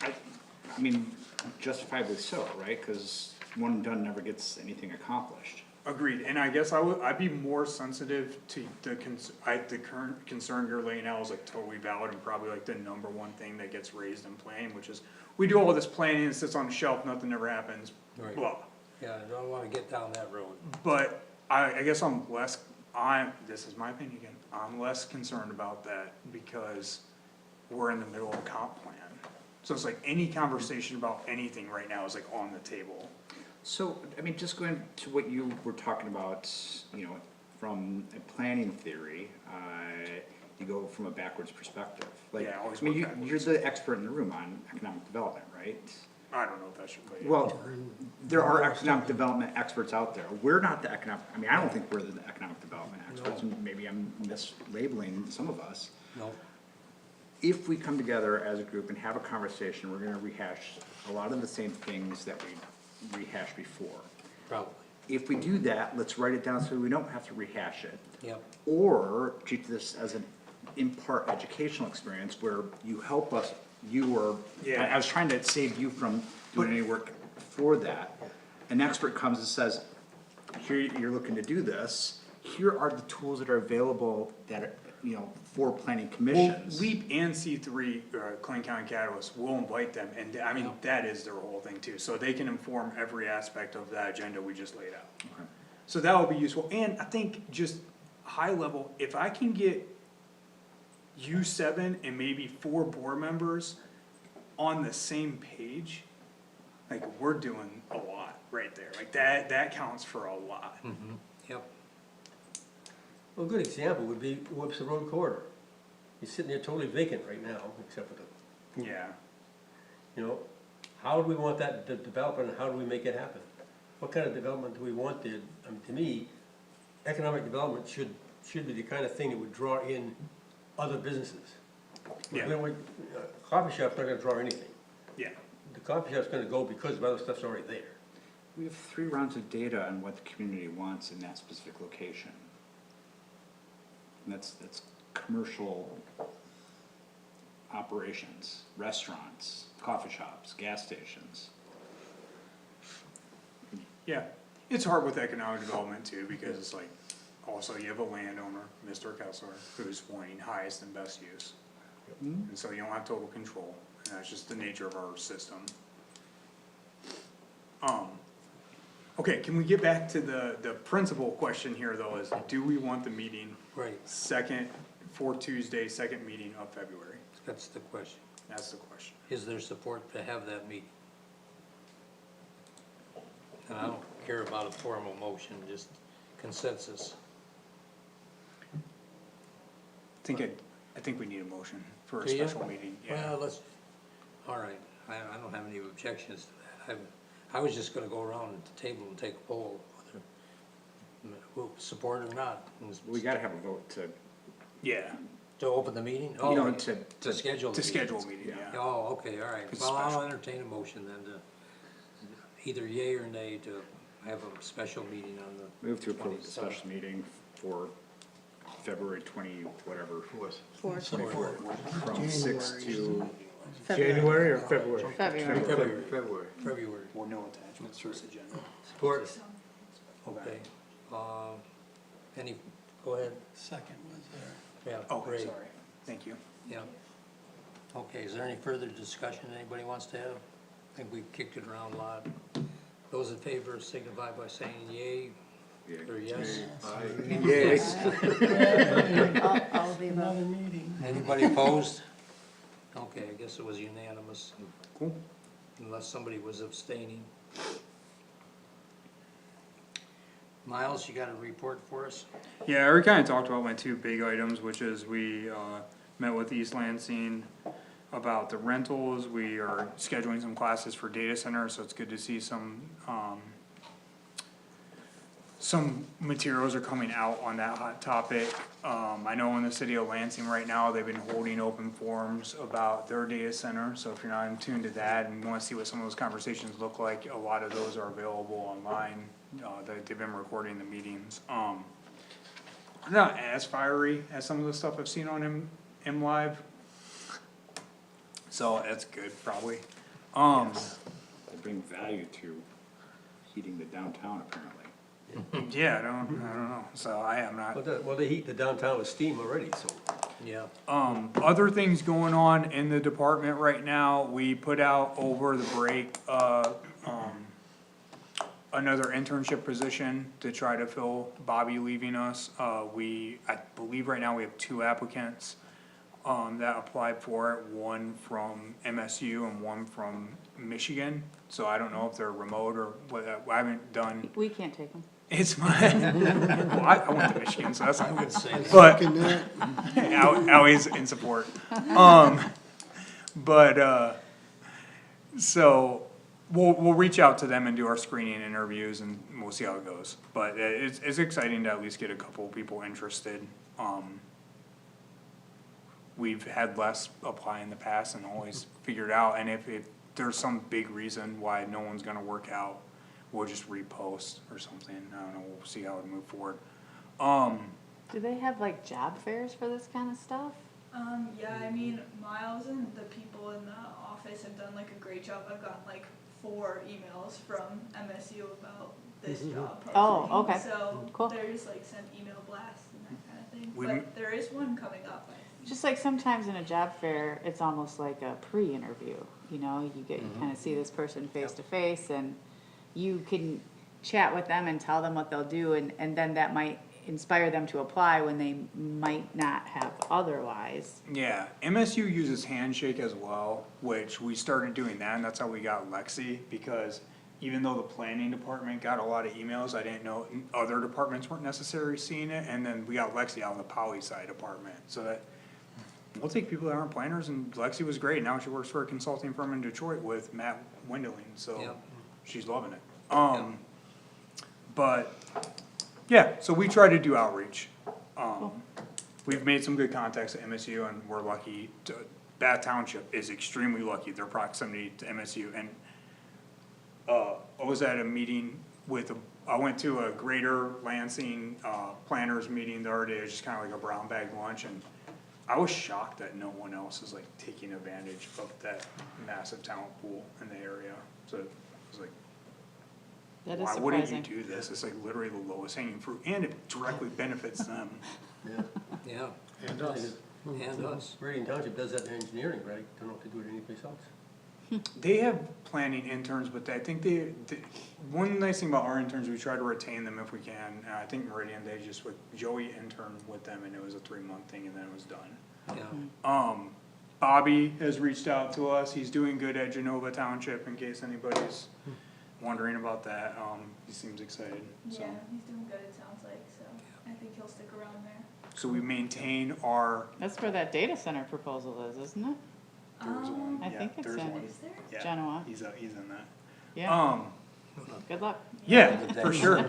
I mean, justifiably so, right? Cause one and done never gets anything accomplished. Agreed, and I guess I'd be more sensitive to the current concern you're laying out is like totally valid and probably like the number one thing that gets raised in planning, which is, we do all this planning, it sits on the shelf, nothing ever happens, Right. blah. Yeah, I don't wanna get down that road. But I guess this is my opinion again, I'm less concerned about that because we're in the middle of a comp plan. So it's like any conversation about anything right now is like on the table. So, I mean, just going to what you were talking about, you know, from a planning theory, you go from a backwards perspective. Like, Yeah, always I mean, work you're the expert in the room on economic development, right? I don't know if that should be. Well, there are economic development experts out there. We're not the I mean, I don't think we're the economic development experts, and maybe I'm mislabeling some of us. No, If we come together as a group and have a conversation, we're gonna rehash a lot of the same things that we rehashed before. probably, If we do that, let's write it down so we don't have to rehash it. yep. Or treat this as an in-part educational experience where you help us, I was trying to save you from doing any work for that. An expert comes and says, here, you're looking to do this, here are the tools that are available that are, you know, for planning Well, commissions. LEAP and C3, Clayton County Catalyst, will invite them, and I mean, that is their whole thing too, so they can inform every aspect of that agenda we just laid out. Okay. So that will be useful, and I think just high level, if I can get you 7 and maybe 4 board members on the same page, like, we're doing a lot right there, like, that counts for a lot. Yep, Well, a good example would be Webster Road corridor. It's sitting there totally vacant right now, except for the, Yeah, you know, how do we want that to develop and how do we make it happen? What kind of development do we want there? I mean, to me, economic development should be the kind of thing that would draw in other businesses. Yeah. You know, coffee shop's not gonna draw anything. yeah. The coffee shop's gonna go because of other stuff's already there. We have 3 rounds of data on what the community wants in that specific location. And that's commercial operations, restaurants, coffee shops, gas stations. Yeah, it's hard with economic development too, because it's like, also you have a landowner, Mr. Kessler, who's wanting highest and best use. And so you don't have total control, and that's just the nature of our system. Okay, can we get back to the principal question here though, is do we want the meeting right, Tuesday, second meeting of February? that's the question. That's the question. Is there support to have that meeting? And I don't care about a formal motion, just consensus. I think we need a motion for a Do you? special meeting, yeah. Well, all right, I don't have any objections to that. I was just gonna go around at the table and take a poll, whether we'll support or not. We gotta have a vote to Yeah, To open the meeting? you know, Oh, to schedule the to meeting. schedule a meeting, yeah. Oh, okay, all right. It's Well, I'll special. entertain a motion then to either yay or nay to have a special meeting on the Move to approve the 27th. special meeting for February 20, whatever, Four. from 6 to, January or February? February. February. Or no attachments to this agenda. Support. Okay. Any, go ahead. Second was there. Yeah, Oh, great. sorry, thank you. Yeah. Okay, is there any further discussion anybody wants to have? I think we kicked it around a lot. Those in favor signify by saying yay or yes. Yes. All of the above. Another meeting. Anybody opposed? Okay, I guess it was unanimous, Cool. unless somebody was abstaining. Miles, you got a report for us? Yeah, I already kinda talked about my two big items, which is we, met with East Lansing about the rentals. We are scheduling some classes for data center, so it's good to see some materials are coming out on that hot topic. I know in the city of Lansing right now, they've been holding open forums about their data center, so if you're not in tune to that and wanna see what some of those conversations look like, a lot of those are available online. They've been recording the meetings. Not as fiery as some of the stuff I've seen on M Live. So that's good, probably. they bring value to heating the downtown apparently. Yeah, I don't know, so I am not. Well, they heat the downtown with steam already, so. Yeah. Other things going on in the department right now, we put out over the break, another internship position to try to fill Bobby leaving us. I believe right now we have 2 applicants, that applied for it, one from MSU and one from Michigan. So I don't know if they're remote or what, I haven't done, We can't take them. it's my, well, I went to Michigan, so that's I not would say, But Second that, always in support. So we'll reach out to them and do our screening interviews and we'll see how it goes. But it's exciting to at least get a couple of people interested. We've had less apply in the past and always figured out, and if there's some big reason why no one's gonna work out, we'll just repost or something. I don't know, we'll see how we move forward. Do they have like job fairs for this kind of stuff? Yeah, I mean, Miles and the people in the office have done like a great job. I've gotten like 4 emails from MSU about this job posting. Oh, okay. So Cool. they're just like send email blasts and that kind of thing. We- But there is one coming up. Just like sometimes in a job fair, it's almost like a pre-interview, you know, you kind of see this person face to face and you can chat with them and tell them what they'll do and then that might inspire them to apply when they might not have otherwise. Yeah, MSU uses Handshake as well, which we started doing that, and that's how we got Lexi, because even though the planning department got a lot of emails, I didn't know other departments weren't necessarily seeing it, and then we got Lexi out of the poli-sci department, so that we'll take people that aren't planners, and Lexi was great, now she works for a consulting firm in Detroit with Matt Wendling, so Yep. she's loving it. But, yeah, so we try to do outreach. We've made some good contacts at MSU and we're lucky to, Bath Township is extremely lucky, their proximity to MSU, and I was at a meeting with, I went to a Greater Lansing, planners meeting the other day, it was just kinda like a brown bag lunch, and I was shocked that no one else is like taking advantage of that massive talent pool in the area, so it was like, That is why wouldn't you surprising. do this? It's like literally the lowest hanging fruit, and it directly benefits them. Yeah. yeah, And us. and us. Reading Township does that in engineering, right? Don't know if they do it anyplace else. They have planning interns, but I think one nice thing about our interns, we try to retain them if we can. I think Meridian, they just, with Joey interned with them and it was a 3-month thing and then it was done. Yeah, Bobby has reached out to us, he's doing good at Genova Township in case anybody's wondering about that, he seems excited, so. Yeah, he's doing good, it sounds like, so I think he'll stick around there. So we maintain our, That's where that data center proposal is, isn't it? there was one, I yeah, think it's there's in- one. Is there? Yeah, Genoa. he's in that. Yeah, good luck. Yeah, for sure.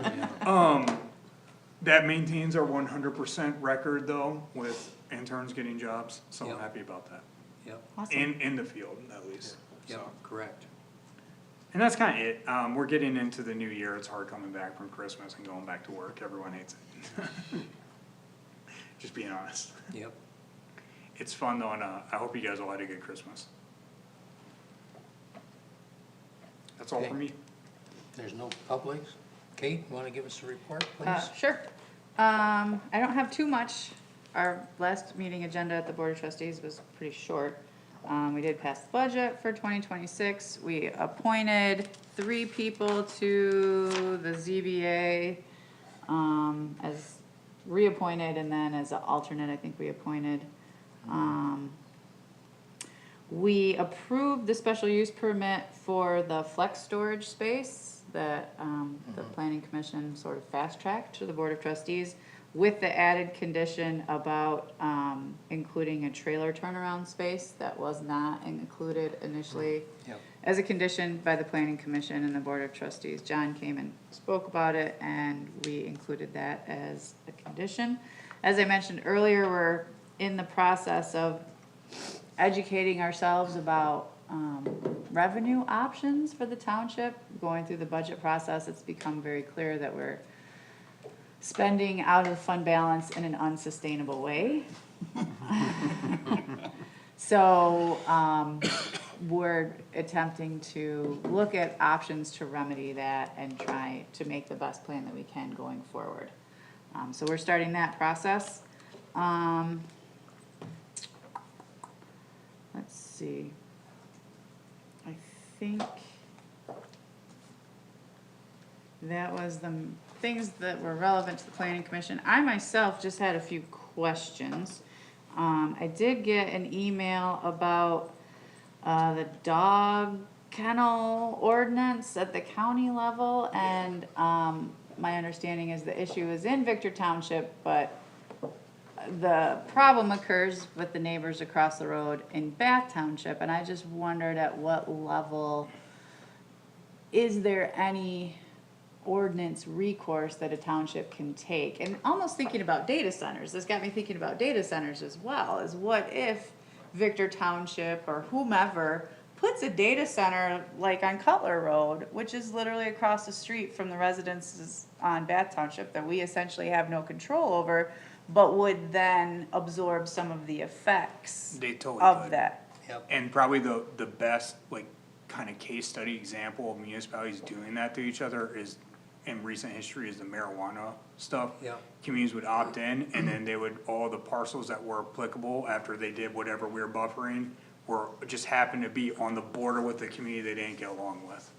That maintains our 100% record though, with interns getting jobs, so I'm Yep. happy about that. Yep, Awesome. In the field, at least, yep, so. correct. And that's kinda it, we're getting into the new year, it's hard coming back from Christmas and going back to work, everyone hates it. Just being honest. Yep. It's fun though, and I hope you guys all had a good Christmas. That's all Okay. for me. There's no public. Kate, you wanna give us a report, please? Sure. I don't have too much. Our last meeting agenda at the Board of Trustees was pretty short. We did pass the budget for 2026. We appointed 3 people to the ZBA, as reappointed, and then as an alternate, I think we appointed. We approved the special use permit for the flex storage space that, the planning commission sort of fast-tracked to the Board of Trustees with the added condition about, including a trailer turnaround space that was not included initially Yep. as a condition by the planning commission and the Board of Trustees. John came and spoke about it, and we included that as a condition. As I mentioned earlier, we're in the process of educating ourselves about revenue options for the township. Going through the budget process, it's become very clear that we're spending out of fund balance in an unsustainable way. So, we're attempting to look at options to remedy that and try to make the best plan that we can going forward. So we're starting that process. Let's see. I think that was the things that were relevant to the planning commission. I myself just had a few questions. I did get an email about, the dog kennel ordinance at the county level, and, my understanding is the issue is in Victor Township, but the problem occurs with the neighbors across the road in Bath Township, and I just wondered at what level, is there any ordinance recourse that a township can take? And almost thinking about data centers, this got me thinking about data centers as well, is what if Victor Township or whomever puts a data center like on Cutler Road, which is literally across the street from the residences on Bath Township that we essentially have no control over, but would then absorb some of the effects They totally of could. that. Yep. And probably the best, like, kind of case study example of municipalities doing that to each other is, in recent history, is the marijuana stuff. Yeah. Communities would opt in, and then they would, all the parcels that were applicable after they did whatever we were buffering, were, just happened to be on the border with the community they didn't get along with.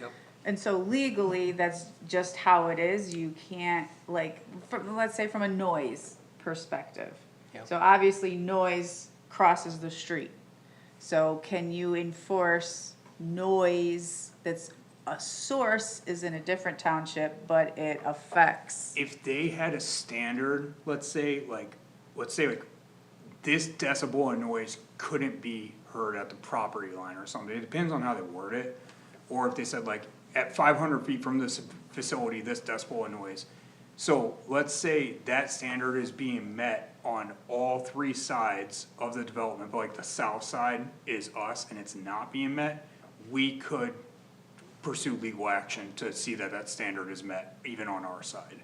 Yep. And so legally, that's just how it is, you can't, like, from, let's say from a noise perspective. Yep. So obviously noise crosses the street. So can you enforce noise that's a source is in a different township, but it affects? If they had a standard, let's say this decibel of noise couldn't be heard at the property line or something, it depends on how they word it. Or if they said like, at 500 feet from this facility, this decibel of noise. So let's say that standard is being met on all 3 sides of the development, but like the south side is us and it's not being met, we could pursue legal action to see that that standard is met, even on our side.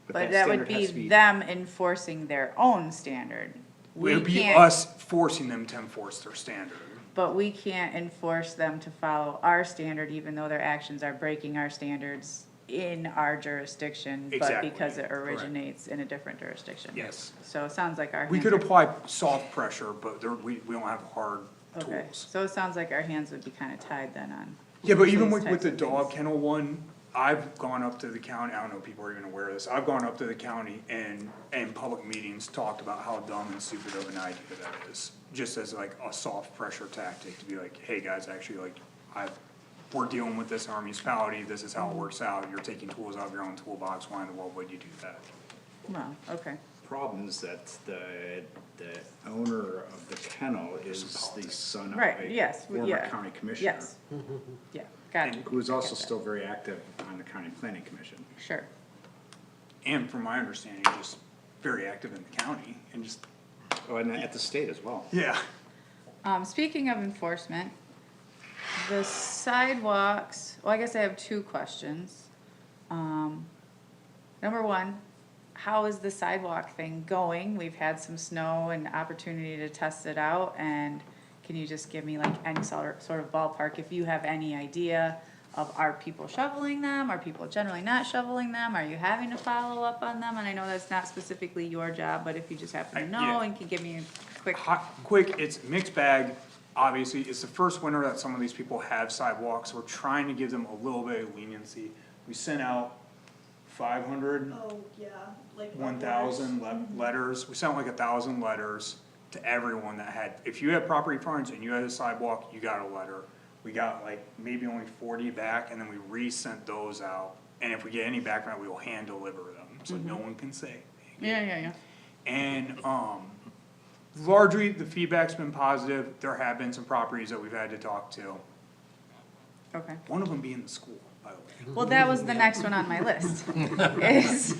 But that would standard has to be them enforcing their own standard. It We would be can't, us forcing them to enforce their standard. but we can't enforce them to follow our standard, even though their actions are breaking our standards in our jurisdiction, but Exactly. because it originates in a different jurisdiction. Yes. So it sounds like our We hands could are- apply soft pressure, but we don't have hard Okay, tools. so it sounds like our hands would be kinda tied then on. Yeah, but even those with types the of dog things. kennel one, I've gone up to the county, I don't know if people are even aware of this, I've gone up to the county and in public meetings talked about how dumb and stupid of an idea that is. Just as like a soft pressure tactic to be like, hey guys, actually like, we're dealing with this in our municipality, this is how it works out, you're taking tools out of your own toolbox, why in the world would you do that? Well, okay, Problem is that the owner of the kennel is the son of right, a yes, former yeah, county commissioner. yes, yeah, got it. Who is also Got that. still very active on the county planning commission. Sure, and from my understanding, just very active in the county, and just, Oh, and at the state as well. yeah. Speaking of enforcement, the sidewalks, well, I guess I have two questions. Number one, how is the sidewalk thing going? We've had some snow and opportunity to test it out, and can you just give me like any sort of ballpark, if you have any idea of, are people shoveling them? Are people generally not shoveling them? Are you having to follow up on them? And I know that's not specifically your job, but if you just happen to know Yeah. and can give me a quick. Quick, it's mixed bag, obviously, it's the first winter that some of these people have sidewalks, we're trying to give them a little bit of leniency. We sent out 500, Oh, yeah, like. 1,000 letters, we sent like 1,000 letters to everyone that had, if you had property frontage and you had a sidewalk, you got a letter. We got like maybe only 40 back, and then we resent those out, and if we get any back from that, we will hand deliver them, so no one can say. Yeah. And, largely, the feedback's been positive, there have been some properties that we've had to talk to, Okay. one of them being the school, by the way. Well, that was the next one on my list, is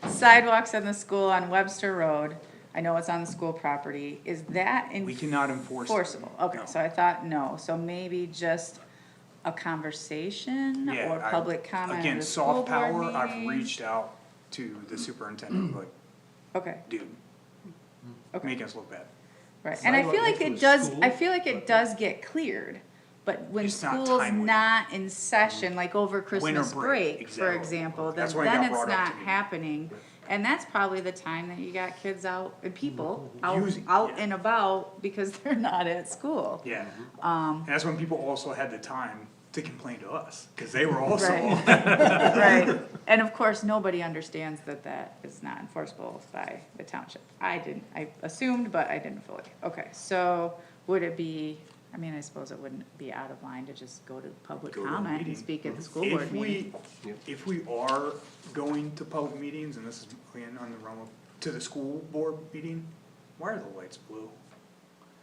sidewalks in the school on Webster Road. I know it's on the school property, is that We cannot enforce it. enforceable? Okay, No. so I thought no, so maybe just a conversation Yeah, or public comment at again, a school soft board power, I've meeting? reached out to the superintendent, like, Okay, dude, okay, making us look bad. right, and I feel Sidewalk like next it to a does, school? I feel like it does get cleared. But when It's not school's timely. not in session, like over Christmas break, break, for exactly. example, then That's when it got it's brought up not to me. happening. And that's probably the time that you got kids out, and people Using- out yeah. and about because they're not at school. Yeah, and that's when people also had the time to complain to us, cause they were also. Right. Right, and of course, nobody understands that that is not enforceable by the township. I assumed, but I didn't fully. Okay, so would it be, I mean, I suppose it wouldn't be out of line to just go to public Go to a comment and meeting. speak at the school board meeting. If we are going to public meetings, and this is again on the realm of, to the school board meeting, why are the lights blue?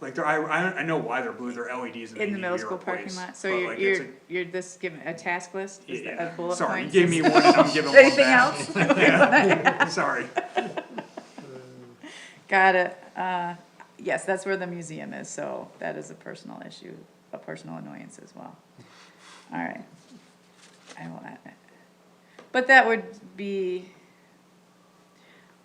Like, I know why they're blue, they're LEDs and they In the need to middle be school parking replaced, lot, so but, you're, like, it's you're this giving a task list, is that Yeah, a bullet sorry, you points? gave me one and I'm giving one Anything back. else? Yeah, sorry. Got it, yes, that's where the museum is, so that is a personal issue, a personal annoyance as well. Alright, I will add it. But that would be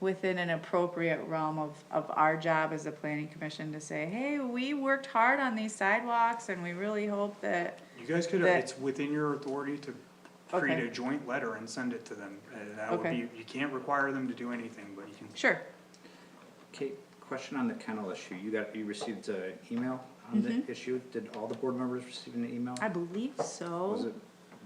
within an appropriate realm of our job as a planning commission to say, hey, we worked hard on these sidewalks and we really hope that, You guys could, That- it's within your authority to create Okay. a joint letter and send it to them, that would Okay. be, you can't require them to do anything, but you can. sure, Kate, question on the kennel issue, you received an email on the issue, did all the board members receive an email? I believe so. Was it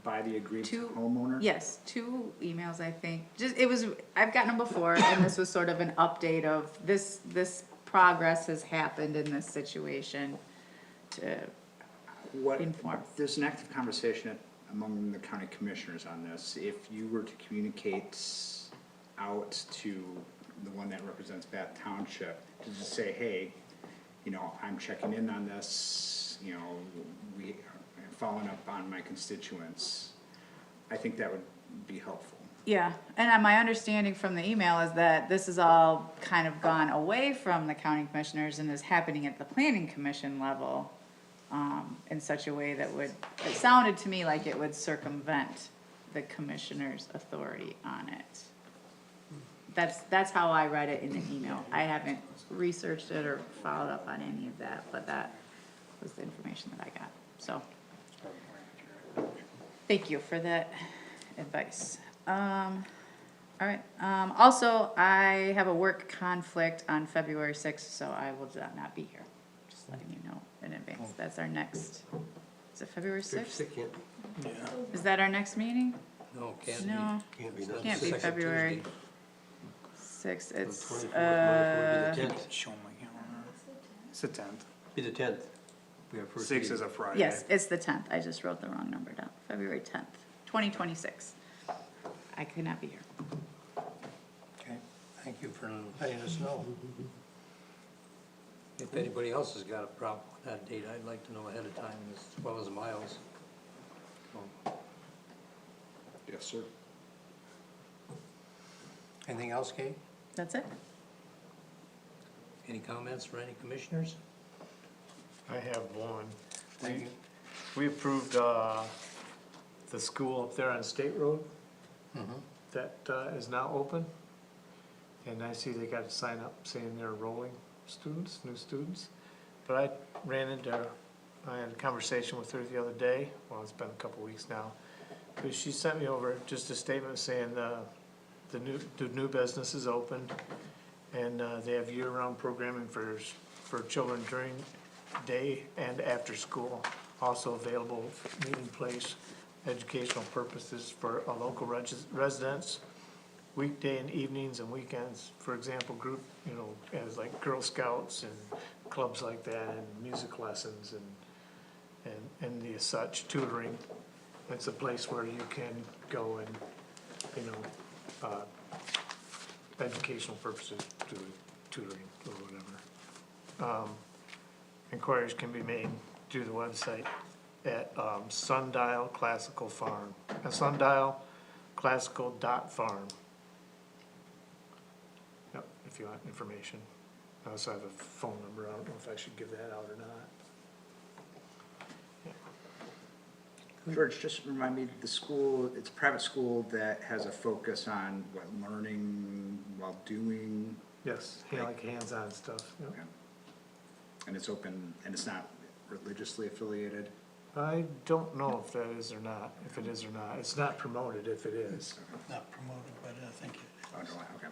by the aggrieved Two- homeowner? Yes, 2 emails, I think. Just, it was, I've gotten them before, and this was sort of an update of this progress has happened in this situation to What, inform. there's an active conversation among the county commissioners on this. If you were to communicate out to the one that represents Bath Township, to just say, hey, you know, I'm checking in on this, you know, we are following up on my constituents, I think that would be helpful. Yeah, and my understanding from the email is that this has all kind of gone away from the county commissioners and is happening at the planning commission level, in such a way that would, it sounded to me like it would circumvent the commissioner's authority on it. That's how I read it in the email. I haven't researched it or followed up on any of that, but that was the information that I got, so. Thank you for that advice. All right, also, I have a work conflict on February 6th, so I will not be here. Just letting you know in advance. That's our next, is it February 6th? Yeah. Is that our next meeting? No, can't be. No, Can't be, can't be Second February Tuesday. 6th. It's, 24th, Monday, the 10th. Show my calendar. It's the 10th. Be the 10th. We have first 6 is meeting. a Friday. yes, it's the 10th. I just wrote the wrong number down. February 10th, 2026. I could not be here. Okay, thank you for letting us know. If anybody else has got a problem with that date, I'd like to know ahead of time as well as Miles. So, Yes, sir. Anything else, Kate? That's it. Any comments for any commissioners? I have one. Thank you. We approved, the school up there on State Road that, is now open. And I see they got to sign up saying they're enrolling students, new students. But I ran into her, I had a conversation with her the other day, well, it's been a couple weeks now. But she sent me over just a statement saying, the new business is opened. And, they have year-round programming for children during day and after school. Also available meeting place, educational purposes for a local residents, weekday and evenings and weekends. For example, group, as like Girl Scouts and clubs like that, and music lessons and the such tutoring. It's a place where you can go and, educational purposes, tutoring or whatever. Inquiries can be made through the website at Sundial Classical Farm, sundialclassical.farm. Yep, if you want information. I also have a phone number, I don't know if I should give that out or not. George, just remind me, the school, it's a private school that has a focus on what, learning while doing, Yes, like hands-on stuff, yep. okay. And it's open, and it's not religiously affiliated? I don't know if that is or not, if it is or not. It's not promoted if it is. Not promoted, but I think it Oh, is. no, okay.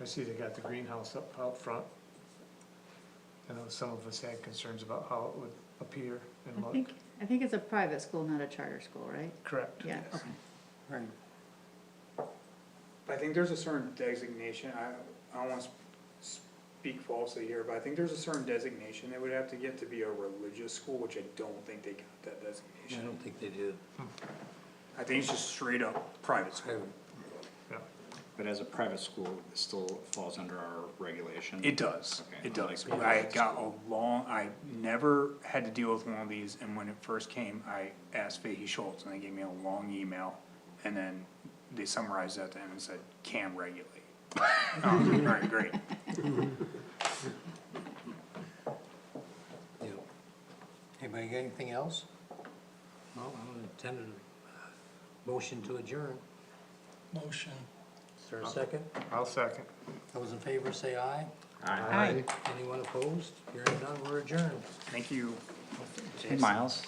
I see they got the greenhouse up out front. I know some of us had concerns about how it would appear and I look. think it's a private school, not a charter school, right? Correct. Yeah, okay. Right. I think there's a certain designation, I don't wanna speak falsely here, but I think there's a certain designation they would have to get to be a religious school, which I don't think they got that I designation. don't think they did. I think it's just straight up private school. Yeah. But as a private school, it still falls under our regulation? It does, Okay. it does. I never had to deal with one of these, and when it first came, I asked Fahey Schultz, and they gave me a long email, and then they summarized that and it said, can regulate. Alright, great. Yeah. Anybody got anything else? Well, I'm gonna tender a motion to adjourn. Motion. Is there a second? I'll second. Those in favor say aye. Aye. Anyone opposed? Hearing none, we're adjourned. Thank you. Hey, Miles.